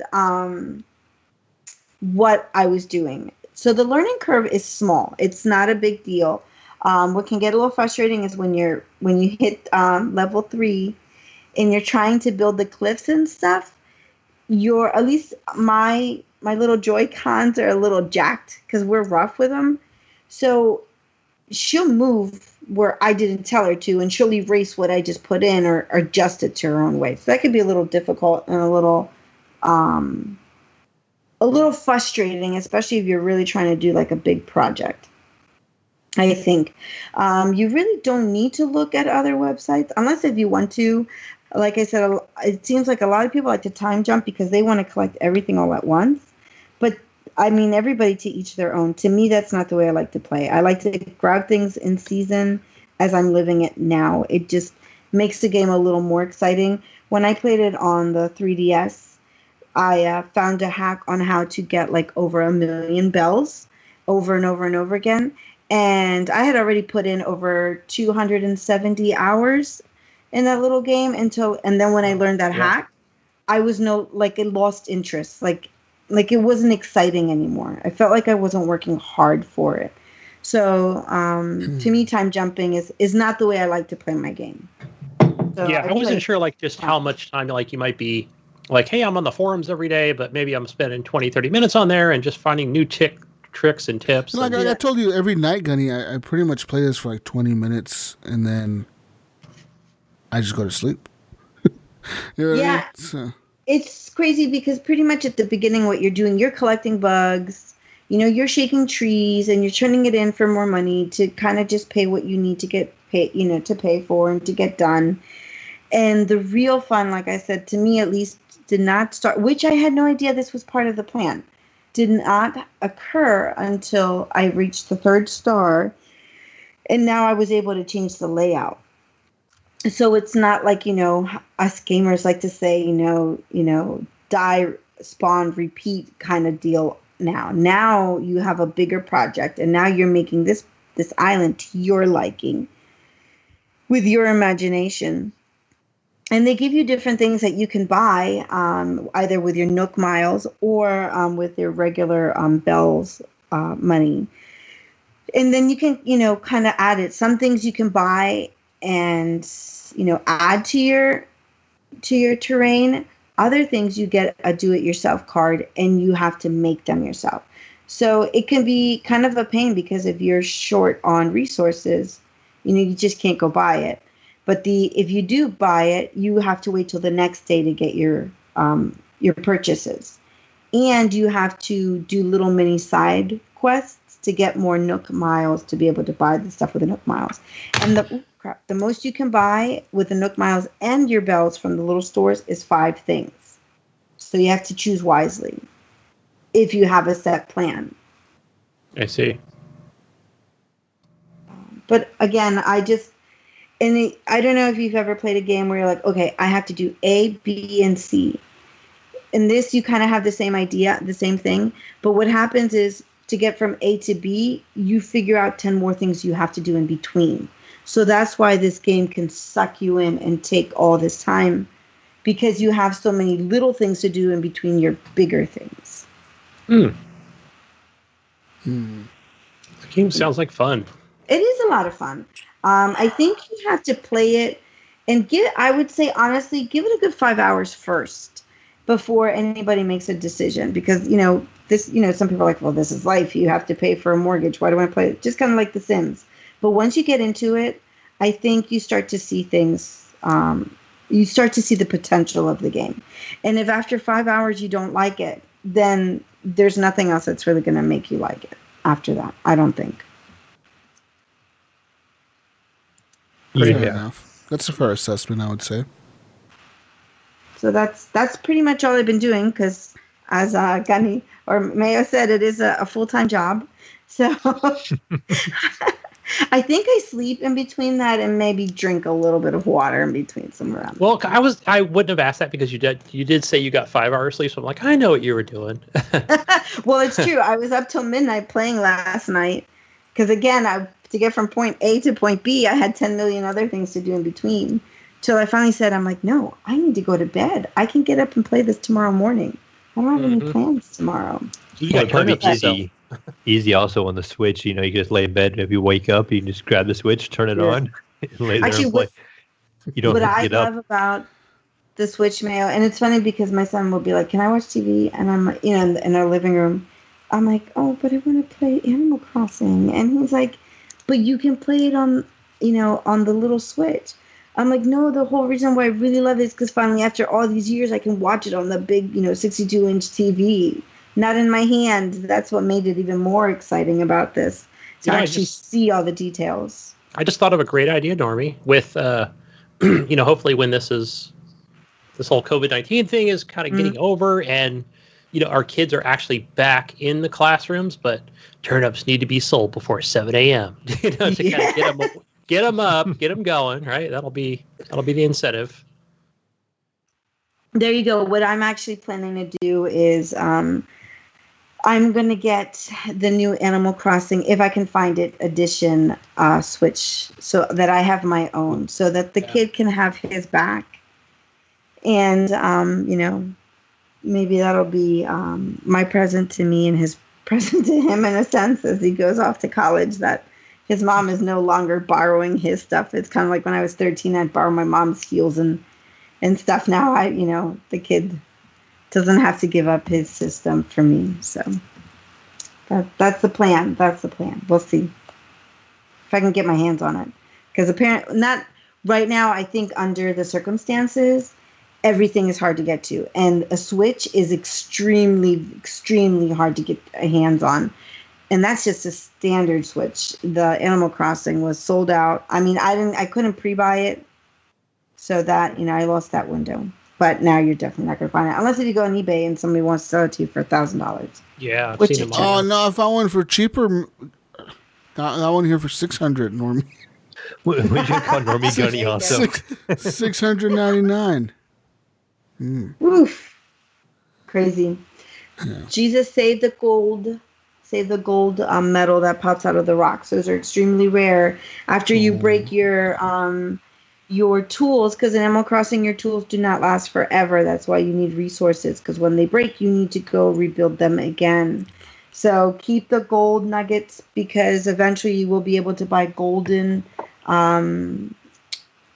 what I was doing. So the learning curve is small. It's not a big deal. What can get a little frustrating is when you hit level 3 and you're trying to build the cliffs and stuff. At least my little Joy-Cons are a little jacked because we're rough with them. So she'll move where I didn't tell her to, and she'll erase what I just put in or adjust it to her own way. So that could be a little difficult and a little frustrating, especially if you're really trying to do like a big project. I think you really don't need to look at other websites unless if you want to. Like I said, it seems like a lot of people like to time jump because they want to collect everything all at once. But, I mean, everybody to each their own. To me, that's not the way I like to play. I like to grab things in season as I'm living it now. It just makes the game a little more exciting. When I played it on the 3DS, I found a hack on how to get like over 1 million bells over and over and over again. And I had already put in over 270 hours in that little game and then when I learned that hack, I was it lost interest. Like it wasn't exciting anymore. I felt like I wasn't working hard for it. So to me, time jumping is not the way I like to play my game. So I wasn't sure like just how much time like you might be like, hey, I'm on the forums every day, but maybe I'm spending 20, 30 minutes on there and just finding new tricks and tips. Like I told you, every night, Gunny, I pretty much play this for like 20 minutes, and then I just go to sleep. You know what I mean? So. It's crazy because pretty much at the beginning, what you're doing, you're collecting bugs, you're shaking trees, and you're turning it in for more money to kind of just pay what you need to get paid, to pay for and to get done. And the real fun, like I said, to me at least, did not start, which I had no idea this was part of the plan, did not occur until I reached the 3rd star. And now I was able to change the layout. So it's not like, us gamers like to say, die, spawn, repeat kind of deal now. Now you have a bigger project, and now you're making this island to your liking with your imagination. And they give you different things that you can buy, either with your Nook miles or with your regular bells money. And then you can, kind of add it. Some things you can buy and, add to your terrain. Other things you get a do-it-yourself card and you have to make them yourself. So it can be kind of a pain because if you're short on resources, you just can't go buy it. But if you do buy it, you have to wait till the next day to get your purchases. And you have to do little mini side quests to get more Nook miles to be able to buy the stuff with the Nook miles. And the most you can buy with the Nook miles and your bells from the little stores is 5 things. So you have to choose wisely if you have a set plan. I see. But again, I don't know if you've ever played a game where you're like, okay, I have to do A, B, and C. In this, you kind of have the same idea, the same thing. But what happens is to get from A to B, you figure out 10 more things you have to do in between. So that's why this game can suck you in and take all this time, because you have so many little things to do in between your bigger things. The game sounds like fun. It is a lot of fun. I think you have to play it and I would say, honestly, give it a good 5 hours first before anybody makes a decision. Because, some people are like, well, this is life. You have to pay for a mortgage. Why do I play it? Just kind of like The Sims. But once you get into it, I think you start to see things. You start to see the potential of the game. And if after 5 hours you don't like it, then there's nothing else that's really going to make you like it after that, I don't think. Fair enough. That's a fair assessment, I would say. So that's pretty much all I've been doing, because as Gunny or Mayo said, it is a full-time job. So I think I sleep in between that and maybe drink a little bit of water in between somewhere around. Well, I wouldn't have asked that because you did say you got 5 hours sleep, so I'm like, I know what you were doing. Well, it's true. I was up till midnight playing last night because, again, to get from point A to point B, I had 10 million other things to do in between. Till I finally said, I'm like, no, I need to go to bed. I can get up and play this tomorrow morning. I don't have any plans tomorrow. You got turnips, easy also on the Switch. You can just lay in bed. If you wake up, you can just grab the Switch, turn it on, and lay there and play. You don't have to get up. What I love about the Switch, Mayo, and it's funny because my son will be like, can I watch TV? And I'm, in our living room. I'm like, oh, but I want to play Animal Crossing. And he's like, but you can play it on, on the little Switch. I'm like, no, the whole reason why I really love it is because finally, after all these years, I can watch it on the big, 62-inch TV, not in my hand. That's what made it even more exciting about this, to actually see all the details. I just thought of a great idea, Normi, with, hopefully when this whole COVID-19 thing is kind of getting over and, our kids are actually back in the classrooms, but turnips need to be sold before 7 a.m. to kind of get them up, get them going, right? That'll be the incentive. There you go. What I'm actually planning to do is I'm going to get the new Animal Crossing, if I can find it, edition Switch, so that I have my own, so that the kid can have his back. And, maybe that'll be my present to me and his present to him, in a sense, as he goes off to college, that his mom is no longer borrowing his stuff. It's kind of like when I was 13, I'd borrow my mom's heels and stuff. Now the kid doesn't have to give up his system for me. So that's the plan. That's the plan. We'll see if I can get my hands on it. Because apparently, not right now, I think under the circumstances, everything is hard to get to. And a Switch is extremely, extremely hard to get a hands on. And that's just a standard Switch. The Animal Crossing was sold out. I mean, I couldn't pre-buy it. So that, I lost that window. But now you're definitely not going to find it. Unless if you go on eBay and somebody wants to sell it to you for $1,000. Yeah, I've seen them. Oh, no, if I went for cheaper, I want here for $600, Normi. We should call Normi Gunny also. $699. Oof. Crazy. Yeah. Jesus saved the gold. Save the gold metal that pops out of the rocks. Those are extremely rare. After you break your tools, because in Animal Crossing, your tools do not last forever. That's why you need resources, because when they break, you need to go rebuild them again. So keep the gold nuggets, because eventually you will be able to buy golden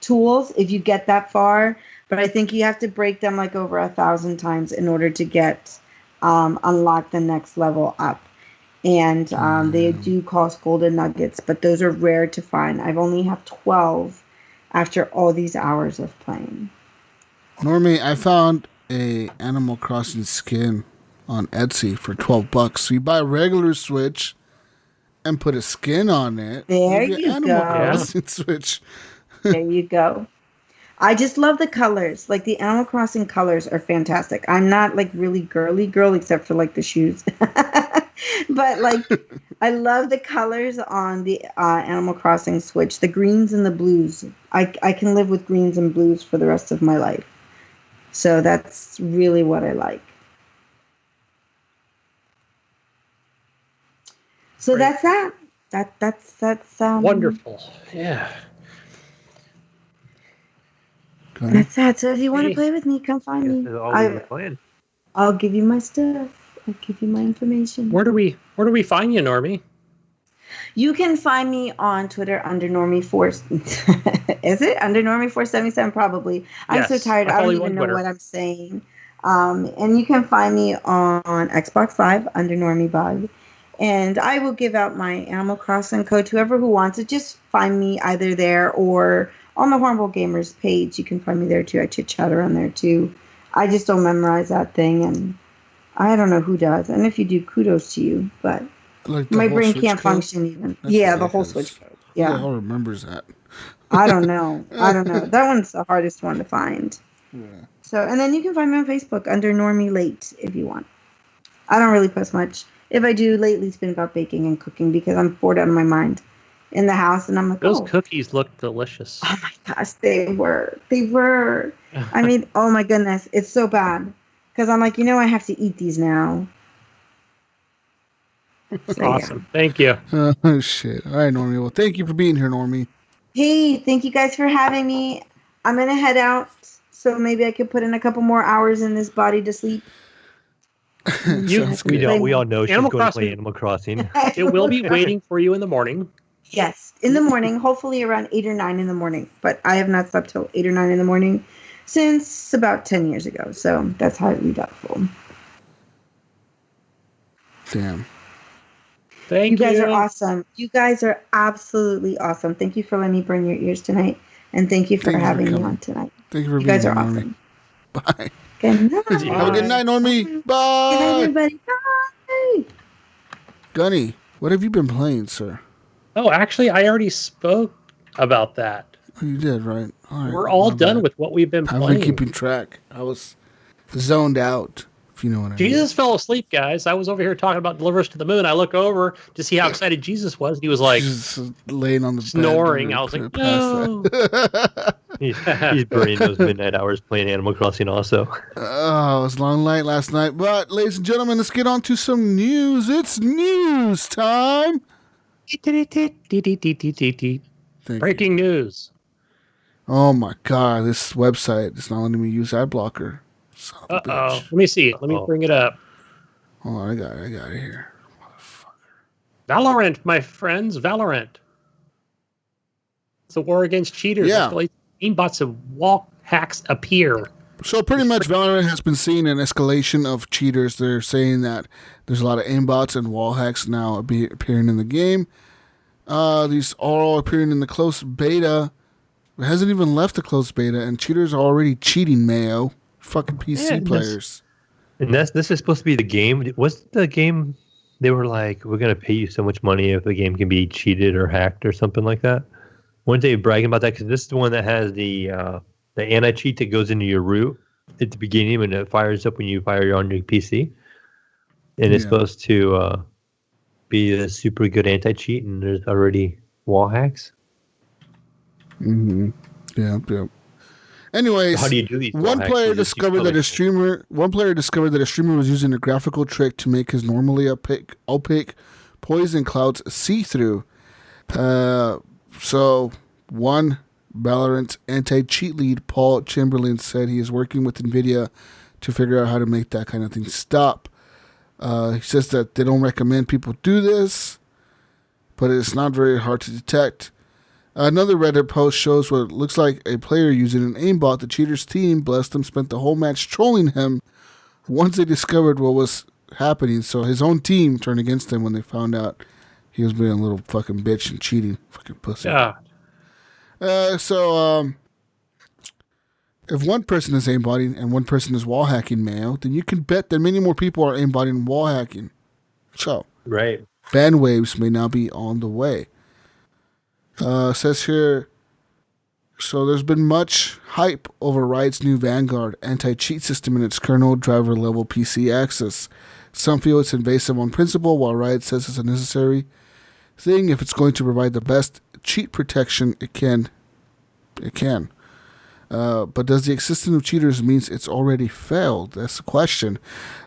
tools if you get that far. But I think you have to break them like over 1,000 times in order to get unlock the next level up. And they do cost golden nuggets, but those are rare to find. I've only have 12 after all these hours of playing. Normi, I found a Animal Crossing skin on Etsy for $12. So you buy a regular Switch and put a skin on it. There you Animal go. Crossing Switch. There you go. I just love the colors. Like the Animal Crossing colors are fantastic. I'm not like really girly girl except for like the shoes. But like I love the colors on the Animal Crossing Switch. The greens and the blues. I can live with greens and blues for the rest of my life. So that's really what I like. So Great. that's that. That's Wonderful. Yeah. That's that. So if you want to play with me, come find me. I'll give you my stuff. I'll give you my information. Where do we find you, Normi? You can find me on Twitter under Normi4. Is it under Normi477? Probably. I'm so tired. I don't even know what I'm saying. And you can find me on Xbox Live under NormiBug. And I will give out my Animal Crossing code to whoever who wants it. Just find me either there or on the Horrible Gamers page. You can find me there too. I chit chat around there too. I just don't memorize that thing, and I don't know who does. And if you do, kudos to you. But like my brain can't function even. That's the whole Switch code. Yeah. Who remembers that? I don't know. That one's the hardest one to find. Yeah. So, and then you can find me on Facebook under Normie Late if you want. I don't really post much. If I do, lately it's been about baking and cooking because I'm bored out of my mind in the house, and I'm like, those cookies look delicious. Oh my gosh, they were. I mean, oh my goodness, it's so bad because I'm like, I have to eat these now. So, awesome, thank you. Oh shit! All right, Normie. Well, thank you for being here, Normie. Hey, thank you guys for having me. I'm gonna head out, so maybe I could put in a couple more hours in this body to sleep. We all know she's going to play Animal Crossing. It will be waiting for you in the morning. Yes, in the morning, hopefully around 8 or 9 in the morning. But I have not slept till 8 or 9 in the morning since about 10 years ago. So that's highly doubtful. Damn. Thank you. You guys are awesome. You guys are absolutely awesome. Thank you for letting me burn your ears tonight. And thank you for having me on tonight. Thank you for being here. You guys are Normie. awesome. Bye. Good night. Have a good night, Normie. Bye. Good night, everybody. Bye. Gunny, what have you been playing, sir? Oh, actually, I already spoke about that. Oh, you did, right? All right. We're all done with what we've been playing. I've been keeping track. I was zoned out, if you know what I mean. Jesus fell asleep, guys. I was over here talking about Deliver Us to the Moon. I look over to see how excited Jesus was. He was like just laying on the snoring. bed. I was like, no. He's burning those midnight hours playing Animal Crossing also. Oh, it was a long night last night. But, ladies and gentlemen, let's get on to some news. It's news time. Breaking news. Oh, my God. This website is not letting me use ad blocker. Son of a bitch. Let me see. Let me bring it up. Oh, I got it here. Motherfucker. Valorant, my friends. Valorant. It's a war against cheaters. Yeah. Aimbots and wall hacks appear. So pretty much Valorant has been seeing an escalation of cheaters. They're saying that there's a lot of aimbots and wall hacks now appearing in the game. These are all appearing in the closed beta. It hasn't even left the closed beta, and cheaters are already cheating, Mayo. Fucking PC players. And this is supposed to be the game. What's the game? They were like, we're going to pay you so much money if the game can be cheated or hacked or something like that. Weren't they bragging about that? Because this is the one that has the anti-cheat that goes into your root at the beginning when it fires up when you fire on your PC. And it's supposed to be a super good anti-cheat, and there's already wall hacks. Mm-hmm. Yeah. Anyways, how do you do these? One player discovered that a streamer was using a graphical trick to make his normally opaque poison clouds see-through. So one Valorant anti-cheat lead, Paul Chamberlain, said he is working with NVIDIA to figure out how to make that kind of thing stop. He says that they don't recommend people do this, but it's not very hard to detect. Another Reddit post shows what looks like a player using an aimbot. The cheater's team, bless them, spent the whole match trolling him once they discovered what was happening. So his own team turned against him when they found out he was being a little fucking bitch and cheating. Fucking pussy. Yeah. So if one person is aimbotting and one person is wall hacking, Mayo, then you can bet that many more people are aimbotting and wall hacking. So right, ban waves may now be on the way. Says here, so there's been much hype over Riot's new Vanguard anti-cheat system in its kernel driver level PC access. Some feel it's invasive on principle, while Riot says it's a necessary thing if it's going to provide the best cheat protection it can. But does the existence of cheaters means it's already failed? That's the question.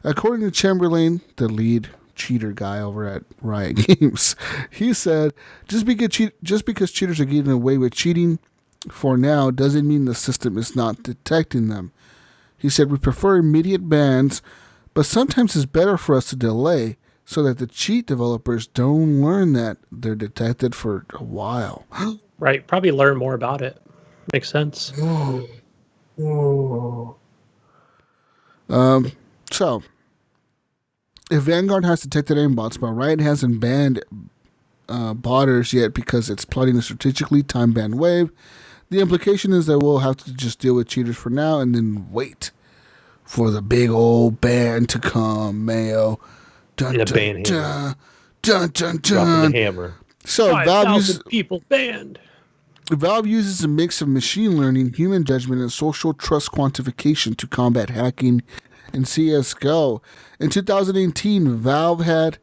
According to Chamberlain, the lead cheater guy over at Riot Games, he said, just because cheaters are getting away with cheating for now doesn't mean the system is not detecting them. He said, we prefer immediate bans, but sometimes it's better for us to delay so that the cheat developers don't learn that they're detected for a while. Right. Probably learn more about it. Makes sense. So, if Vanguard has detected aimbots, but Riot hasn't banned botters yet because it's plotting a strategically time ban wave, the implication is that we'll have to just deal with cheaters for now and then wait for the big old ban to come, Mayo. Dun, dun, dun, dun, dun, dun, dun. Dropping the hammer. So Valve uses people banned. Valve uses a mix of machine learning, human judgment, and social trust quantification to combat hacking in CSGO. In 2018, Valve had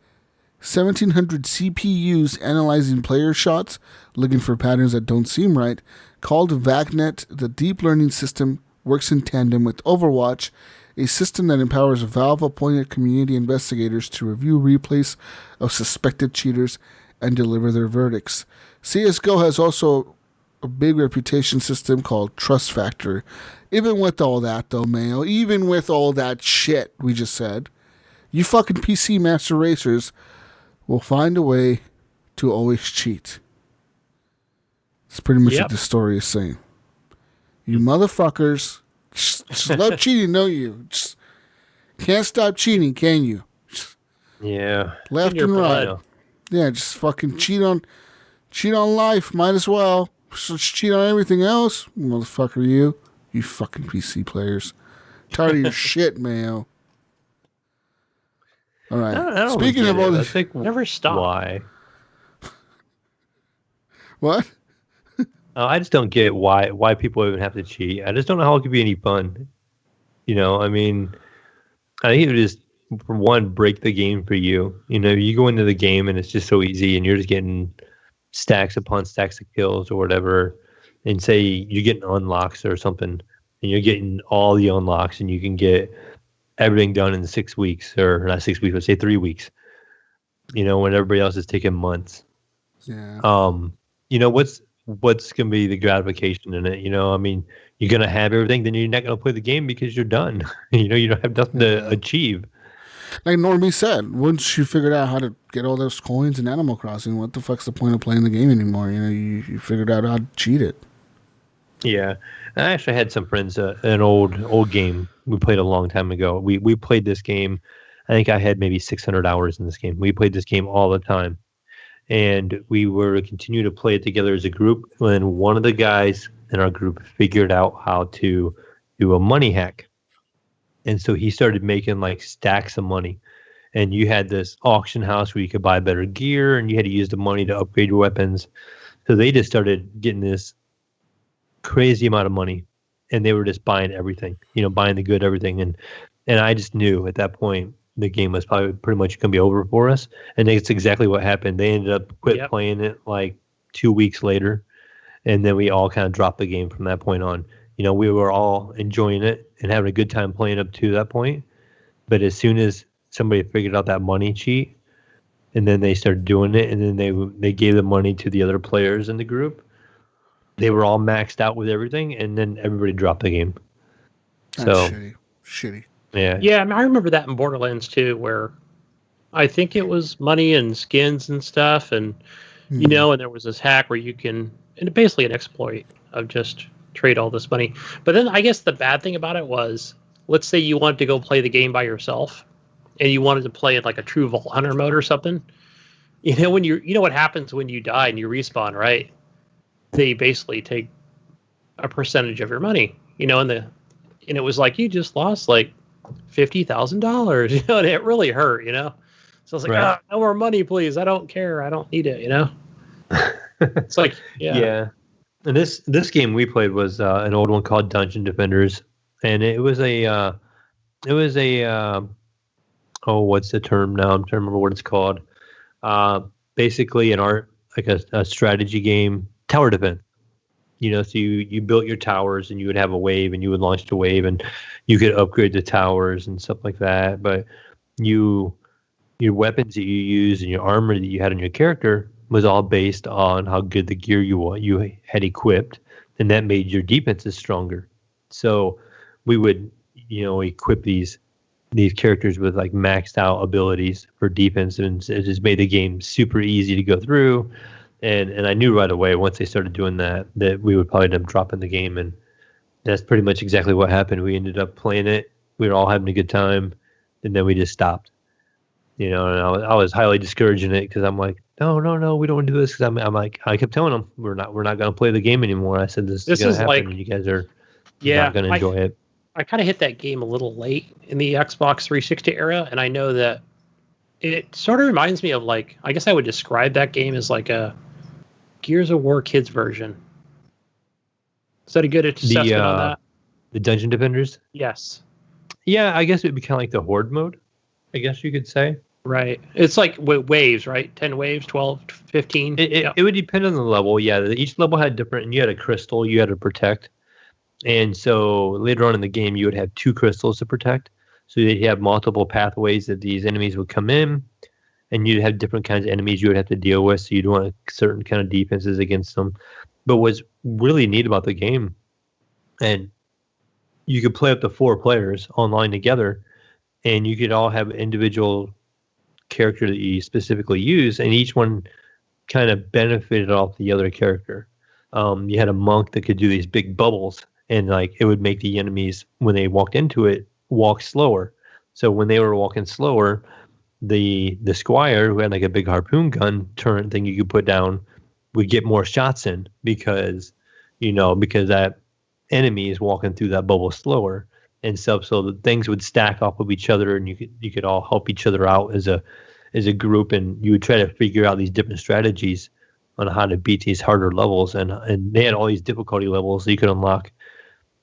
1,700 CPUs analyzing player shots, looking for patterns that don't seem right. Called VACnet, the deep learning system works in tandem with Overwatch, a system that empowers Valve-appointed community investigators to review replays of suspected cheaters and deliver their verdicts. CSGO has also a big reputation system called Trust Factor. Even with all that, though, Mayo, even with all that shit we just said, you fucking PC master racers will find a way to always cheat. That's pretty much what the story is saying. You motherfuckers just love cheating, don't you? Just can't stop cheating, can you? Yeah. Left and right. Yeah, just fucking cheat on life. Might as well. So cheat on everything else, motherfucker. You fucking PC players. Tired of your shit, Mayo. All right. Speaking of all this, never stop. Why? What? I just don't get why people even have to cheat. I just don't know how it could be any fun. I mean, I think it would just, for one, break the game for you. You go into the game and it's just so easy, and you're just getting stacks upon stacks of kills or whatever, and say you're getting unlocks or something, and you're getting all the unlocks, and you can get everything done in 6 weeks, or not 6 weeks, but say 3 weeks. When everybody else is taking months. Yeah. What's going to be the gratification in it? I mean, you're going to have everything, then you're not going to play the game because you're done. You don't have nothing to achieve. Like Normi said, once you figured out how to get all those coins in Animal Crossing, what the fuck's the point of playing the game anymore? You figured out how to cheat it. Yeah. I actually had some friends, an old game we played a long time ago. We played this game. I think I had maybe 600 hours in this game. We played this game all the time. And we were to continue to play it together as a group when one of the guys in our group figured out how to do a money hack. And so he started making like stacks of money. And you had this auction house where you could buy better gear and you had to use the money to upgrade your weapons. So they just started getting this crazy amount of money and they were just buying everything, buying the good everything. And I just knew at that point the game was probably pretty much going to be over for us. And it's exactly what happened. They ended up playing it like 2 weeks later. And then we all kind of dropped the game from that point on. We were all enjoying it and having a good time playing up to that point. But as soon as somebody figured out that money cheat, and then they started doing it, and then they gave the money to the other players in the group, they were all maxed out with everything, and then everybody dropped the game. That's shitty. Yeah. Yeah, I mean, I remember that in Borderlands too, where I think it was money and skins and stuff, and and there was this hack where you can, and basically an exploit of just trade all this money. But then I guess the bad thing about it was, let's say you wanted to go play the game by yourself, and you wanted to play it like a true Vault Hunter mode or something. When what happens when you die and you respawn, right? They basically take a percentage of your money, and it was like you just lost like $50,000, and it really hurt, So I was like, no more money, please. I don't care. I don't need it, It's like, yeah. And this game we played was an old one called Dungeon Defenders, and it was what's the term now? I'm trying to remember what it's called. Basically a strategy game, tower defense. So you built your towers and you would have a wave and you would launch the wave and you could upgrade the towers and stuff like that. But your weapons that you use and your armor that you had on your character was all based on how good the gear you had equipped, and that made your defenses stronger. So we would, equip these characters with like maxed out abilities for defense, and it just made the game super easy to go through. And I knew right away once they started doing that we would probably end up dropping the game, and that's pretty much exactly what happened. We ended up playing it. We were all having a good time, and then we just stopped. And I was highly discouraging it because I'm like, no, we don't want to do this. Because I'm like, I kept telling them we're not going to play the game anymore. I said this is going to happen, and you guys are not going to enjoy it. I kind of hit that game a little late in the Xbox 360 era, and I know that it sort of reminds me of like, I guess I would describe that game as like a Gears of War kids version. Is that a good assessment on that? The Dungeon Defenders? Yes. Yeah, I guess it would be kind of like the Horde mode, I guess you could say. Right. It's like waves, right? 10 waves, 12, 15? It would depend on the level, yeah. Each level had different, and you had a crystal you had to protect. And so later on in the game, you would have 2 crystals to protect. So you'd have multiple pathways that these enemies would come in, and you'd have different kinds of enemies you would have to deal with. So you'd want certain kind of defenses against them. But what's really neat about the game, and you could play up to 4 players online together, and you could all have individual character that you specifically use, and each one kind of benefited off the other character. You had a monk that could do these big bubbles, and like it would make the enemies, when they walked into it, walk slower. So when they were walking slower, the squire, who had like a big harpoon gun turret thing you could put down, would get more shots in because that enemy is walking through that bubble slower and stuff. So the things would stack off of each other, and you could all help each other out as a group, and you would try to figure out these different strategies on how to beat these harder levels. And they had all these difficulty levels that you could unlock.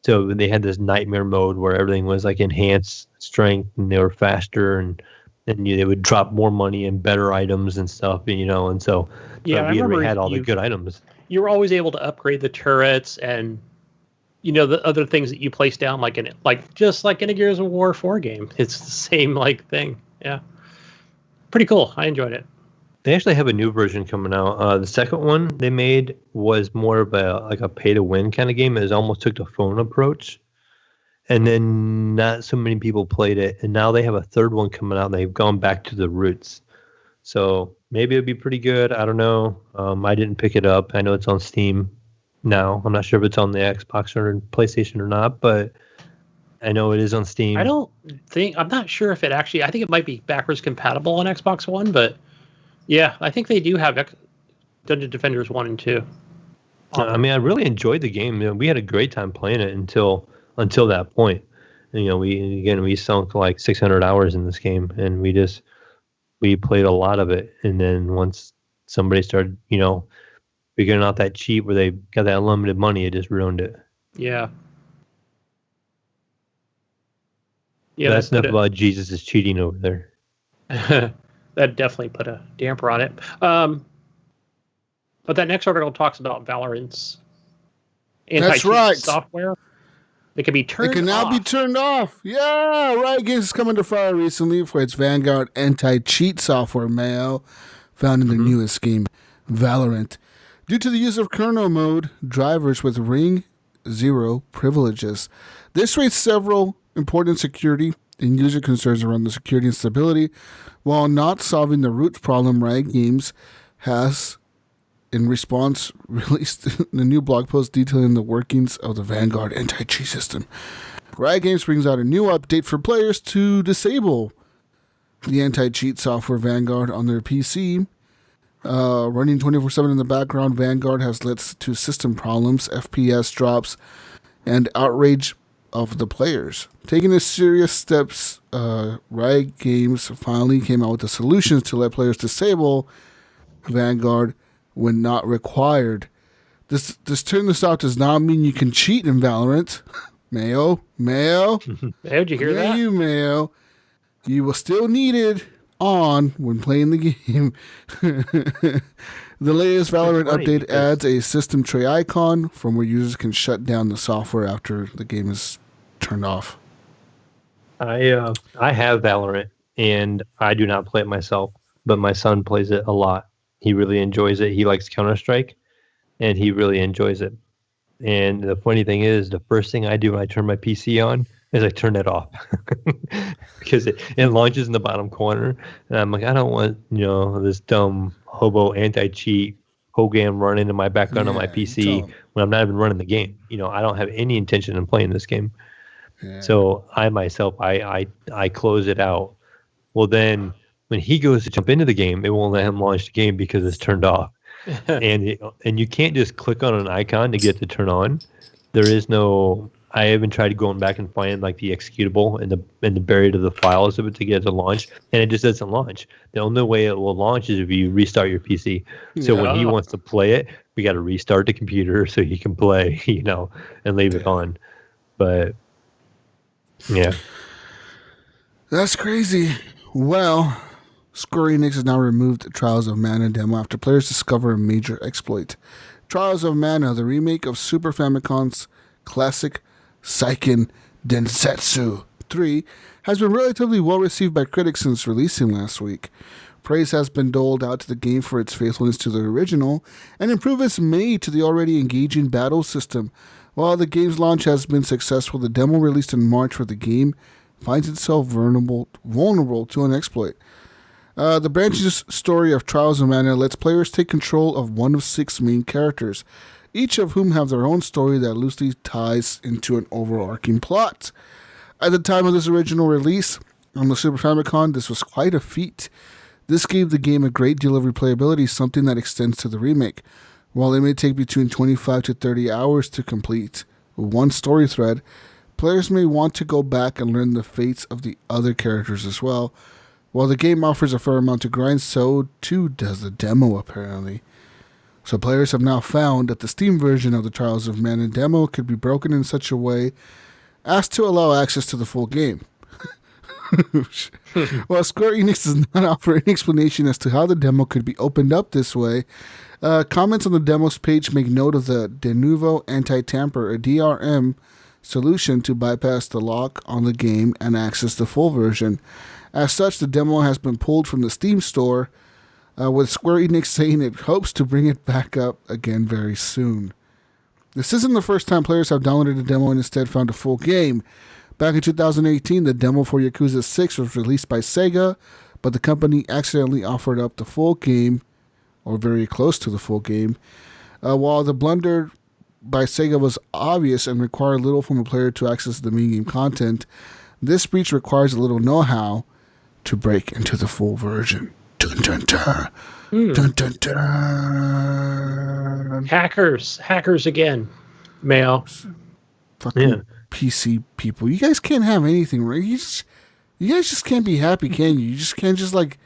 So they had this nightmare mode where everything was like enhanced strength, and they were faster, and they would drop more money and better items and stuff, and so we already had all the good items. You were always able to upgrade the turrets and the other things that you place down, just like in a Gears of War 4 game. It's the same thing. Yeah, pretty cool. I enjoyed it. They actually have a new version coming out. The second one they made was more of a pay to win kind of game. It almost took the phone approach, and then not so many people played it. And now they have a third one coming out, and they've gone back to the roots. So maybe it'd be pretty good. I don't know. I didn't pick it up. I know it's on Steam, now. I'm not sure if it's on the Xbox or PlayStation or not, but I know it is on Steam. I'm not sure if it actually, I think it might be backwards compatible on Xbox One, but yeah, I think they do have Dungeon Defenders 1 and 2. I mean, I really enjoyed the game. We had a great time playing it until that point. And, we sunk like 600 hours in this game, and we played a lot of it. And then once somebody started, figuring out that cheat where they got that unlimited money, it just ruined it. Yeah. Yeah, that's enough about Jesus is cheating over there. That definitely put a damper on it. But that next article talks about Valorant's anti-cheat software. It can be turned off. It can now be turned off. Yeah, Riot Games has come under fire recently for its Vanguard anti-cheat software, Mayo, found in the newest game, Valorant, due to the use of kernel mode drivers with Ring 0 privileges. This raised several important security and user concerns around the security and stability, while not solving the root problem. Riot Games has, in response, released the new blog post detailing the workings of the Vanguard anti-cheat system. Riot Games brings out a new update for players to disable the anti-cheat software Vanguard on their PC. Running 24/7 in the background, Vanguard has led to system problems, FPS drops, and outrage of the players. Taking the serious steps, Riot Games finally came out with the solutions to let players disable Vanguard when not required. This turn this off does not mean you can cheat in Valorant. Mayo. Did you hear that? Mayo. You will still need it on when playing the game. The latest Valorant update adds a system tray icon from where users can shut down the software after the game is turned off. I have Valorant, and I do not play it myself, but my son plays it a lot. He really enjoys it. He likes Counter-Strike, and he really enjoys it. And the funny thing is, the first thing I do when I turn my PC on is I turn it off because it launches in the bottom corner, and I'm like, I don't want this dumb hobo anti-cheat program running in my background on my PC when I'm not even running the game. I don't have any intention in playing this game. Yeah. So I myself, I close it out. Well, then when he goes to jump into the game, it won't let him launch the game because it's turned off. and you can't just click on an icon to get it to turn on. There is no. I haven't tried going back and finding like the executable and the buried of the files of it to get it to launch, and it just doesn't launch. The only way it will launch is if you restart your PC. So when he wants to play it, we got to restart the computer so he can play, and leave it on. But yeah, that's crazy. Well, Square Enix has now removed Trials of Mana demo after players discover a major exploit. Trials of Mana, the remake of Super Famicom's classic Seiken Densetsu 3, has been relatively well received by critics since releasing last week. Praise has been doled out to the game for its faithfulness to the original and improvements made to the already engaging battle system. While the game's launch has been successful, the demo released in March for the game finds itself vulnerable to an exploit. The branching story of Trials of Mana lets players take control of one of 6 main characters, each of whom have their own story that loosely ties into an overarching plot. At the time of this original release on the Super Famicom, this was quite a feat. This gave the game a great deal of replayability, something that extends to the remake. While it may take between 25 to 30 hours to complete one story thread, players may want to go back and learn the fates of the other characters as well. While the game offers a fair amount to grind, so too does the demo apparently. So players have now found that the Steam version of the Trials of Mana demo could be broken in such a way as to allow access to the full game. While Square Enix does not offer any explanation as to how the demo could be opened up this way, comments on the demos page make note of the De Novo Anti-Tamper, a DRM solution to bypass the lock on the game and access the full version. As such, the demo has been pulled from the Steam store, with Square Enix saying it hopes to bring it back up again very soon. This isn't the first time players have downloaded a demo and instead found a full game. Back in 2018, the demo for Yakuza 6 was released by Sega, but the company accidentally offered up the full game, or very close to the full game. While the blunder by Sega was obvious and required little from a player to access the main game content, this breach requires a little know-how to break into the full version. Dun, dun, dun. Dun, dun, dun. Hackers again, Mayo. Fucking PC people. You guys can't have anything, right? You guys just can't be happy, can you? You just can't just like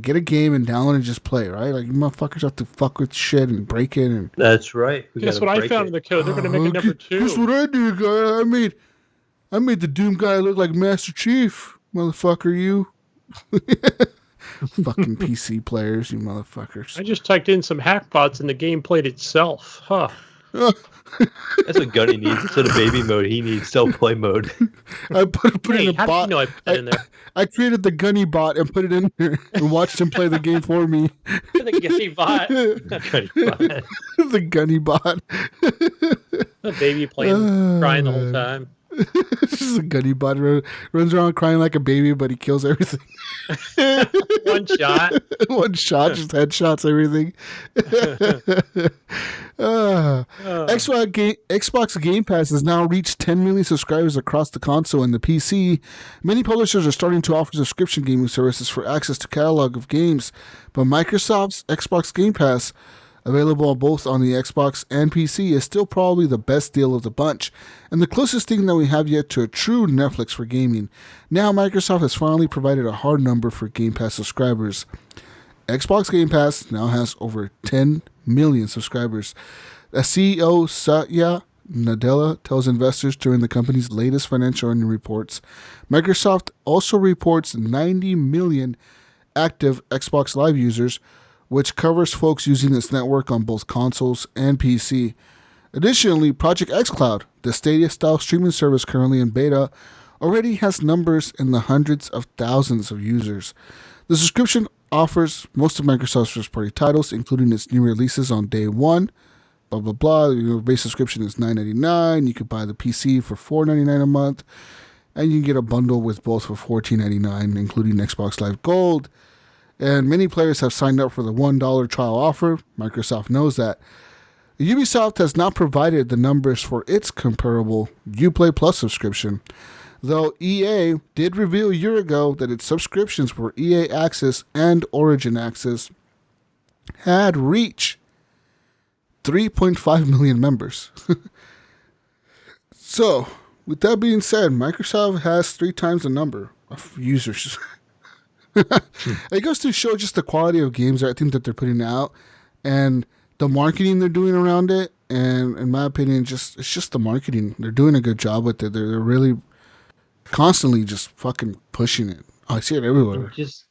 get a game and download and just play, right? Like you motherfuckers have to fuck with shit and break it. And that's right. Guess what I found in the code? They're gonna make a number 2. Guess what I did, guy? I made the Doom guy look like Master Chief, motherfucker. You. Fucking PC players, you motherfuckers. I just typed in some hackbots and the game played itself. Huh. That's what Gunny needs. Instead of baby mode, he needs self-play mode. I put in a bot. You know I put that in there? I created the Gunny bot and put it in there and watched him play the game for me. The Gunny bot. The Gunny bot. The baby playing, crying the whole time. This is a Gunny bot. Runs around crying like a baby, but he kills everything. One shot. One shot, just headshots everything. Xbox Game Pass has now reached 10 million subscribers across the console and the PC. Many publishers are starting to offer subscription gaming services for access to catalog of games, but Microsoft's Xbox Game Pass, available both on the Xbox and PC, is still probably the best deal of the bunch, and the closest thing that we have yet to a true Netflix for gaming. Now Microsoft has finally provided a hard number for Game Pass subscribers. Xbox Game Pass now has over 10 million subscribers. As CEO Satya Nadella tells investors during the company's latest financial earnings reports, Microsoft also reports 90 million active Xbox Live users, which covers folks using its network on both consoles and PC. Additionally, Project xCloud, the Stadia-style streaming service currently in beta, already has numbers in the hundreds of thousands of users. The subscription offers most of Microsoft's first-party titles, including its new releases on day one. Blah, blah, blah. Your base subscription is $9.99. You could buy the PC for $4.99 a month. And you can get a bundle with both for $14.99, including Xbox Live Gold. And many players have signed up for the $1 trial offer. Microsoft knows that. Ubisoft has not provided the numbers for its comparable Uplay Plus subscription, though EA did reveal a year ago that its subscriptions for EA Access and Origin Access had reached 3.5 million members. So, with that being said, Microsoft has 3 times the number of users. It goes to show just the quality of games that I think that they're putting out and the marketing they're doing around it. And in my opinion, it's just the marketing. They're doing a good job with it. They're really constantly just fucking pushing it. I see it everywhere. Just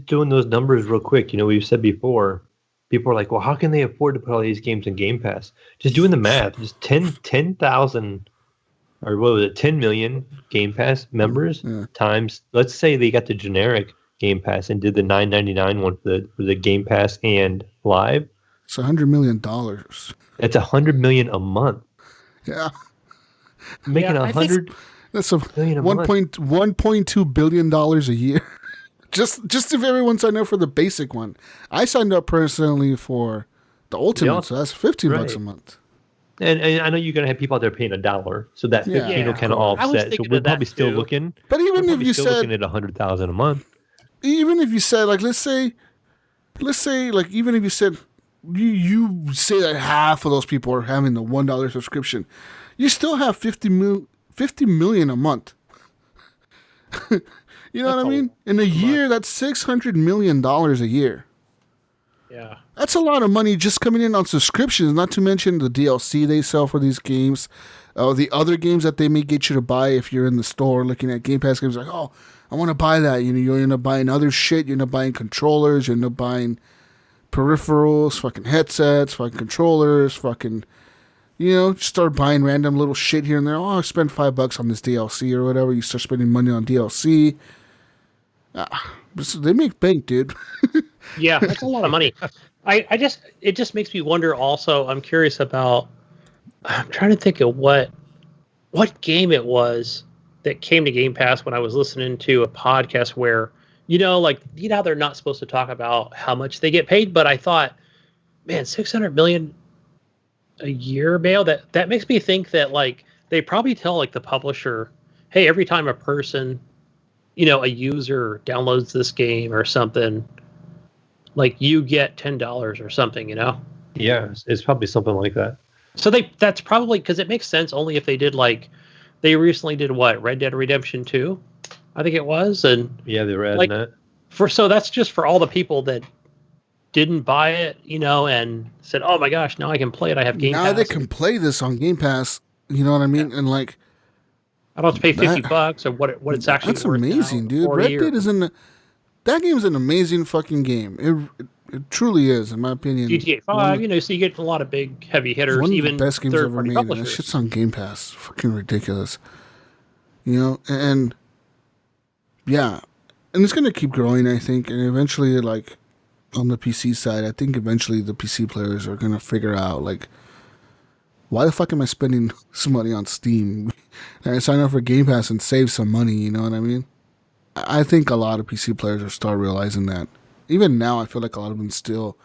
doing those numbers real quick. You know, we've said before, people are like, well, how can they afford to put all these games in Game Pass? Just doing the math, just 10,000 or what was it, 10 million Game Pass members times, let's say they got the generic Game Pass and did the $9.99 one for the Game Pass and Live. It's $100 million. That's $100 million a month. Yeah, making that's $1.2 billion a year. just if everyone signed up for the basic one. I signed up personally for the ultimate, so that's $15 a month. And I know you're gonna have people out there paying $1, so that 15 will kind of offset. So we're probably still looking. But even if you said looking at $100,000 a month, even if you said like let's say like even if you said you say that half of those people are having the $1 subscription, you still have 50 million a month. You know what I mean? In a year, that's $600 million a year. Yeah. That's a lot of money just coming in on subscriptions, not to mention the DLC they sell for these games. The other games that they may get you to buy if you're in the store looking at Game Pass games, like, oh, I want to buy that. You know, you end up buying other shit. You end up buying controllers. You end up buying peripherals, fucking headsets, fucking controllers, fucking, you know, just start buying random little shit here and there. Oh, I spend $5 on this DLC or whatever. You start spending money on DLC. They make bank, dude. Yeah, that's a lot of money. It just makes me wonder also, I'm curious about, I'm trying to think of what game it was that came to Game Pass when I was listening to a podcast where, you know, like, you know, they're not supposed to talk about how much they get paid, but I thought, man, $600 million a year, Mayo. That makes me think that like they probably tell like the publisher, hey, every time a person, a user downloads this game or something, like you get $10 or something, Yeah, it's probably something like that. So that's probably because it makes sense only if they did like they recently did what, Red Dead Redemption 2, I think it was, and yeah, they were adding that. So that's just for all the people that didn't buy it, and said, "Oh my gosh, now I can play it. I have Game Pass." Now they can play this on Game Pass. You know what I mean? Yeah. And like, I don't have to pay $50 or what it's actually. That's amazing, dude. Red Dead that game's an amazing fucking game. It truly is, in my opinion. GTA 5, so you get a lot of big heavy hitters. One of even the best games ever made. And that shit's on Game Pass. Fucking ridiculous. And yeah, and it's gonna keep growing, I think, and eventually, like on the PC side, I think eventually the PC players are gonna figure out like, why the fuck am I spending some money on Steam? And I sign up for Game Pass and save some money. You know what I mean? I think a lot of PC players are start realizing that. Even now, I feel like a lot of them still.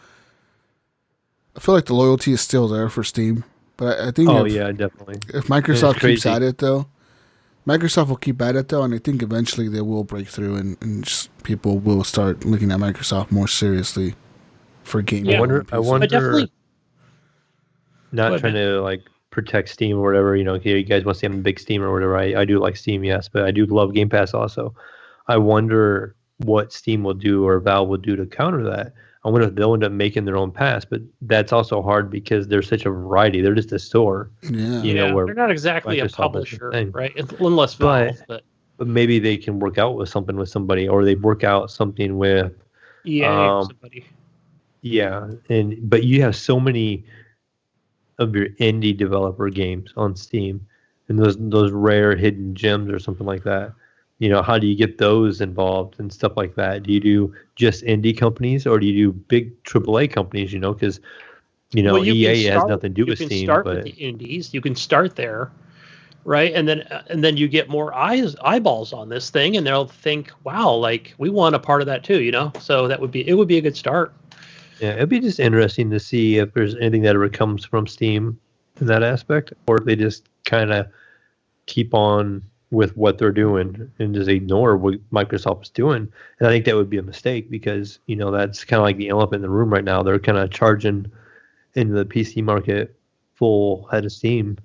I feel like the loyalty is still there for Steam, but I think. Yeah, definitely. If Microsoft keeps at it, though, Microsoft will keep at it, though, and I think eventually they will break through, and just people will start looking at Microsoft more seriously for gaming. I wonder. Definitely. Not trying to like protect Steam or whatever. You guys want to see I'm a big Steam or whatever. I do like Steam, yes, but I do love Game Pass also. I wonder what Steam will do or Valve will do to counter that. I wonder if they'll end up making their own pass, but that's also hard because there's such a variety. They're just a store. Yeah. Where they're not exactly Microsoft a publisher, right? Unless Valve. But maybe they can work out with something with somebody, or they work out something with EA or somebody. Yeah, but you have so many of your indie developer games on Steam, and those rare hidden gems or something like that. How do you get those involved and stuff like that? Do you do just indie companies or do you do big AAA companies? Because EA has nothing to do with Steam. You can start with the indies. You can start there, right? And then you get more eyeballs on this thing, and they'll think, "Wow, like we want a part of that too." So it would be a good start. Yeah, it'd be just interesting to see if there's anything that ever comes from Steam in that aspect, or if they just kind of keep on with what they're doing and just ignore what Microsoft's doing. And I think that would be a mistake because, that's kind of like the elephant in the room right now. They're kind of charging into the PC market full head of steam.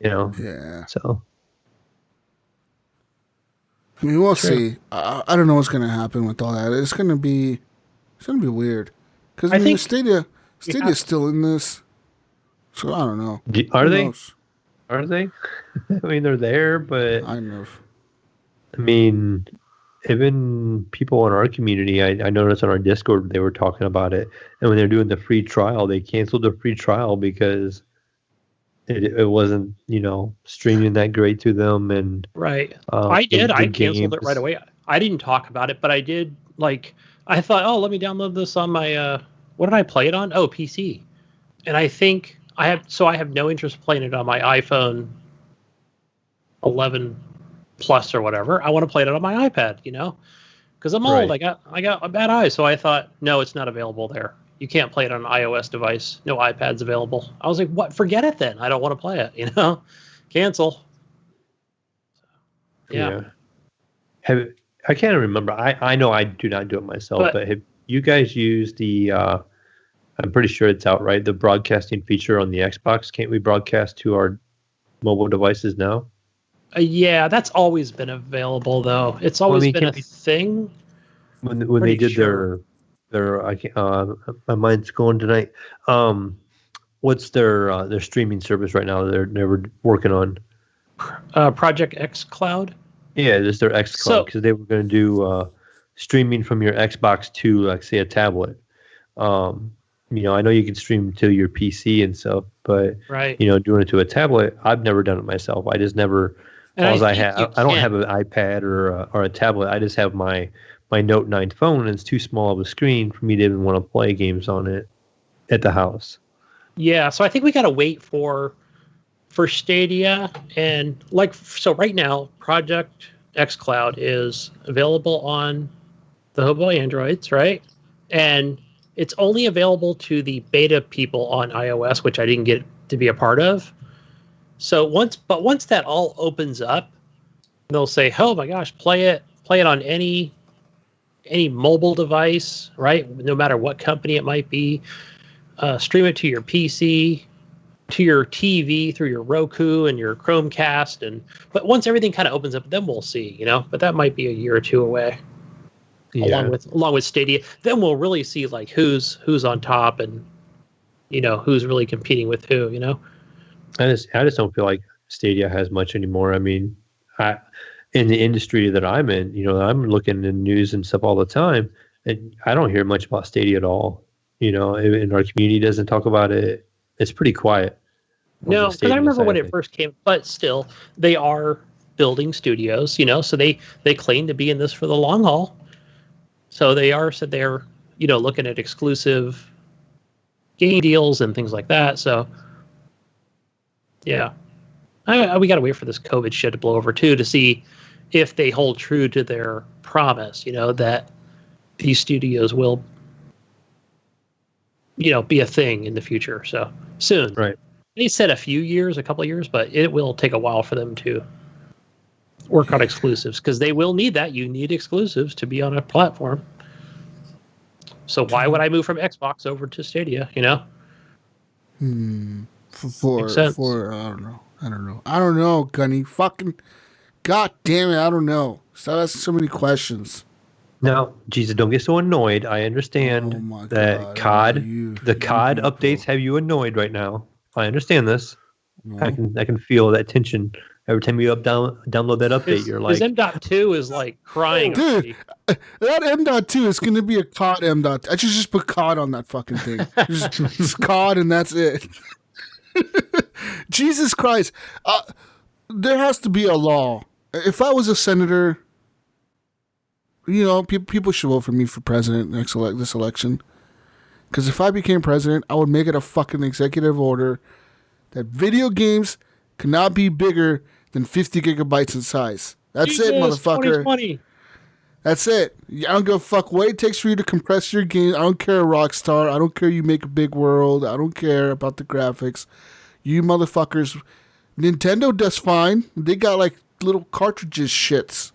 Yeah. So. I mean, we'll see. I don't know what's going to happen with all that. It's going to be weird. Because I think Stadia's still in this. So I don't know. Are they? Are they? I mean, they're there, but kind of. I mean, even people in our community, I noticed on our Discord, they were talking about it. And when they're doing the free trial, they canceled the free trial because it wasn't, streaming that great to them. And right. I did. I canceled it right away. I didn't talk about it, but I did. Like, I thought, oh, let me download this on my, what did I play it on? Oh, PC. And I think I have no interest playing it on my iPhone 11 Plus or whatever. I want to play it on my iPad, because I'm old. Right. I got a bad eye, so I thought, no, it's not available there. You can't play it on an iOS device. No iPad's available. I was like, what? Forget it then. I don't want to play it. Cancel. Yeah. I can't remember. I know I do not do it myself, but have you guys used the? I'm pretty sure it's out, right? The broadcasting feature on the Xbox. Can't we broadcast to our mobile devices now? Yeah, that's always been available, though. It's always been a thing. When they did their my mind's going tonight. What's their streaming service right now? They're working on Project X Cloud. Yeah, just their X Cloud because they were going to do streaming from your Xbox to, like, say, a tablet. I know you can stream to your PC and stuff, but right. Doing it to a tablet, I've never done it myself. I just never. I don't have an iPad or a tablet. I just have my Note 9 phone, and it's too small of a screen for me to even want to play games on it at the house. Yeah, so I think we got to wait for Stadia, and right now, Project X Cloud is available on the Hobo Androids, right? And It's only available to the beta people on iOS, which I didn't get to be a part of. So once that all opens up, they'll say, "Oh my gosh, play it on any mobile device, right? No matter what company it might be. Stream it to your PC, to your TV through your Roku and your Chromecast, but once everything kind of opens up, then we'll see, But that might be a year or two away." Yeah. Along with Stadia, then we'll really see like who's on top and who's really competing with who. I just don't feel like Stadia has much anymore. I mean, in the industry that I'm in, I'm looking in the news and stuff all the time, and I don't hear much about Stadia at all. And our community doesn't talk about it. It's pretty quiet. No, because I remember when it first came, but still, they are building studios. So they claim to be in this for the long haul. So they're looking at exclusive game deals and things like that. So, yeah, we got to wait for this COVID shit to blow over too to see if they hold true to their promise. That these studios will, be a thing in the future. So soon, right? They said a couple of years, but it will take a while for them to work on exclusives because they will need that. You need exclusives to be on a platform. So why would I move from Xbox over to Stadia? For I don't know, Gunny. Fucking god damn it, I don't know. Stop asking so many questions. No, Jesus, don't get so annoyed. I understand that COD updates have you annoyed right now. I understand this. I can feel that tension every time you download that update. You're like, M.2 is like crying. Dude, that M.2 is going to be a COD M.2. I should just put COD on that fucking thing. just COD and that's it. Jesus Christ. There has to be a law. If I was a senator, people should vote for me for president this election. Because if I became president, I would make it a fucking executive order that video games cannot be bigger than 50 gigabytes in size. That's it, motherfucker. 2020. That's it. I don't give a fuck what it takes for you to compress your game. I don't care, Rockstar. I don't care you make a big world. I don't care about the graphics. You motherfuckers. Nintendo does fine. They got like little cartridges shits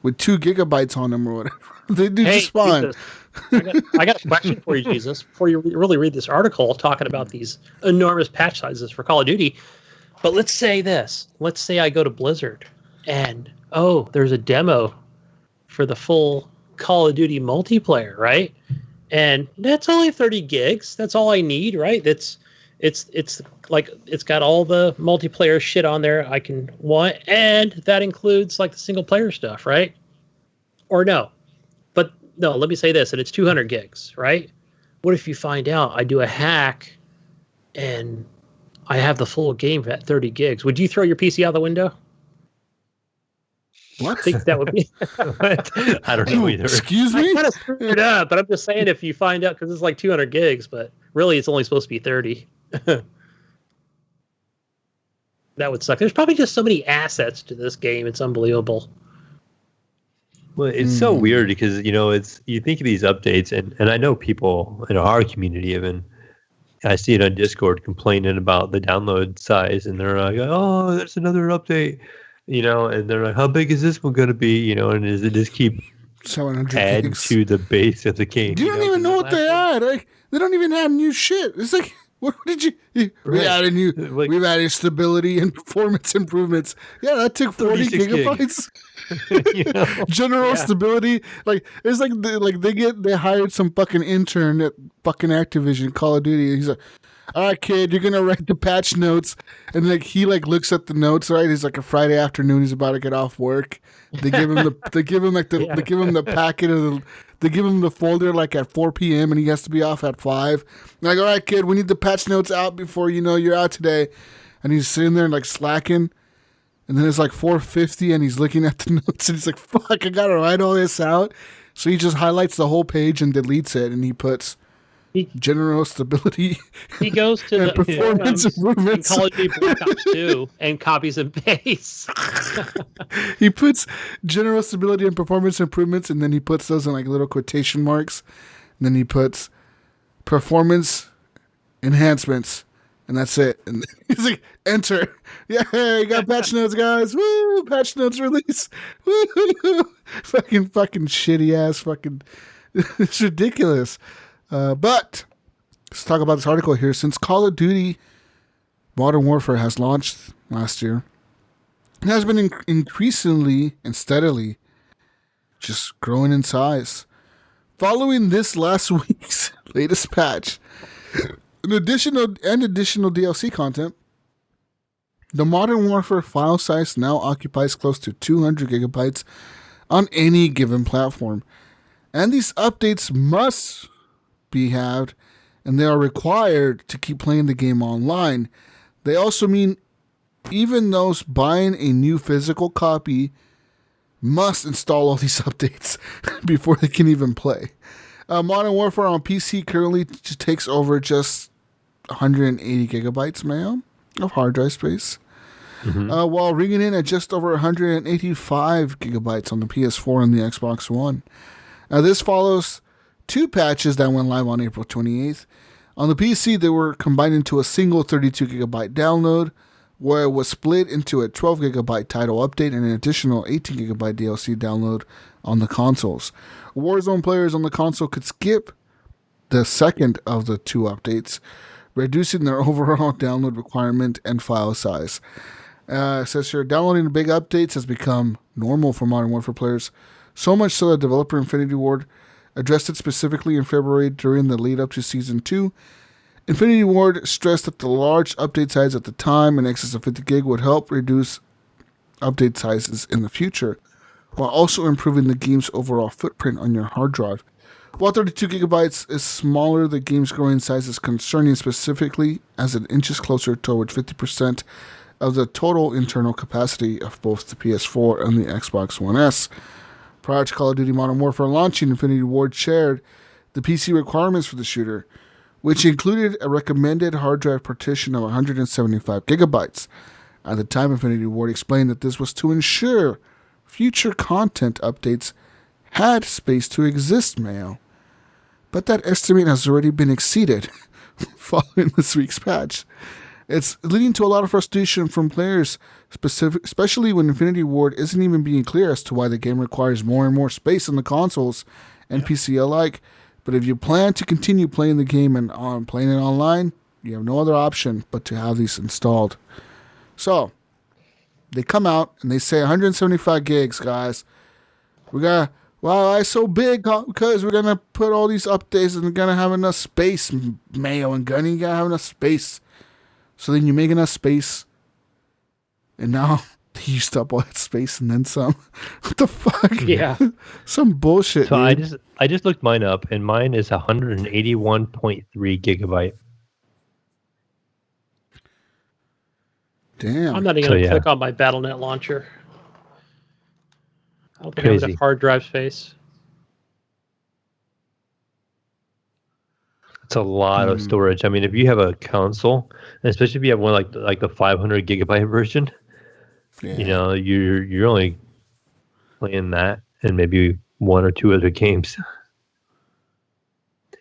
with 2 gigabytes on them or whatever. They do just fine. I got a question for you, Jesus, before you really read this article talking about these enormous patch sizes for Call of Duty. But let's say this. Let's say I go to Blizzard and, there's a demo for the full Call of Duty multiplayer, right? And that's only 30 gigs. That's all I need, right? It's like it's got all the multiplayer shit on there I can want, and that includes like the single player stuff, right? Or no. But no, let me say this, and it's 200 gigs, right? What if you find out I do a hack and I have the full game at 30 gigs? Would you throw your PC out the window? What? I think that would be. I don't know either. Excuse me? I kind of screwed it up, but I'm just saying if you find out, because it's like 200 gigs, but really it's only supposed to be 30. That would suck. There's probably just so many assets to this game. It's unbelievable. Well, it's so weird because, you think of these updates, and I know people in our community even, I see it on Discord complaining about the download size, and they're like, oh, there's another update, and they're like, how big is this one going to be, and does it just keep 700 add gigs to the base of the game? You don't even know what they add. They don't even add new shit. It's like, what did you? We added we've added stability and performance improvements. Yeah, that took 40 gigabytes. General stability, like it's like they hired some fucking intern at fucking Activision Call of Duty. He's like, all right, kid, you're gonna write the patch notes, and he looks at the notes. Right, he's like a Friday afternoon. He's about to get off work. They give him the packet of they give him the folder like at 4 p.m. and he has to be off at 5. They're like, all right, kid, we need the patch notes out before you're out today. And he's sitting there like slacking. And then it's like 4:50 and he's looking at the notes and he's like, fuck, I gotta write all this out. So he just highlights the whole page and deletes it, and he puts general stability. He goes to and the performance improvements in Call of Duty Black Ops 2 and copies and pastes. He puts general stability and performance improvements, and then he puts those in like little quotation marks. And then he puts performance enhancements. And that's it. And he's like, enter. Yeah, you got patch notes, guys. Woo! Patch notes release. Woo! Fucking shitty ass fucking. It's ridiculous. But let's talk about this article here. Since Call of Duty Modern Warfare has launched last year, it has been increasingly and steadily just growing in size. Following this last week's latest patch, additional DLC content, the Modern Warfare file size now occupies close to 200 gigabytes on any given platform. And these updates must be had, and they are required to keep playing the game online. They also mean even those buying a new physical copy must install all these updates before they can even play. Modern Warfare on PC currently just takes over just 180 gigabytes, Mayo, of hard drive space, while ringing in at just over 185 gigabytes on the PS4 and the Xbox One. Now, this follows two patches that went live on April 28th. On the PC, they were combined into a single 32 gigabyte download, where it was split into a 12 gigabyte title update and an additional 18 gigabyte DLC download on the consoles. Warzone players on the console could skip the second of the two updates, reducing their overall download requirement and file size. It says here, downloading the big updates has become normal for Modern Warfare players, so much so that developer Infinity Ward addressed it specifically in February during the lead up to Season 2. Infinity Ward stressed that the large update size at the time, in excess of 50 gig, would help reduce update sizes in the future, while also improving the game's overall footprint on your hard drive. While 32 gigabytes is smaller, the game's growing size is concerning, specifically as it inches closer toward 50% of the total internal capacity of both the PS4 and the Xbox One S. Prior to Call of Duty Modern Warfare launching, Infinity Ward shared the PC requirements for the shooter, which included a recommended hard drive partition of 175 gigabytes. At the time, Infinity Ward explained that this was to ensure future content updates had space to exist, Mayo. But that estimate has already been exceeded following this week's patch. It's leading to a lot of frustration from players, especially when Infinity Ward isn't even being clear as to why the game requires more and more space on the consoles and PC alike. But if you plan to continue playing the game and playing it online, you have no other option but to have these installed. So, they come out and they say 175 gigs, guys. Why it's so big? Because we're going to put all these updates and we're going to have enough space, Mayo and Gunny. You got to have enough space. So then you make enough space, and now they used up all that space and then some. What the fuck? Yeah. Some bullshit, So dude. I just looked mine up, and mine is 181.3 gigabyte. Damn. I'm not even going to click on my Battle.net launcher. I don't think I have enough hard drive space. It's a lot of storage. I mean, if you have a console, and especially if you have one like the 500 gigabyte version, you know, you're only playing that and maybe one or two other games,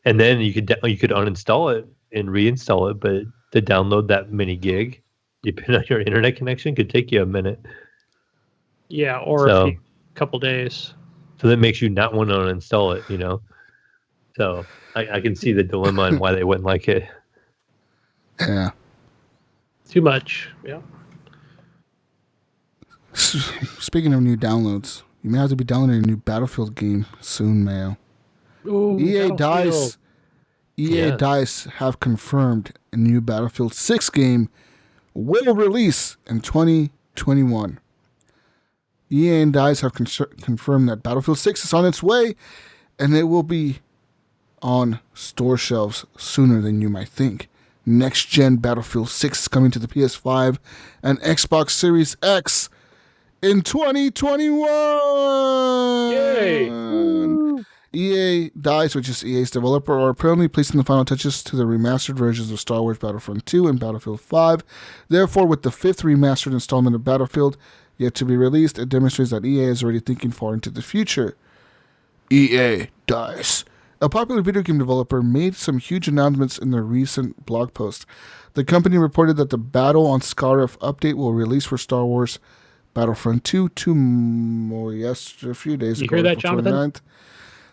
and then you could uninstall it and reinstall it. But to download that many gig, depending on your internet connection, could take you a minute. Yeah, or a couple days. So that makes you not want to uninstall it, you know. So I can see the dilemma and why they wouldn't like it. Yeah. Too much. Yeah. Speaking of new downloads, you may have to be downloading a new Battlefield game soon, Mayo. Ooh, EA DICE have confirmed a new Battlefield 6 game will release in 2021. EA and DICE have confirmed that Battlefield 6 is on its way, and it will be on store shelves sooner than you might think. Next-gen Battlefield 6 is coming to the PS5 and Xbox Series X in 2021! Yay! EA DICE, which is EA's developer, are apparently placing the final touches to the remastered versions of Star Wars Battlefront 2 and Battlefield 5. Therefore, with the fifth remastered installment of Battlefield yet to be released, it demonstrates that EA is already thinking far into the future. EA DICE a popular video game developer, made some huge announcements in their recent blog post. The company reported that the Battle on Scarif update will release for Star Wars Battlefront 2 a few days ago. You hear that, Jonathan? 29th.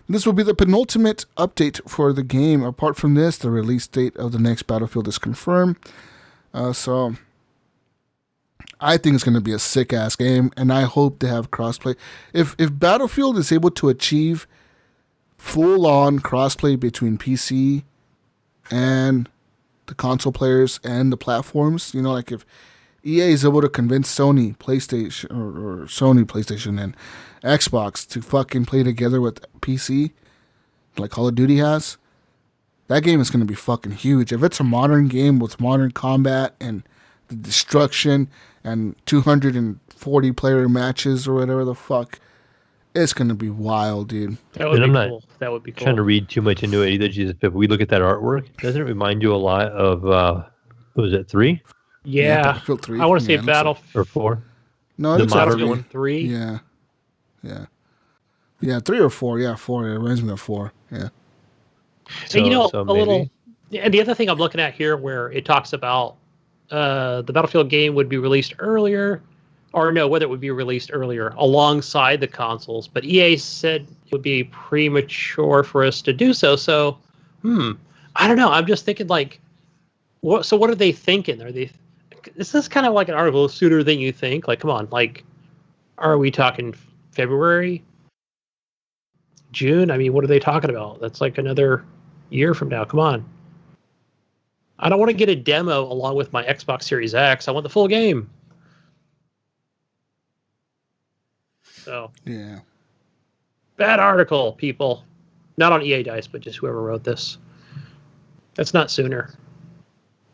This will be the penultimate update for the game. Apart from this, the release date of the next Battlefield is confirmed. So I think it's going to be a sick-ass game, and I hope to have crossplay. If Battlefield is able to achieve full-on crossplay between PC and the console players and the platforms, you know, like if EA is able to convince Sony PlayStation or Sony PlayStation and Xbox to fucking play together with PC, like Call of Duty has, that game is going to be fucking huge. If it's a modern game with modern combat and the destruction and 240 player matches or whatever the fuck, it's going to be wild, dude. That would be cool. That would be cool. Trying to read too much into it either, Jesus, but if we look at that artwork, doesn't it remind you a lot of, what was it, 3? Yeah. Battlefield 3. I want to say Battlefield. Or 4? No, The it's modern actually one? 3? Yeah. Yeah, 3 or 4. Yeah, 4. It reminds me of 4. Yeah. So, and so a little. And the other thing I'm looking at here, where it talks about the Battlefield game would be released earlier, or no, whether it would be released earlier alongside the consoles. But EA said it would be premature for us to do so. So, I don't know. I'm just thinking, like, what? So what are they thinking? Are they? This is kind of like an article sooner than you think. Like, come on, like, are we talking February, June? I mean, what are they talking about? That's like another year from now. Come on. I don't want to get a demo along with my Xbox Series X. I want the full game. So, Yeah. bad article, people. Not on EA Dice, but just whoever wrote this. That's not sooner.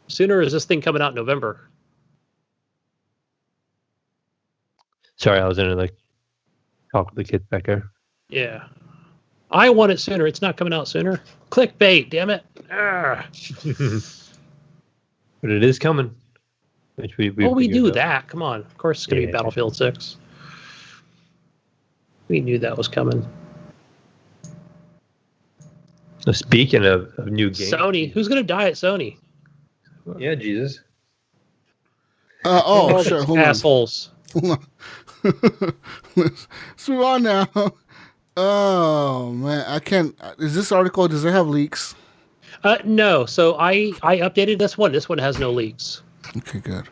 Sooner is this thing coming out in November. Sorry, I was in the talk with the kids back there. Yeah. I want it sooner. It's not coming out sooner. Clickbait, damn it. But it is coming. Which we knew out. that. Come on. Of course it's going to be Battlefield 6. We knew that was coming. So speaking of new games. Sony. Who's going to die at Sony? Yeah, Jesus. Sure. Hold assholes. On. Let's move on now. Oh, man. I can't. Is this article, does it have leaks? No. So I updated this one. This one has no leaks. Okay, good.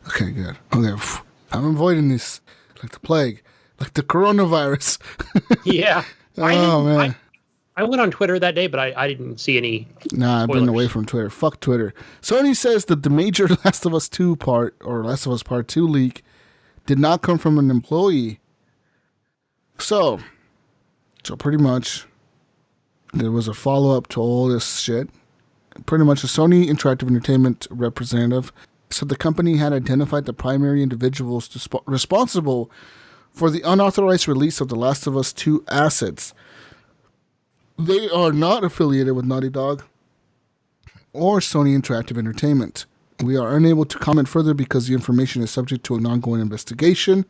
Okay. I'm avoiding this like the plague, like the coronavirus. Yeah. Man. I went on Twitter that day, but I didn't see any. Nah, I've been away from Twitter. Fuck Twitter. Sony says that the major Last of Us 2 Part 2 leak did not come from an employee. So pretty much there was a follow-up to all this shit. Pretty much a Sony Interactive Entertainment representative said the company had identified the primary individuals responsible for the unauthorized release of the Last of Us 2 assets. They are not affiliated with Naughty Dog or Sony Interactive Entertainment. We are unable to comment further because the information is subject to an ongoing investigation.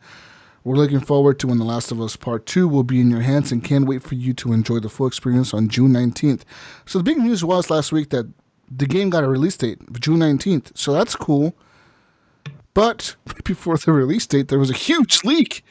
We're looking forward to when The Last of Us Part 2 will be in your hands and can't wait for you to enjoy the full experience on June 19th. So the big news was last week that the game got a release date of June 19th. So that's cool. But before the release date, there was a huge leak.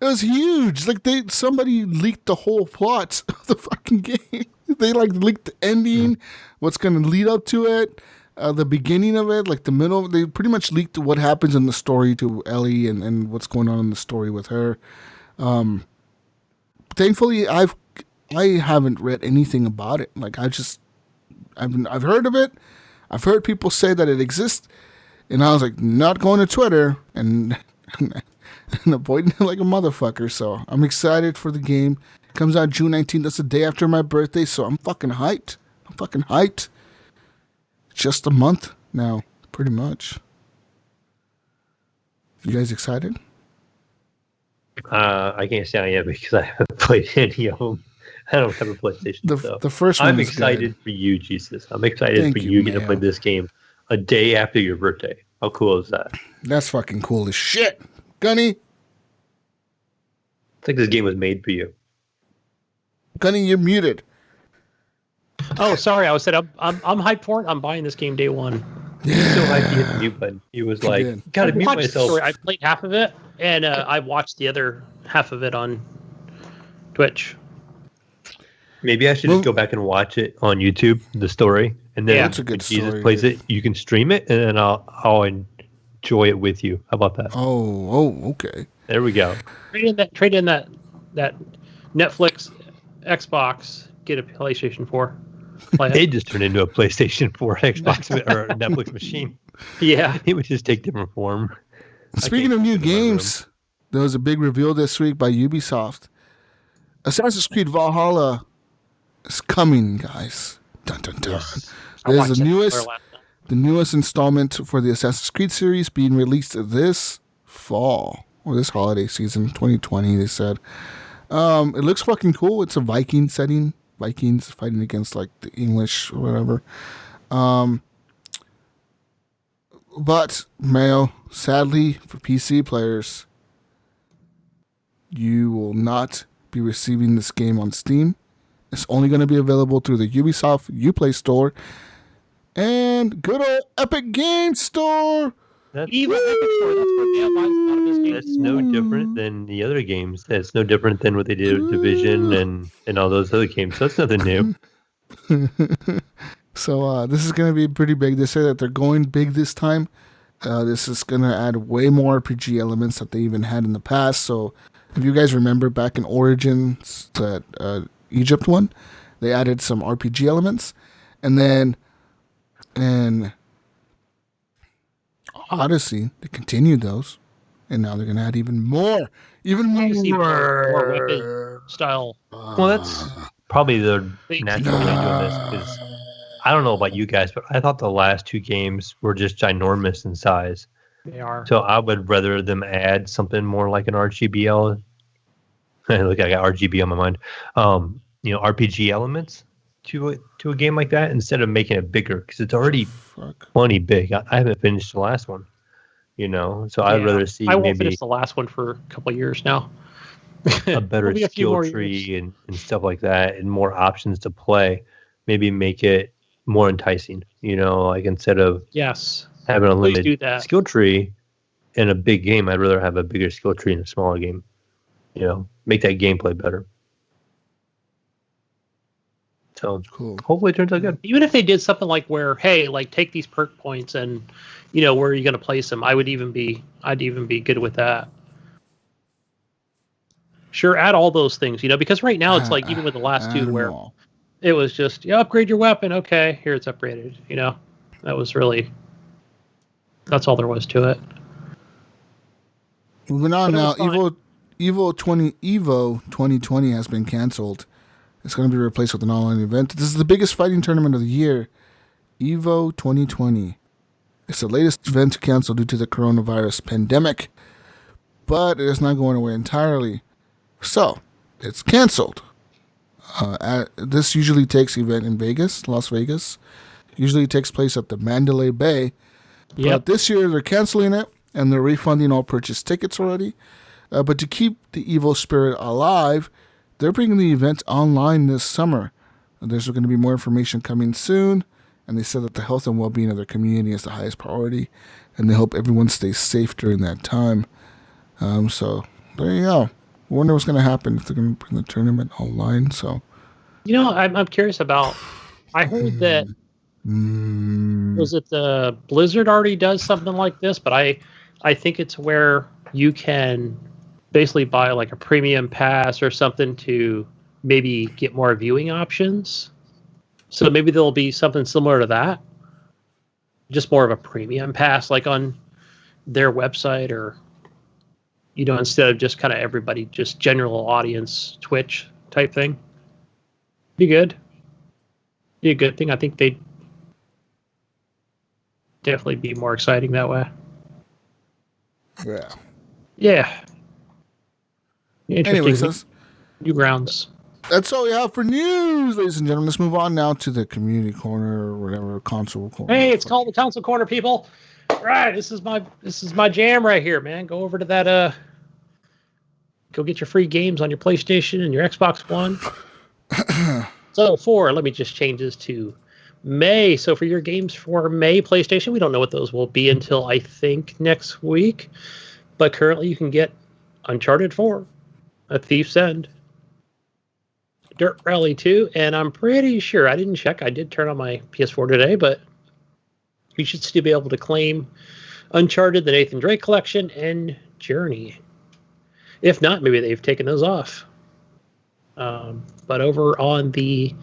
It was huge. Like somebody leaked the whole plot of the fucking game. They leaked the ending, what's going to lead up to it, the beginning of it, like the middle. They pretty much leaked what happens in the story to Ellie and what's going on in the story with her. Thankfully, I haven't read anything about it. Like I've heard of it. I've heard people say that it exists, and I was like, not going to Twitter and avoiding it like a motherfucker. So I'm excited for the game. It comes out June 19th. That's the day after my birthday. So I'm fucking hyped. Just a month now, pretty much. You guys excited? I can't say I am because I haven't played any of them. I don't have a PlayStation. The first one. I'm excited for you, Jesus. I'm excited for you getting to play this game a day after your birthday. How cool is that? That's fucking cool as shit. Gunny? I think this game was made for you. Gunny, you're muted. Oh, sorry. I said I'm hyped for it. I'm buying this game day one. He was so hyped he hit the mute button. He was like, "Gotta mute myself." Sorry, I played half of it, and I watched the other half of it on Twitch. Maybe I should just go back and watch it on YouTube, the story, and then that's a good when Jesus story, plays it, you can stream it, and then I'll enjoy it with you. How about that? Oh, okay. There we go. Trade in that Netflix, Xbox, get a PlayStation 4. It just turned into a PlayStation 4, Xbox, or Netflix machine. Yeah, it would just take different form. Speaking of new games, there was a big reveal this week by Ubisoft. Assassin's Creed Valhalla is coming, guys. Dun dun dun. Yes. This is the newest installment for the Assassin's Creed series being released this fall or this holiday season, 2020. They said it looks fucking cool. It's a Viking setting. Vikings fighting against like the English or whatever. But Mayo, sadly for PC players, you will not be receiving this game on Steam. It's only going to be available through the Ubisoft Uplay Store and good old Epic Games Store. That's no different than the other games. That's no different than what they did with Division and all those other games. So that's nothing new. So this is going to be pretty big. They say that they're going big this time. This is going to add way more RPG elements that they even had in the past. So if you guys remember back in Origins, that Egypt one, they added some RPG elements. And then in Odyssey, they continued those. And now they're going to add even more. More weapon style. Well, that's probably the natural way of doing this. Because I don't know about you guys, but I thought the last two games were just ginormous in size. They are. So I would rather them add something more like an RGBL. Look, I got RGB on my mind. RPG elements to a game like that instead of making it bigger because it's already plenty big. I haven't finished the last one. So I'd rather see. I won't finish the last one for a couple of years now. a better skill tree and stuff like that, and more options to play. Maybe make it more enticing. Like instead of having a limited skill tree in a big game, I'd rather have a bigger skill tree in a smaller game. Make that gameplay better. So cool. Hopefully it turns out good. Even if they did something like where, hey, like take these perk points and where are you going to place them? I'd even be good with that. Sure, add all those things, because right now it's like even with the last two where it was just upgrade your weapon. Okay, here it's upgraded. That was really that's all there was to it. Moving on now, Evo 2020 has been canceled. It's going to be replaced with an online event. This is the biggest fighting tournament of the year, Evo 2020. It's the latest event to cancel due to the coronavirus pandemic, but it is not going away entirely. So, it's canceled. This usually takes event in Las Vegas. Usually takes place at the Mandalay Bay. Yep. But this year they're canceling it, and they're refunding all purchased tickets already. But to keep the Evo spirit alive, they're bringing the event online this summer. There's going to be more information coming soon, and they said that the health and well-being of their community is the highest priority, and they hope everyone stays safe during that time. So there you go. I wonder what's going to happen if they're going to bring the tournament online. So, I'm curious about. I heard that was it the Blizzard already does something like this, but I think it's where you can basically buy like a premium pass or something to maybe get more viewing options. So maybe there'll be something similar to that. Just more of a premium pass, like on their website or, instead of just kind of everybody, just general audience Twitch type thing. Be good. Be a good thing. I think they'd definitely be more exciting that way. Yeah. Yeah. Interesting. Anyways, new grounds. That's all we have for news, ladies and gentlemen. Let's move on now to the community corner or whatever, console corner. Hey, it's called the console corner, people. Right, this is my jam right here, man. Go over to that go get your free games on your PlayStation and your Xbox One. So let me just change this to May. So for your games for May PlayStation, we don't know what those will be until I think next week. But currently you can get Uncharted 4, A Thief's End, Dirt Rally 2, and I'm pretty sure, I didn't check, I did turn on my PS4 today, but you should still be able to claim Uncharted, the Nathan Drake Collection, and Journey. If not, maybe they've taken those off. But over on the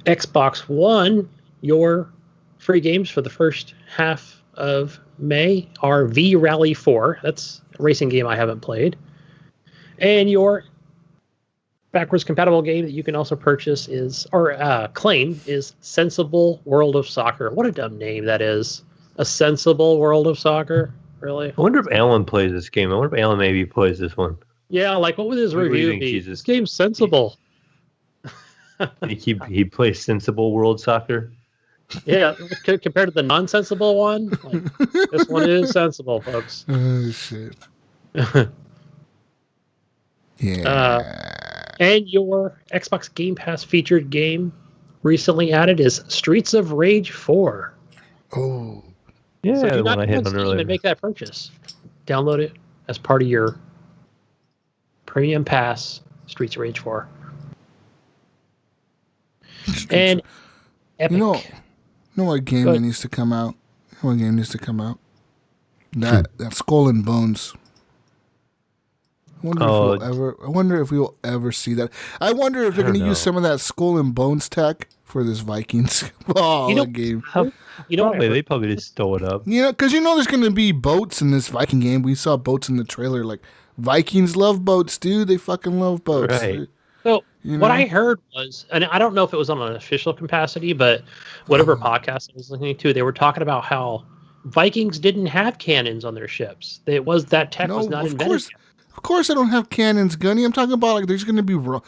Xbox One, your free games for the first half of May are V Rally 4. That's a racing game I haven't played. And your backwards compatible game that you can also purchase claim is Sensible World of Soccer. What a dumb name that is. A Sensible World of Soccer? Really? I wonder if Alan plays this game. I wonder if Alan maybe plays this one. Yeah, like what would his review be? This game's sensible. He plays Sensible World Soccer? Yeah, compared to the nonsensible one, like, this one is sensible, folks. Oh, shit. Yeah. And your Xbox Game Pass featured game recently added is Streets of Rage 4. Oh. Yeah, so the one I hit on earlier. And make that purchase. Download it as part of your Premium Pass, Streets of Rage 4. And Epic. You know what game that needs to come out? What game needs to come out? That Skull and Bones. I wonder if we will ever see that. I wonder if they're going to use some of that Skull and Bones tech for this Vikings game. They probably just stole it up. Because there's going to be boats in this Viking game. We saw boats in the trailer. Like, Vikings love boats, dude. They fucking love boats. Right. So what I heard was, and I don't know if it was on an official capacity, but whatever podcast I was listening to, they were talking about how Vikings didn't have cannons on their ships. That tech was not invented. Of course I don't have cannons, Gunny. I'm talking about like there's going to be row,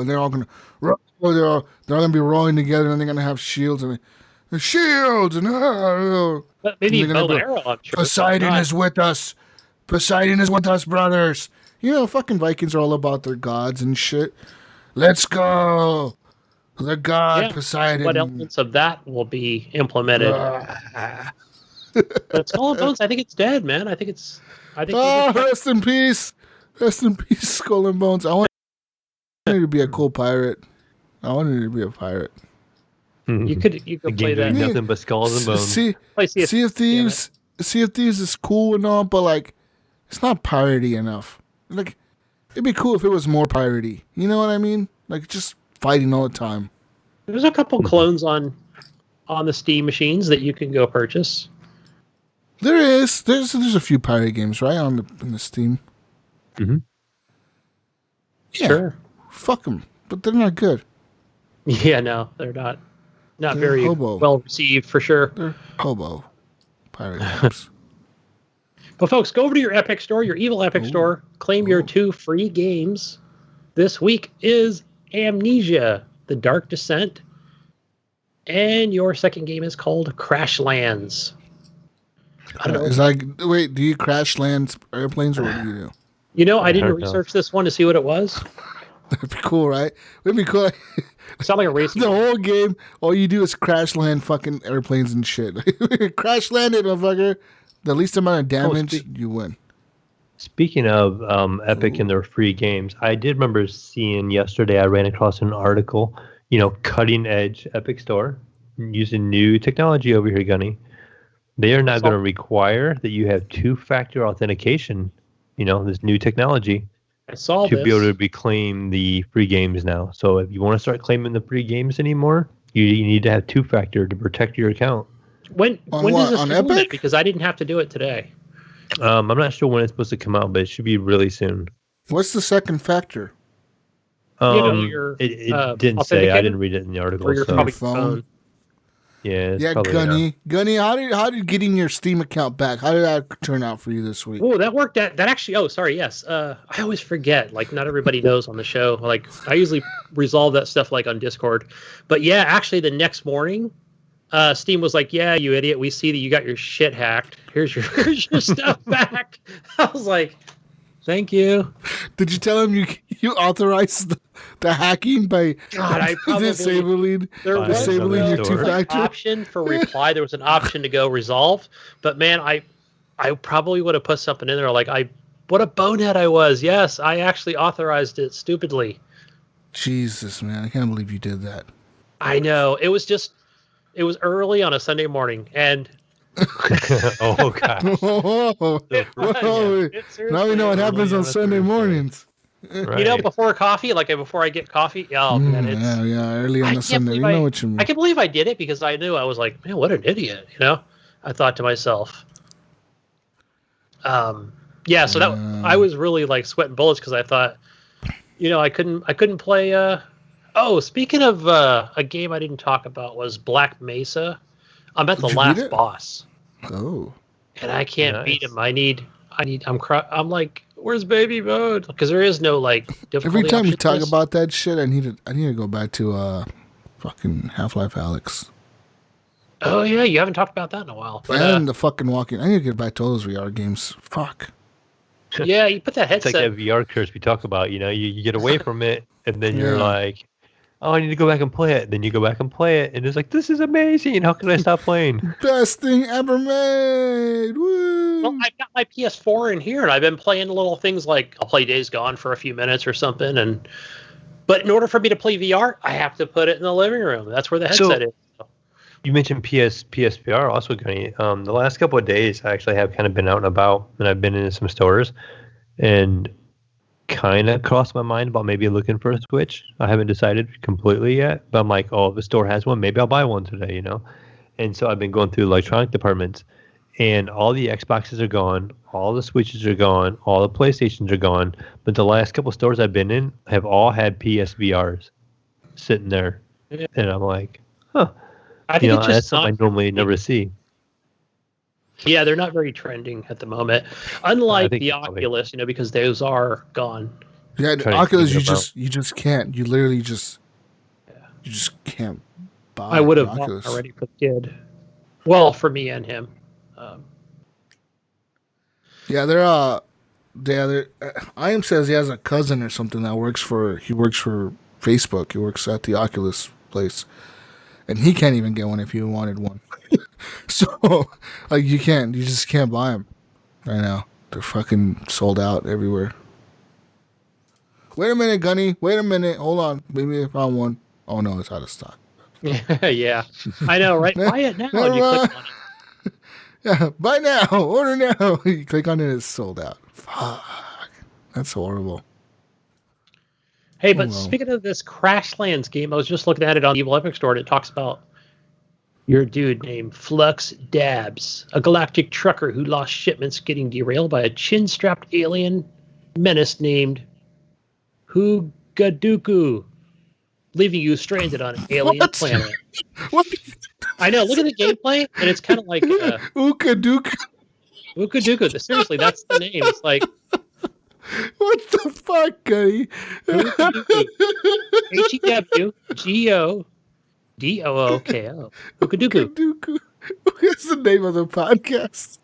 and they're all going to row. They're all going to be rowing together, and they're going to have shields and But maybe bow and arrow. I'm sure. Poseidon is with us. Poseidon is with us, brothers. Fucking Vikings are all about their gods and shit. Let's go. The god Poseidon. What elements of that will be implemented? But Skull and Bones, I think it's dead, man. Rest in peace. Rest in peace, Skull and Bones. I wanted to be a cool pirate. I wanted to be a pirate. You could play that. Nothing but skulls and bones. Sea of Thieves is cool and all, but like, it's not piratey enough. Like, it'd be cool if it was more piratey. You know what I mean? Like, just fighting all the time. There's a couple clones on the Steam machines that you can go purchase. There is. There's a few pirate games, right, in the Steam. Mm-hmm. Yeah, sure. Fuck them, but they're not good. Yeah, no, they're not very well received for sure. They're hobo pirate games. But folks, go over to your Epic Store, your evil Epic Store. Claim your 2 free games. This week is Amnesia: The Dark Descent, and your second game is called Crashlands. I don't know. It's like, wait, do you crash land airplanes or what do you do? I didn't research this one to see what it was. That'd be cool, right? It'd be cool. It's not like a racing. The whole game, all you do is crash land fucking airplanes and shit. Crash land it, motherfucker. The least amount of damage, you win. Speaking of Epic and their free games, I did remember seeing yesterday, I ran across an article, cutting edge Epic Store, using new technology over here, Gunny. They are not going to require that you have 2-factor authentication, this new technology, to be able to reclaim the free games now. So if you want to start claiming the free games anymore, you need to have 2-factor to protect your account. When does this come out? Because I didn't have to do it today. I'm not sure when it's supposed to come out, but it should be really soon. What's the second factor? It didn't say. I didn't read it in the article. Or your phone. Yeah, Gunny, how did getting your Steam account back? How did that turn out for you this week? Oh, that worked. That actually. Oh, sorry. Yes. I always forget. Like, not everybody knows on the show. Like, I usually resolve that stuff like on Discord. But yeah, actually, the next morning, Steam was like, "Yeah, you idiot. We see that you got your shit hacked. Here's your stuff back." I was like, "Thank you." Did you tell him you authorized the hacking by God, I probably disabling your two-factor option for reply. There was an option to go resolve, but man, I probably would have put something in there like what a bonehead I was. Yes, I actually authorized it stupidly. Jesus, man, I can't believe you did that. I know. It was early on a Sunday morning, and oh gosh. Whoa. Now we know what happens on Sunday mornings. Right. Before coffee, like before I get coffee. Oh man, it's early on a Sunday. You know what you mean. I can't believe I did it because I knew I was like, man, what an idiot. I thought to myself. So that I was really like sweating bullets because I thought, I couldn't play. Speaking of a game I didn't talk about was Black Mesa. I'm at the last boss. Oh. And I can't beat him. I'm like, where's baby mode? Because there is no like difficulty. Every time you talk about that shit, I need to go back to fucking Half-Life Alyx. Oh yeah, you haven't talked about that in a while. But, and the fucking walking. I need to get back to all those VR games. Fuck. Yeah, you put that headset. It's like that VR curse we talk about. You get away from it, and then you're like, oh, I need to go back and play it. Then you go back and play it, and it's like, this is amazing. How can I stop playing? Best thing ever made. Woo! Well, I've got my PS4 in here, and I've been playing little things like I'll play Days Gone for a few minutes or something. But in order for me to play VR, I have to put it in the living room. That's where the headset is. You mentioned PSVR also, Gunny. The last couple of days, I actually have kind of been out and about, and I've been into some stores, and kind of crossed my mind about maybe looking for a Switch. I haven't decided completely yet, but I'm like, if the store has one, maybe I'll buy one today, And so I've been going through electronic departments, and all the Xboxes are gone, all the Switches are gone, all the PlayStations are gone, but the last couple of stores I've been in have all had PSVRs sitting there, and I'm like, huh. I think it's just that's something I normally never see. Yeah, they're not very trending at the moment. Unlike the Oculus, because those are gone. Yeah, the Oculus, you just can't. You literally just can't buy. I would have bought already for the kid. Well, for me and him. They're IAM says he has a cousin or something that works for Facebook. He works at the Oculus place. And he can't even get one if he wanted one. So, like, you just can't buy them right now. They're fucking sold out everywhere. Wait a minute, Gunny. Wait a minute. Hold on. Maybe I found one. Oh, no, it's out of stock. Yeah. I know, right? Buy it now. And you click on it. Yeah, buy now. Order now. You click on it, it's sold out. Fuck. That's horrible. Hey, but speaking of this Crashlands game, I was just looking at it on the Evil Epic Store, and it talks about your dude named Flux Dabs, a galactic trucker who lost shipments getting derailed by a chin-strapped alien menace named Hewgodooko, leaving you stranded on an alien planet. What? I know, look at the gameplay, and it's kind of like... Hewgodooko. Hewgodooko, seriously, that's the name. It's like... What the fuck, Gunny? Hewgodooko. Hewgodooko. What's the name of the podcast?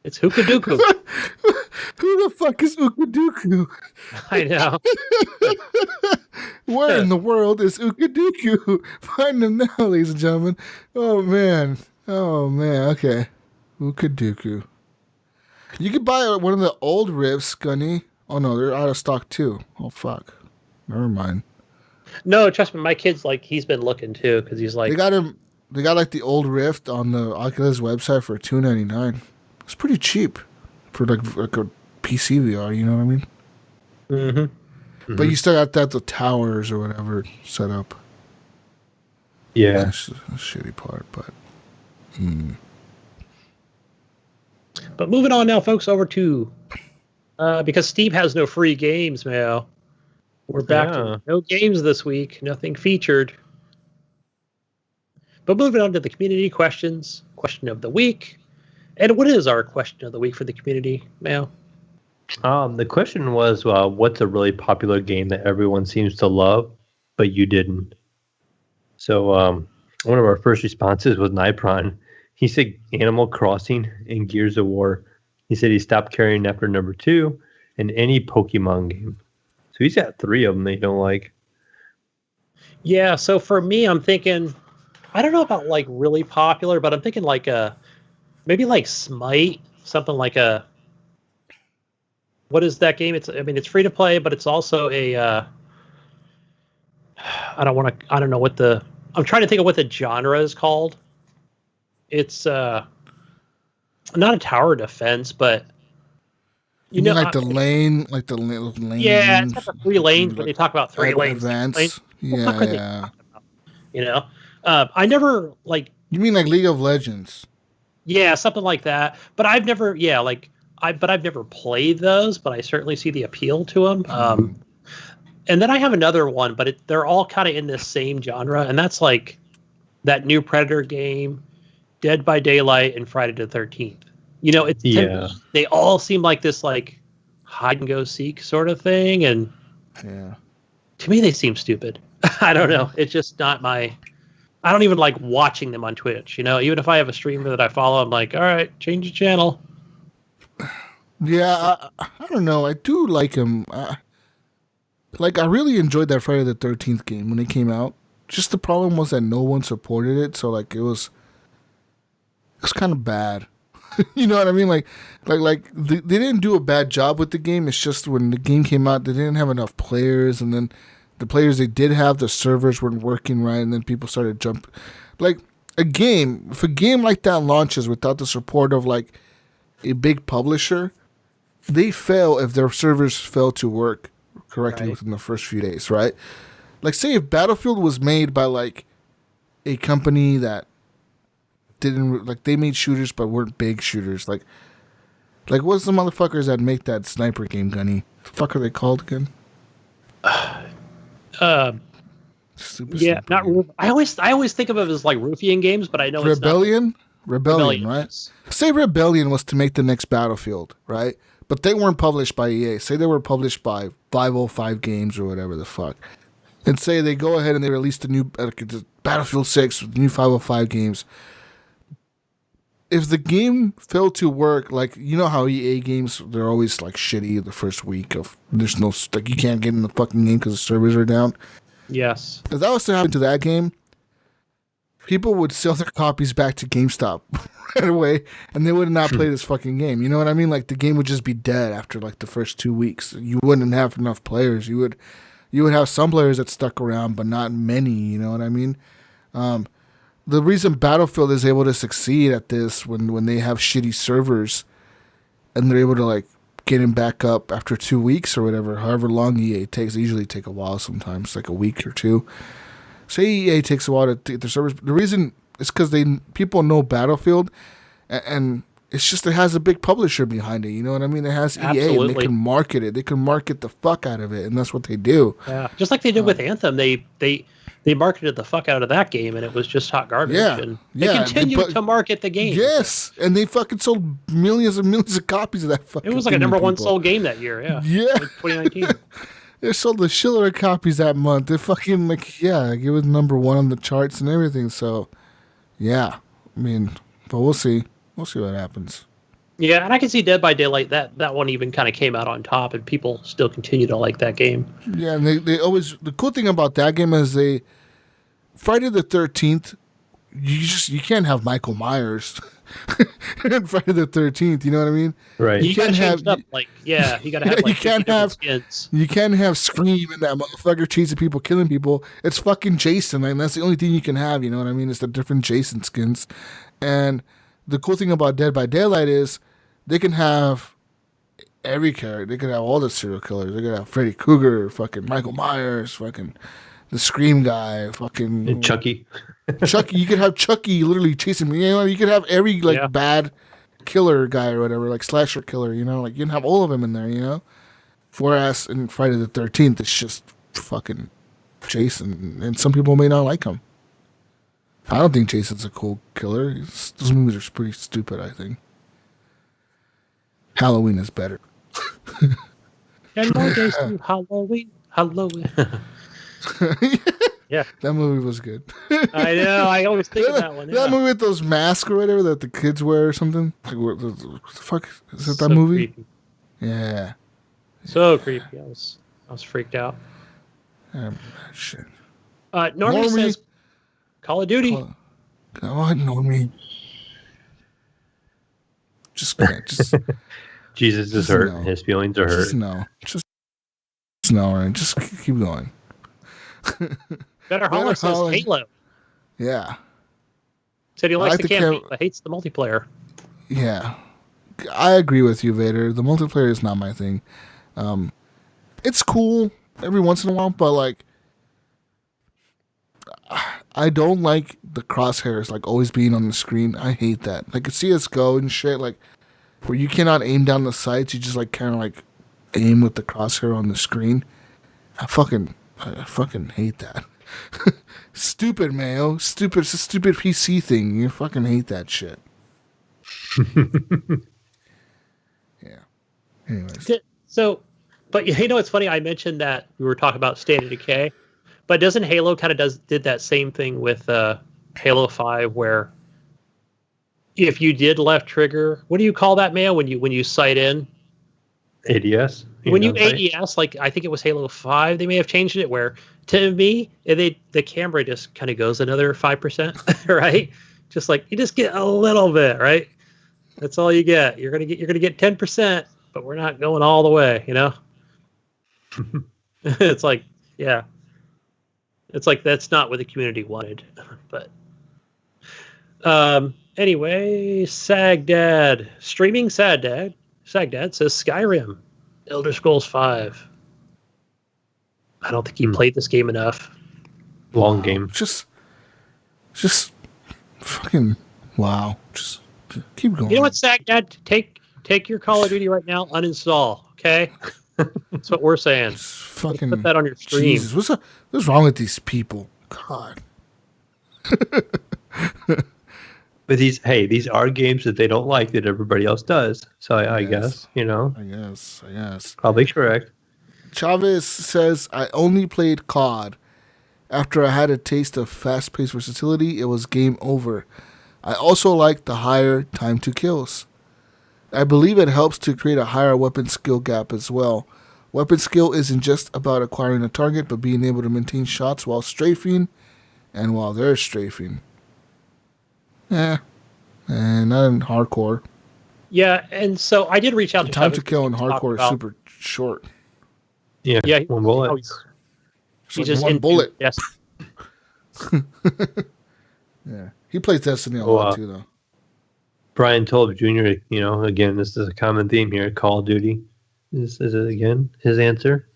It's Hewgodooko. Who the fuck is Hewgodooko? I know. Where in the world is Hewgodooko? Find him now, ladies and gentlemen. Oh, man. Okay. Hewgodooko. You could buy one of the old Rifts, Gunny. Oh, no, they're out of stock, too. Oh, fuck. Never mind. No, trust me, my kid's like, he's been looking, too, because he's like... They got, like, the old Rift on the Oculus website for $299. It's pretty cheap for, like a PC VR, you know what I mean? Mm-hmm. But you still got the towers or whatever set up. Yeah. That's the shitty part, but... But moving on now, folks, over to... because Steve has no free games, Mayo. We're back to no games this week. Nothing featured. But moving on to the community questions. Question of the week. And what is our question of the week for the community, Mayo? The question was, what's a really popular game that everyone seems to love, but you didn't? So one of our first responses was Nipron. He said Animal Crossing and Gears of War. He said he stopped caring after number 2, in any Pokemon game. So he's got 3 of them that you don't like. Yeah, so for me, I'm thinking, I don't know about like really popular, but I'm thinking like maybe like Smite, something like what is that game? It's free to play, but it's also I don't know I'm trying to think of what the genre is called. It's not a tower defense, but you mean like the lane, yeah, it's got the 3 lanes when they talk about 3 lanes. Advance. Yeah. You know, I never like. You mean like League of Legends? Yeah, something like that. But I've never, I've never played those. But I certainly see the appeal to them. And then I have another one, but they're all kind of in this same genre, and that's like that new Predator game, Dead by Daylight, and Friday the 13th. You know, they all seem like this like hide and go seek sort of thing, and to me they seem stupid. I don't know. It's just not my. I don't even like watching them on Twitch. You know, even if I have a streamer that I follow, I'm like, all right, change the channel. Yeah, I don't know. I do like him. Like, I really enjoyed that Friday the 13th game when it came out. Just the problem was that no one supported it, so like it was kind of bad. You know what I mean? Like they didn't do a bad job with the game. It's just when the game came out, they didn't have enough players, and then the players they did have, the servers weren't working right, and then people started jumping. Like if a game like that launches without the support of like a big publisher, they fail if their servers fail to work correctly within the first few days, right? Like, say if Battlefield was made by like a company that didn't like they made shooters but weren't big shooters, like what's the motherfuckers that make that sniper game, Gunny? The fuck are they called again? Not. I always think of it as like Ruffian games, but I know Rebellion. It's not. Rebellion, right? Yes. Say Rebellion was to make the next Battlefield, right? But they weren't published by EA. Say they were published by 505 Games or whatever the fuck. And say they go ahead and they release the new Battlefield 6 with new 505 games. If the game failed to work, like, you know how EA games, they're always like shitty the first week there's no, like, you can't get in the fucking game because the servers are down. Yes. If that was to happen to that game, people would sell their copies back to GameStop right away, and they would not play this fucking game. You know what I mean? Like, the game would just be dead after like the first 2 weeks. You wouldn't have enough players. You would have some players that stuck around, but not many. You know what I mean? The reason Battlefield is able to succeed at this when they have shitty servers, and they're able to like get him back up after 2 weeks or whatever, however long EA takes. They usually take a while sometimes, like a week or two. Say EA takes a while to get their servers. The reason is because people know Battlefield, and it's just it has a big publisher behind it. You know what I mean? It has EA, and they can market it. They can market the fuck out of it, and that's what they do. Yeah, just like they did with Anthem. They marketed the fuck out of that game, and it was just hot garbage. Yeah, and they continued to market the game. Yes, and they fucking sold millions and millions of copies of that fucking. It was like a number 1 sold game that year. Yeah. Yeah. Like 2019. They sold a shitload of copies that month. They fucking it was number 1 on the charts and everything. So, yeah, I mean, but we'll see. We'll see what happens. Yeah, and I can see Dead by Daylight. That one even kind of came out on top, and people still continue to like that game. Yeah, and they always, the cool thing about that game is Friday the 13th. You can't have Michael Myers in Friday the 13th. You know what I mean? Right. You can't have you got to have you can't have skins. You can't have Scream and that motherfucker chasing people, killing people. It's fucking Jason, and that's the only thing you can have. You know what I mean? It's the different Jason skins. And the cool thing about Dead by Daylight is they can have every character. They could have all the serial killers. They could have Freddy Krueger, fucking Michael Myers, fucking the Scream guy, fucking and Chucky. You could have Chucky literally chasing me. You know, you could have every bad killer guy or whatever, like slasher killer. You know, like you can have all of them in there. You know, whereas in Friday the 13th, it's just fucking Jason, and some people may not like him. I don't think Jason's a cool killer. Those movies are pretty stupid, I think. Halloween is better. Hello, Jason. Halloween. Yeah. That movie was good. I know. I always think of that one. Yeah. That movie with those masks or whatever that the kids wear or something. Like, what the fuck? Is that movie? Creepy. Yeah. So creepy. I was freaked out. Shit. Normi says Call of Duty. God, Normi. Just can't. Just Jesus is hurt. No. His feelings are hurt. Just no. Just no. Right? Just keep going. Better Holland says Halo. Yeah. Said he likes the campaign, but hates the multiplayer. Yeah. I agree with you, Vader. The multiplayer is not my thing. It's cool every once in a while, but like, I don't like the crosshairs like always being on the screen. I hate that. Like CS:GO and shit, like where you cannot aim down the sights, you just like kind of like aim with the crosshair on the screen. I fucking hate that. Stupid, Mayo. Stupid. It's a stupid PC thing. You fucking hate that shit. Yeah. Anyways. So, but you know, it's funny. I mentioned that we were talking about State of Decay, but doesn't Halo kind of did that same thing with Halo 5, where if you did left trigger, what do you call that, Mayo? When you sight in? ADS. When you ADS, like I think it was Halo 5, they may have changed it where to me the camera just kind of goes another 5%, right? Just like you just get a little bit, right? That's all you get. You're gonna get 10%, but we're not going all the way, you know? It's like, yeah. It's like that's not what the community wanted. But anyway, Sagdad. Streaming Sagdad says Skyrim, Elder Scrolls 5. I don't think he played this game enough. Long game. Just fucking wow. Just keep going. You know what, Sagdad? Take your Call of Duty right now, uninstall, okay? That's what we're saying. Fucking put that on your stream. Jesus, what's wrong with these people? God. But these are games that they don't like that everybody else does. So I guess, you know. I guess. Probably correct. Chavez says, I only played COD. After I had a taste of fast-paced versatility, it was game over. I also like the higher time to kills. I believe it helps to create a higher weapon skill gap as well. Weapon skill isn't just about acquiring a target, but being able to maintain shots while strafing and while they're strafing. Not in hardcore. Yeah, and so I did reach out to time to kill in hardcore is super short. Yeah, one bullet. He's just one bullet. Yes. Yeah, he plays Destiny a lot too, though. Brian told Jr., you know, again, this is a common theme here. Call of Duty. Is it again his answer?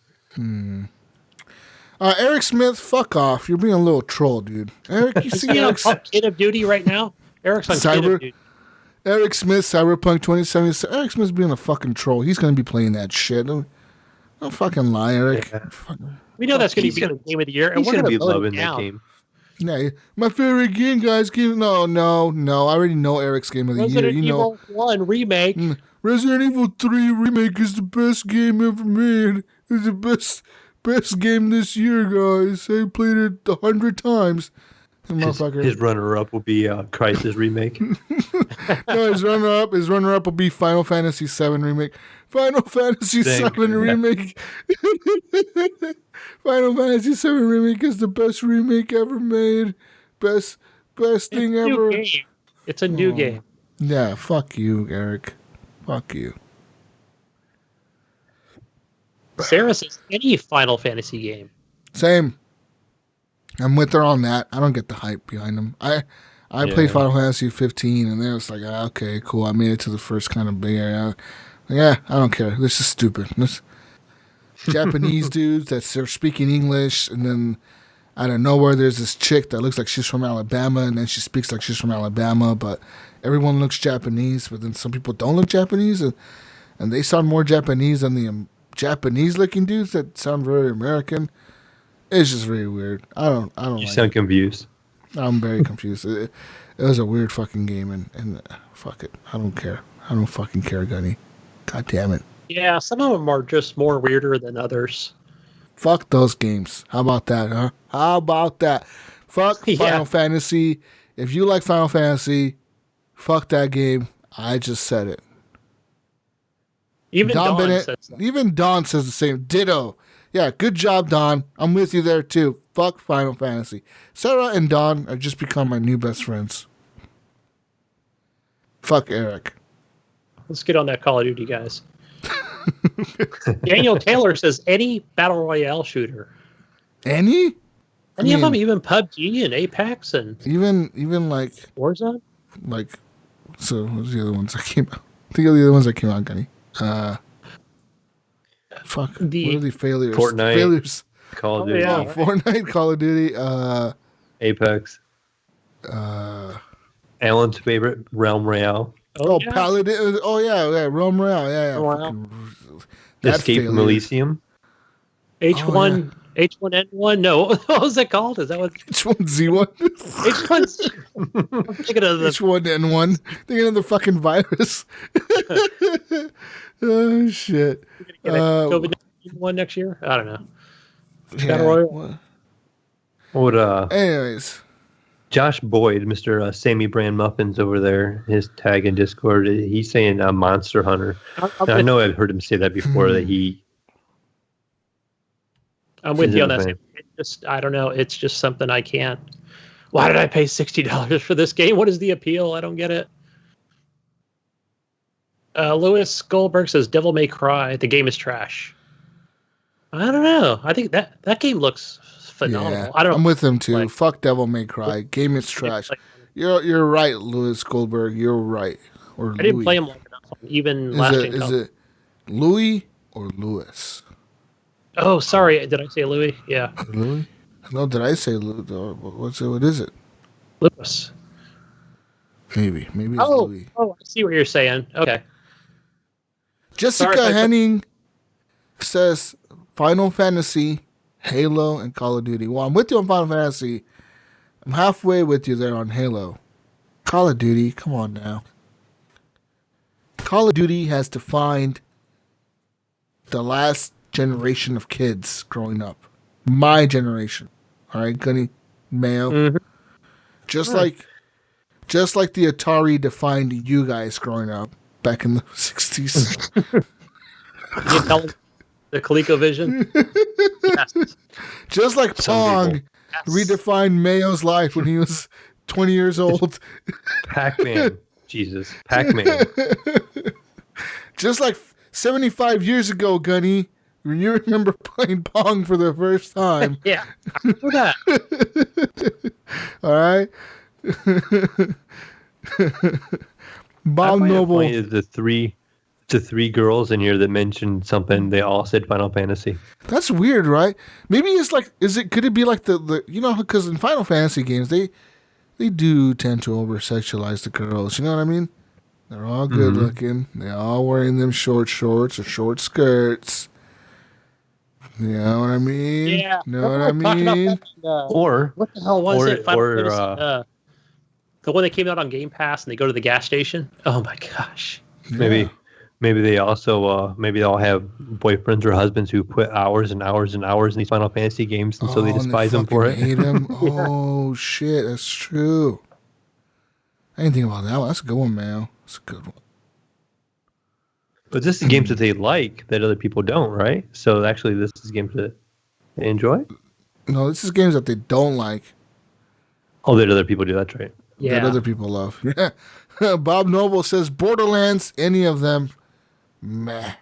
Eric Smith, fuck off. You're being a little troll, dude. Eric, you see Eric's Kid of Duty right now? Eric's on Kid of Duty. Eric Smith, Cyberpunk 2077. Eric Smith's being a fucking troll. He's going to be playing that shit. Don't fucking lie, Eric. Yeah. We know that's going to be the game of the year, and we're going to be loving that game. Yeah, my favorite game, guys. No. I already know Eric's game of the year. Resident Evil 1 remake. Resident Evil 3 remake is the best game ever made. It's the best game this year, guys. I played it 100 times. His runner-up will be Crysis remake. No, his runner-up will be Final Fantasy VII remake. Final Fantasy VII remake. Final Fantasy VII remake is the best remake ever made. Best thing ever. Game. It's a new game. Yeah, fuck you, Eric. Fuck you. Sarah says any Final Fantasy game. Same. I'm with her on that. I don't get the hype behind them. I played Final Fantasy 15, and then it's like, okay, cool. I made it to the first kind of big area. Yeah, I don't care. This is stupid. This Japanese dudes that are speaking English, and then out of nowhere, there's this chick that looks like she's from Alabama, and then she speaks like she's from Alabama, but everyone looks Japanese, but then some people don't look Japanese, and they sound more Japanese than the Japanese-looking dudes that sound very American. It's just very weird. I don't You sound confused. I'm very confused. It was a weird fucking game, and fuck it. I don't care. I don't fucking care, Gunny. God damn it. Yeah, some of them are just more weirder than others. Fuck those games. How about that, huh? How about that? Fuck Final Fantasy. If you like Final Fantasy, fuck that game. I just said it. Even Don Dawn Bennett, says that. even Don says the same. Ditto. Yeah, good job, Don. I'm with you there too. Fuck Final Fantasy. Sarah and Don have just become my new best friends. Fuck Eric. Let's get on that Call of Duty, guys. Daniel Taylor says any battle royale shooter. Any? Any of them, even PUBG and Apex and even like Warzone. Like, so what was the other ones that came out? Think of the other ones that came out, Gunny. Fuck. What are the failures? Fortnite. Failures. Call of Duty. Yeah. Oh, Fortnite, Call of Duty, Apex. Alan's favorite, Realm Royale. Yeah. Paladin. Oh yeah, Realm Royale. Yeah. Wow. Fucking, that Escape from failure. Elysium. H1, H1N1. No, what was it called? Is that what? H1Z1. H1. I'm thinking of the. H1N1. Thinking of the fucking virus. Oh shit. Get a COVID-19 one next year. I don't know. Yeah. Battle Royale. What would Anyways. Josh Boyd, Mr. Sammy Brand Muffins over there, his tag in Discord, he's saying Monster Hunter. Now, I know I've heard him say that before, that he... I'm with you on that. I don't know. It's just something I can't. Why did I pay $60 for this game? What is the appeal? I don't get it. Lewis Goldberg says Devil May Cry. The game is trash. I don't know. I think that game looks phenomenal. Yeah, I don't. I'm with him too. like- Fuck Devil May Cry. Game is trash. like- You're right, Lewis Goldberg. You're right. Or I didn't Louis. play him long enough. Even Is lasting. it Louis or Lewis? Oh, sorry. Did I say Louis? Yeah, Louis? No, did I say Louis? What is it? Lewis. Maybe it's Oh, Louis. I see what you're saying. Okay. Jessica sorry, Henning says Final Fantasy, Halo, and Call of Duty. Well, I'm with you on Final Fantasy. I'm halfway with you there on Halo. Call of Duty, come on now. Call of Duty has defined the last generation of kids growing up. My generation. All right, Gunny, Mayo. Mm-hmm. Just like the Atari defined you guys growing up back in the 60s. You tell him the ColecoVision. Yes. Just like Pong Yes. redefined Mayo's life when he was 20 years old. Pac-Man. Jesus. Pac-Man. Just like 75 years ago, Gunny, when you remember playing Pong for the first time. Yeah. I remember that. All right? Bob Noble. Point is the three girls in here that mentioned something. They all said Final Fantasy. That's weird, right? Maybe it's like, could it be like the you know, because in Final Fantasy games, they do tend to over-sexualize the girls, you know what I mean? They're all good looking. They're all wearing them short shorts or short skirts. You know what I mean? Yeah. Know what I mean? Or What the hell was it? Final or Fantasy, the one that came out on Game Pass and they go to the gas station? Oh my gosh. maybe they also maybe they all have boyfriends or husbands who put hours and hours and hours in these Final Fantasy games, and so they despise them for it. Hate them. Oh shit, that's true. I didn't think about that one. That's a good one, man. That's a good one. But this is games that they like that other people don't, right? So actually, this is games that they enjoy. No, this is games that they don't like. Oh, that other people do. That's right. Yeah. That other people love. Yeah. Bob Noble says Borderlands, any of them. Meh.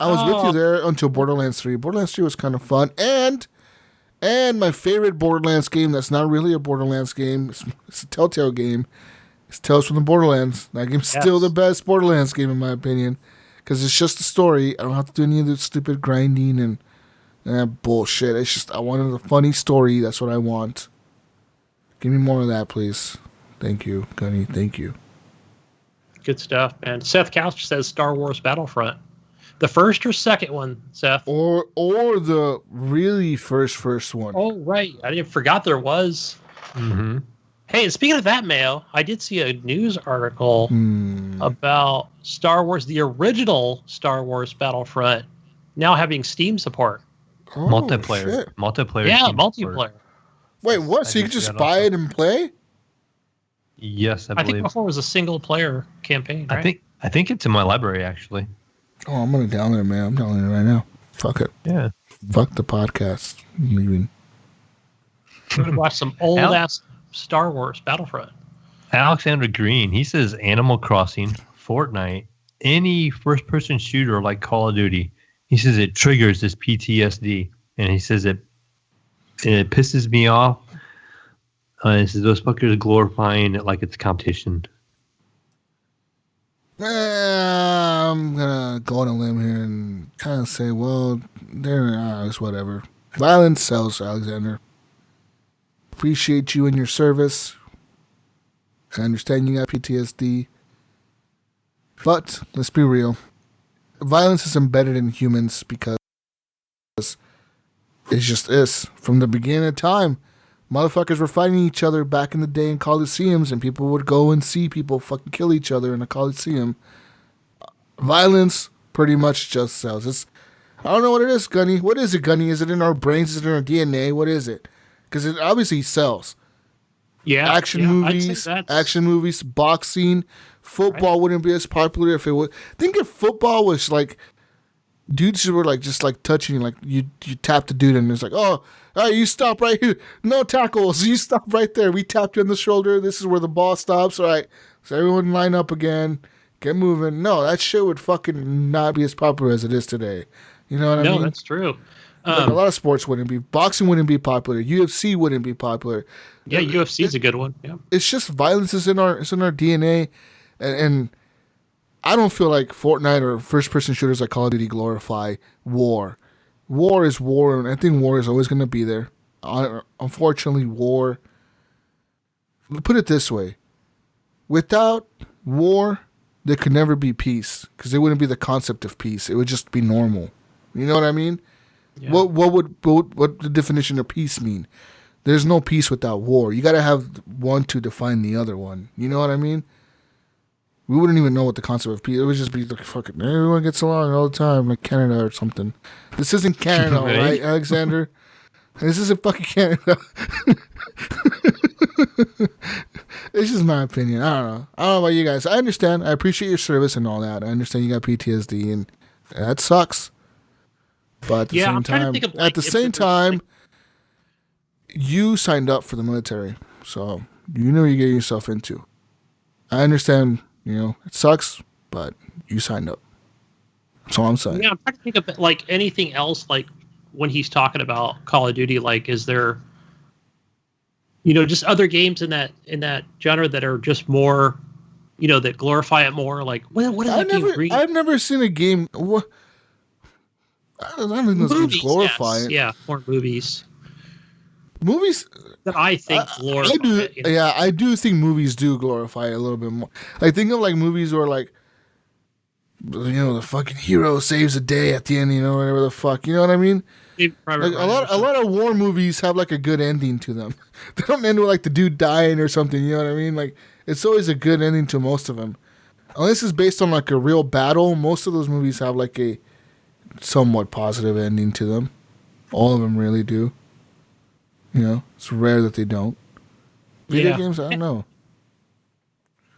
I was with you there until Borderlands 3. Borderlands 3 was kind of fun. And my favorite Borderlands game that's not really a Borderlands game, it's a Telltale game. It's Tales from the Borderlands. That game's still the best Borderlands game in my opinion. Because it's just a story. I don't have to do any of the stupid grinding and bullshit. It's just, I wanted a funny story. That's what I want. Give me more of that, please. Thank you, Gunny. Thank you. Good stuff, man. Seth Couch says Star Wars Battlefront. The first or second one, Seth? Or the really first one. Oh, right. I forgot there was. Mm-hmm. Hey, and speaking of that, Mayo, I did see a news article about Star Wars, the original Star Wars Battlefront, now having Steam support. Oh, Multiplayer. shit. Multiplayer. Yeah, team multiplayer. support. Wait, what? So you didn't can see just that buy also. it and play? Yes, I I think believe. before it was a single player campaign, right? I think it's in my library, actually. Oh, I'm gonna download it, man. I'm downloading it right now. Fuck it. Yeah. Fuck the podcast. I'm leaving. I'm gonna watch some old ass Star Wars Battlefront. Alexander Green, he says Animal Crossing, Fortnite, any first-person shooter like Call of Duty. He says it triggers this PTSD, and he says it pisses me off. He says those fuckers are glorifying it like it's competition. I'm gonna go on a limb here and kind of say, well, it's whatever. Violence sells, Alexander. Appreciate you and your service. I understand you got PTSD. But, let's be real. Violence is embedded in humans because it just is. From the beginning of time, motherfuckers were fighting each other back in the day in coliseums, and people would go and see people fucking kill each other in a coliseum. Violence pretty much just sells. I don't know what it is, Gunny. What is it, Gunny? Is it in our brains? Is it in our DNA? What is it? Because it obviously sells. Yeah, action movies, boxing, football wouldn't be as popular if it would. Think if football was like dudes who were like just like touching, like you tap the dude and it's like, oh, all right, you stop right here, no tackles, you stop right there. We tapped you on the shoulder. This is where the ball stops. All right, so everyone line up again, get moving. No, that shit would fucking not be as popular as it is today. You know what I mean? No, that's true. Like a lot of sports wouldn't be. Boxing wouldn't be popular. UFC wouldn't be popular. Yeah, UFC's a good one. Yeah, it's just violence is in our DNA, and I don't feel like Fortnite or first person shooters like Call of Duty glorify war. War is war, and I think war is always going to be there. Unfortunately, war. Put it this way: without war, there could never be peace because there wouldn't be the concept of peace. It would just be normal. You know what I mean? Yeah. What would the definition of peace mean? There's no peace without war. You got to have one to define the other one. You know what I mean? We wouldn't even know what the concept of peace. It would just be like fucking everyone gets along all the time, like Canada or something. This isn't Canada, right, Alexander? This isn't fucking Canada. It's just my opinion. I don't know about you guys. I understand. I appreciate your service and all that. I understand you got PTSD and that sucks. But at the same time, you signed up for the military, so you know what you're getting yourself into. I understand, it sucks, but you signed up. That's all I'm saying. Yeah, I'm trying to think of like anything else, like when he's talking about Call of Duty. Like, is there, just other games in that genre that are just more, that glorify it more? Like, what is that game? I've never seen a game. What? I don't think those games glorify it. Yeah, more movies. Movies that I think glorify it. Yeah, I do think movies do glorify it a little bit more. Like, think of like movies where like, the fucking hero saves the day at the end, whatever the fuck. You know what I mean? Like, a lot of war movies have like a good ending to them. They don't end with like the dude dying or something. You know what I mean? Like, it's always a good ending to most of them. Unless it's based on like a real battle, most of those movies have like a somewhat positive ending to them. All of them really do. It's rare that they don't. Video games, I don't know.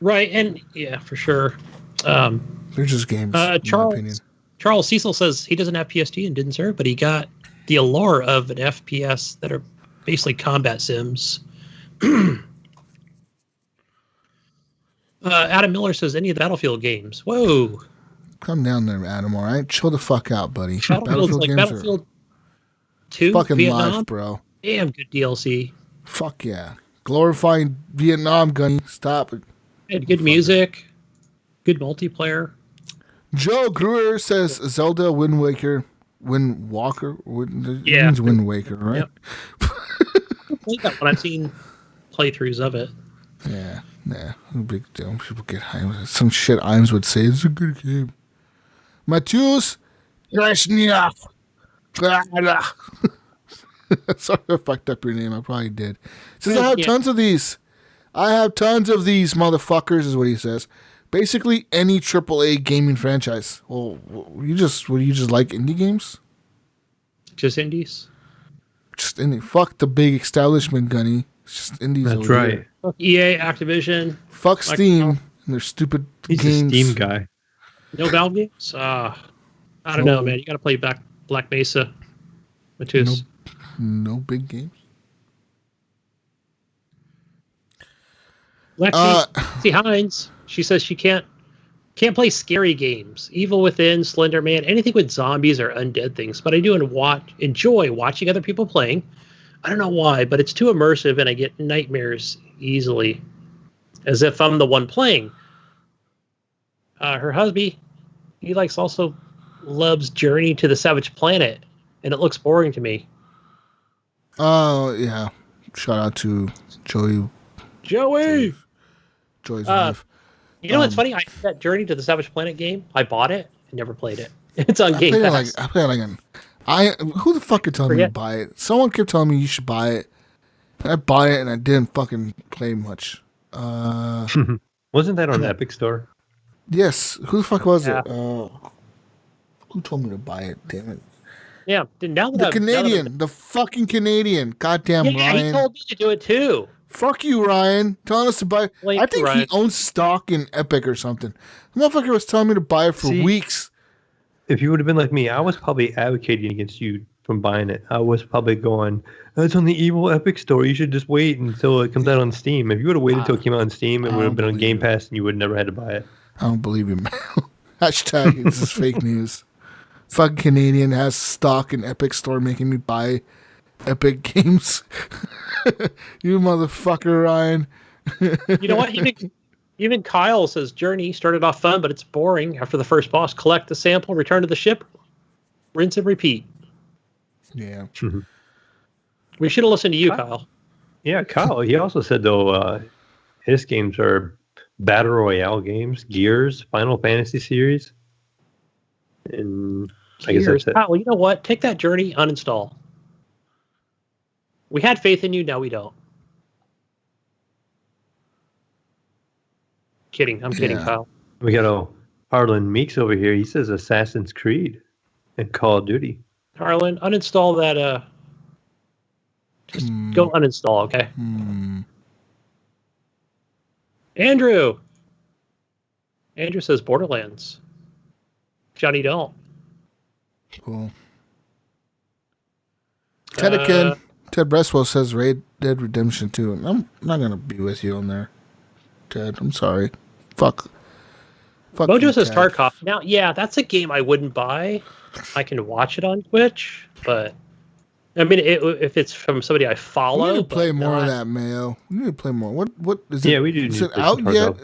Right, and yeah, for sure. They're just games, in my opinion. Charles Cecil says he doesn't have PSP and didn't serve, but he got the allure of an FPS that are basically combat sims. Adam Miller says any of the Battlefield games. Whoa. Come down there, Adam, all right? Chill the fuck out, buddy. Battlefield games Battlefield 2, fucking Vietnam? life, bro. Damn good DLC. Fuck yeah. Glorifying Vietnam, Gunny. Stop it. Had good music. Good multiplayer. Joe Greer says Zelda Wind Waker. Wind Walker? It means Wind Waker, right? Yep. I played that when I've seen playthroughs of it. Yeah. No big deal. People get high. Some shit Imes would say. It's a good game. Matheus Krasniak. Sorry if I fucked up your name. I probably did. Says, I have tons of these. I have tons of these motherfuckers, is what he says. Basically, any AAA gaming franchise. Well, you just like indie games? Just indies? Just indie. Fuck the big establishment, Gunny. It's just indies. That's right. Fuck EA, Activision. Fuck Steam and their stupid games. He's a Steam guy. No Valve games? I don't know, man. You got to play Black Mesa. No big games. Lexi Hines. She says she can't play scary games. Evil Within, Slender Man, anything with zombies or undead things. But I do enjoy watching other people playing. I don't know why, but it's too immersive and I get nightmares easily. As if I'm the one playing. Her husband, he loves Journey to the Savage Planet, and it looks boring to me. Oh, yeah. Shout out to Joey. Joey's wife. You know what's funny? I had that Journey to the Savage Planet game. I bought it and never played it. It's on Game Pass. I played it who the fuck could tell me to buy it? Someone kept telling me you should buy it. And I bought it and I didn't fucking play much. Wasn't that on the Epic Store? Yes. Who the fuck was it? Who told me to buy it? Damn it. Yeah. The fucking Canadian. Goddamn Ryan. He told me to do it too. Fuck you, Ryan. Telling us to buy. I think Ryan. he owns stock in Epic or something. The motherfucker was telling me to buy it for weeks. If you would have been like me, I was probably advocating against you from buying it. I was probably going, it's on the evil Epic Store. You should just wait until it comes out on Steam. If you would have waited until it came out on Steam, it would have been on Game Pass and you would have never had to buy it. I don't believe you, man. Hashtag this is fake news. Fucking Canadian has stock in Epic Store making me buy Epic games. You motherfucker, Ryan. You know what? Even Kyle says Journey started off fun, but it's boring after the first boss. Collect the sample, return to the ship, rinse and repeat. Yeah. We should have listened to you, Kyle. Yeah, Kyle. He also said, though, his games are Battle Royale games, Gears, Final Fantasy series. And I guess that's it. Kyle, you know what? Take that Journey, uninstall. We had faith in you, now we don't. I'm kidding, Kyle. We got Harlan Meeks over here. He says Assassin's Creed and Call of Duty. Harlan, uninstall that. Just go uninstall, okay? Andrew says Borderlands. Johnny don't. Cool. Ted Bresswell says Red Dead Redemption 2. And I'm not going to be with you on there, Ted. I'm sorry. Fuck Mojo says Tarkov. Now, yeah, that's a game I wouldn't buy. I can watch it on Twitch, but I mean, if it's from somebody I follow. We need to play more of that, Mayo. We need to play more. What is it? Yeah, we do. Is it out yet?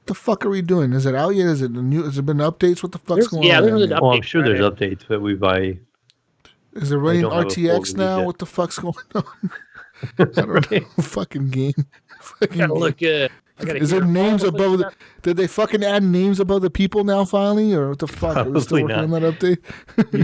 The fuck are we doing? Is it out yet? Is it new? Has there been updates? What the fuck's going on? Yeah, there's an update. Well, I'm sure there's updates, but we buy. Is it running RTX now? What the fuck's going on? I don't know. Fucking game. Gotta look good. Is there names above the? Did they fucking add names above the people now finally, or what the fuck? Are we still working on that update?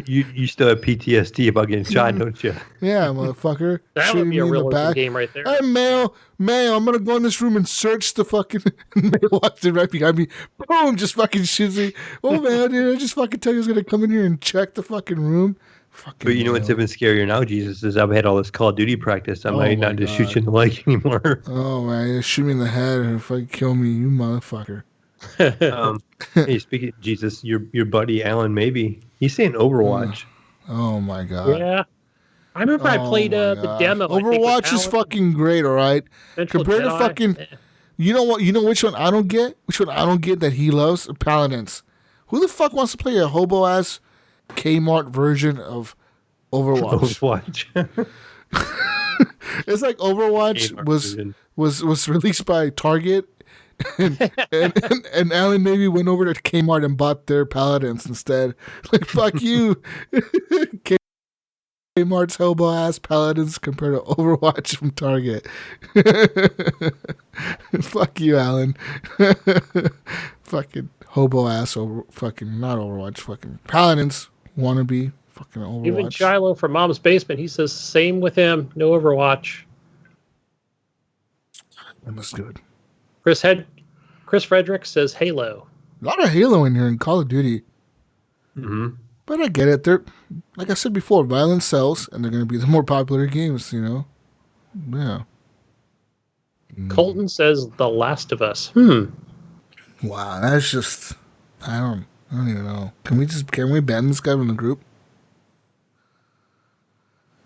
you still have PTSD about getting shot, don't you? Yeah, motherfucker. That would be a real game right there. Hey, Mayo, I'm gonna go in this room and search the fucking. Mayo walks in right behind me. Boom! Just fucking shoots me. Oh man, dude, I just fucking tell you I was gonna come in here and check the fucking room. But you know what's even scarier now, Jesus, is I've had all this Call of Duty practice. I might not just shoot you in the leg anymore. Oh, man. Shoot me in the head and fucking kill me, you motherfucker. Hey, speaking of Jesus, your buddy Alan Maybe, he's saying Overwatch. Oh, my God. Yeah. I remember I played the demo. Overwatch is fucking great, all right? Compared to fucking... You know what? You know which one I don't get? Which one I don't get that he loves? Paladins. Who the fuck wants to play a hobo-ass Kmart version of Overwatch? It's like Overwatch was released by Target, and Alan maybe went over to Kmart and bought their Paladins instead. Like, fuck you. Kmart's hobo ass Paladins compared to Overwatch from Target. Fuck you, Alan. Fucking hobo ass fucking not Overwatch, fucking Paladins. Wannabe fucking Overwatch. Even Shiloh from Mom's Basement, he says same with him. No Overwatch. That was good. Chris Frederick says Halo. A lot of Halo in here in Call of Duty. Mm-hmm. But I get it. They're, like I said before, violence sells, and they're going to be the more popular games. You know. Yeah. Colton says The Last of Us. Wow, that's just. I don't. I don't even know. Can we ban this guy from the group?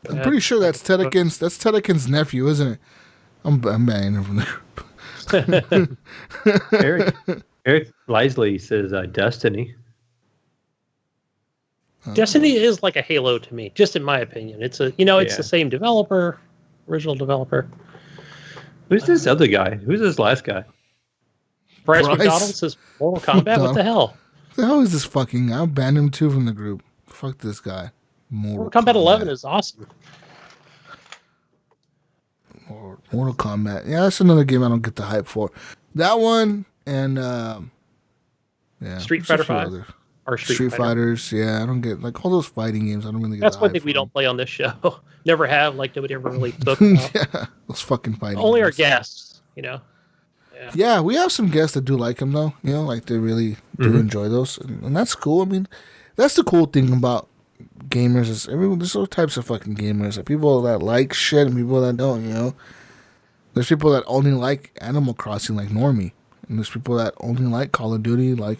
I'm pretty sure that's Tedekin's nephew, isn't it? I'm banning him from the group. Eric Lisley says Destiny. Destiny is like a Halo to me, just in my opinion. It's it's the same developer, original developer. Who's this other guy? Who's this last guy? Bryce McDonald says Mortal Kombat. What the hell? The hell is this fucking? I'll ban him too from the group. Fuck this guy. Mortal Kombat 11 is awesome. Mortal Kombat. Yeah, that's another game I don't get the hype for. That one and Street Fighter 5 or Street Fighters. Yeah, I don't get like all those fighting games. I don't really get. That's one thing we don't play on this show. Never have. Like nobody ever really took. Yeah, those fucking fighting. Only games. Our guests, Yeah, we have some guests that do like them though. Like they really do enjoy those, and that's cool. I mean, that's the cool thing about gamers is there's all types of fucking gamers. Like people that like shit and people that don't. There's people that only like Animal Crossing, like Normi, and there's people that only like Call of Duty, like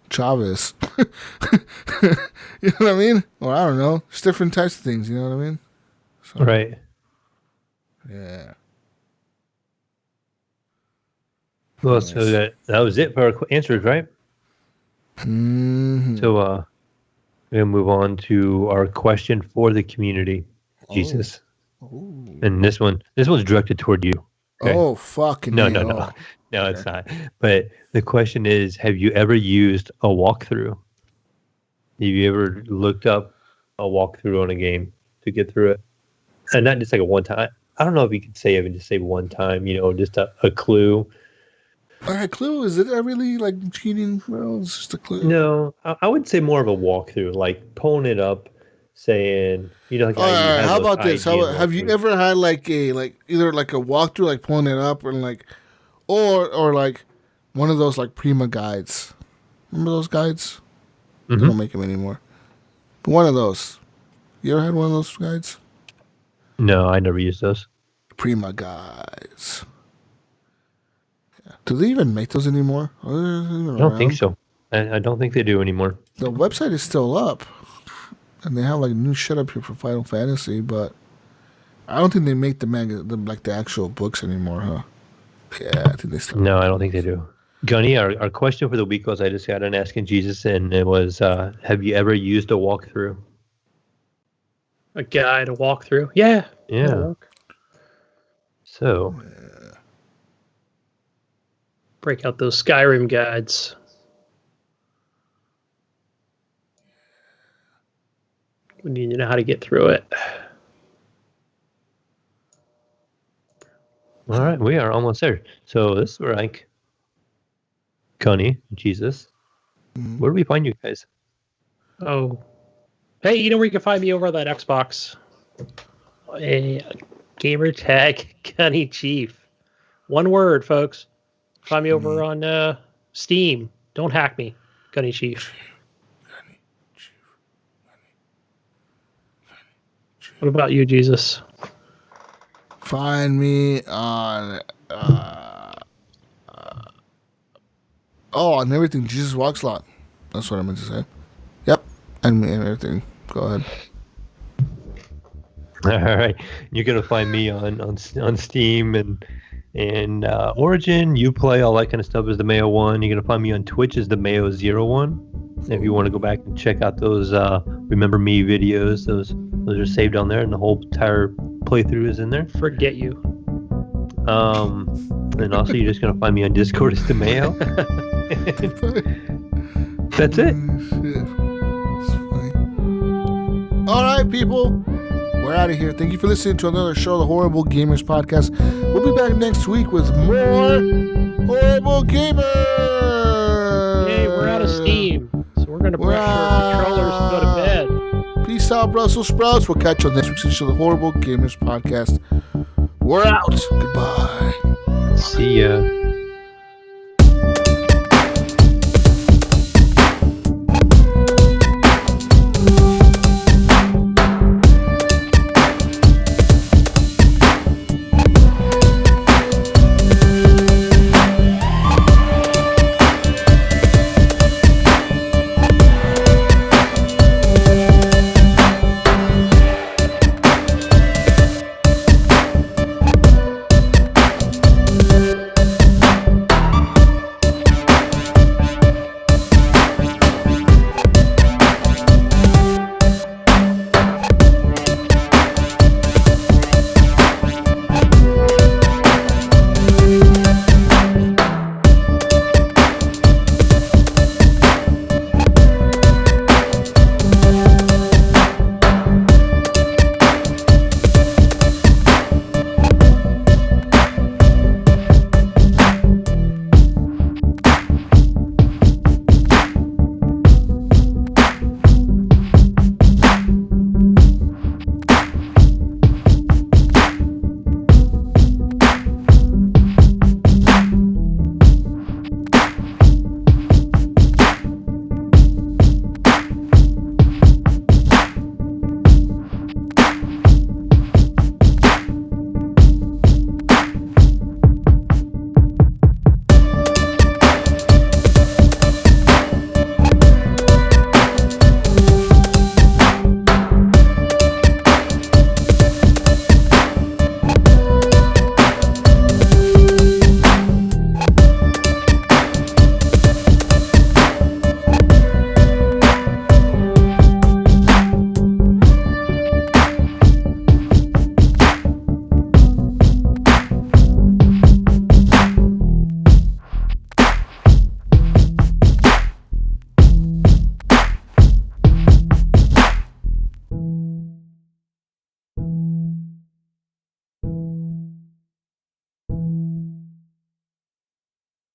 Chavez. You know what I mean? Or I don't know. It's different types of things. You know what I mean? So, right. Yeah. Well, so that was it for our answers, right? Mm-hmm. So we're gonna move on to our question for the community. Jesus. Oh. And this one's directed toward you. Okay? Oh, fucking no, it's not. But the question is, have you ever used a walkthrough? Have you ever looked up a walkthrough on a game to get through it? And not just like a one time. I don't know if you could say even just say one time, just a clue. All right, clue, is it really like cheating? Well, it's just a clue. No, I would say more of a walkthrough, like pulling it up, saying, like. All right, how about this? Have you ever had like either like a walkthrough, like pulling it up, or like, or like one of those like Prima guides? Remember those guides? They don't make them anymore. But one of those. You ever had one of those guides? No, I never used those. Prima guides. Do they even make those anymore? I don't think so. I don't think they do anymore. The website is still up, and they have like new shit up here for Final Fantasy, but I don't think they make the actual books anymore, huh? Yeah, I think they still. No, I don't think they do. Gunny, our question for the week was I just got an Asking Jesus, and it was, have you ever used a walkthrough? A guide, a walkthrough? Yeah. Yeah. So. Break out those Skyrim guides. We need to know how to get through it. All right, we are almost there. So this is where Gunny, Jesus. Where do we find you guys? Oh. Hey, you know where you can find me over on that Xbox? A gamer tag Gunny Chief. One word, folks. Find me over on Steam. Don't hack me, Gunny Chief. What about you, Jesus? Find me on on everything. Jesus Walks Lot. That's what I meant to say. Yep, and everything. Go ahead. All right, you're gonna find me on Steam and Origin, Uplay, all that kind of stuff is the Mayo 1. You're gonna find me on Twitch as the Mayo 01. If you want to go back and check out those Remember Me videos, those are saved on there, and the whole entire playthrough is in there. Forget you. And also you're just gonna find me on Discord as the Mayo. That's it. All right, people. We're out of here. Thank you for listening to another show, the Horrible Gamers Podcast. We'll be back next week with more Horrible Gamers. Yay, we're out of steam. So we're going to brush our controllers and go to bed. Peace out, Brussels sprouts. We'll catch you on next week's show, the Horrible Gamers Podcast. We're out. Goodbye. See ya.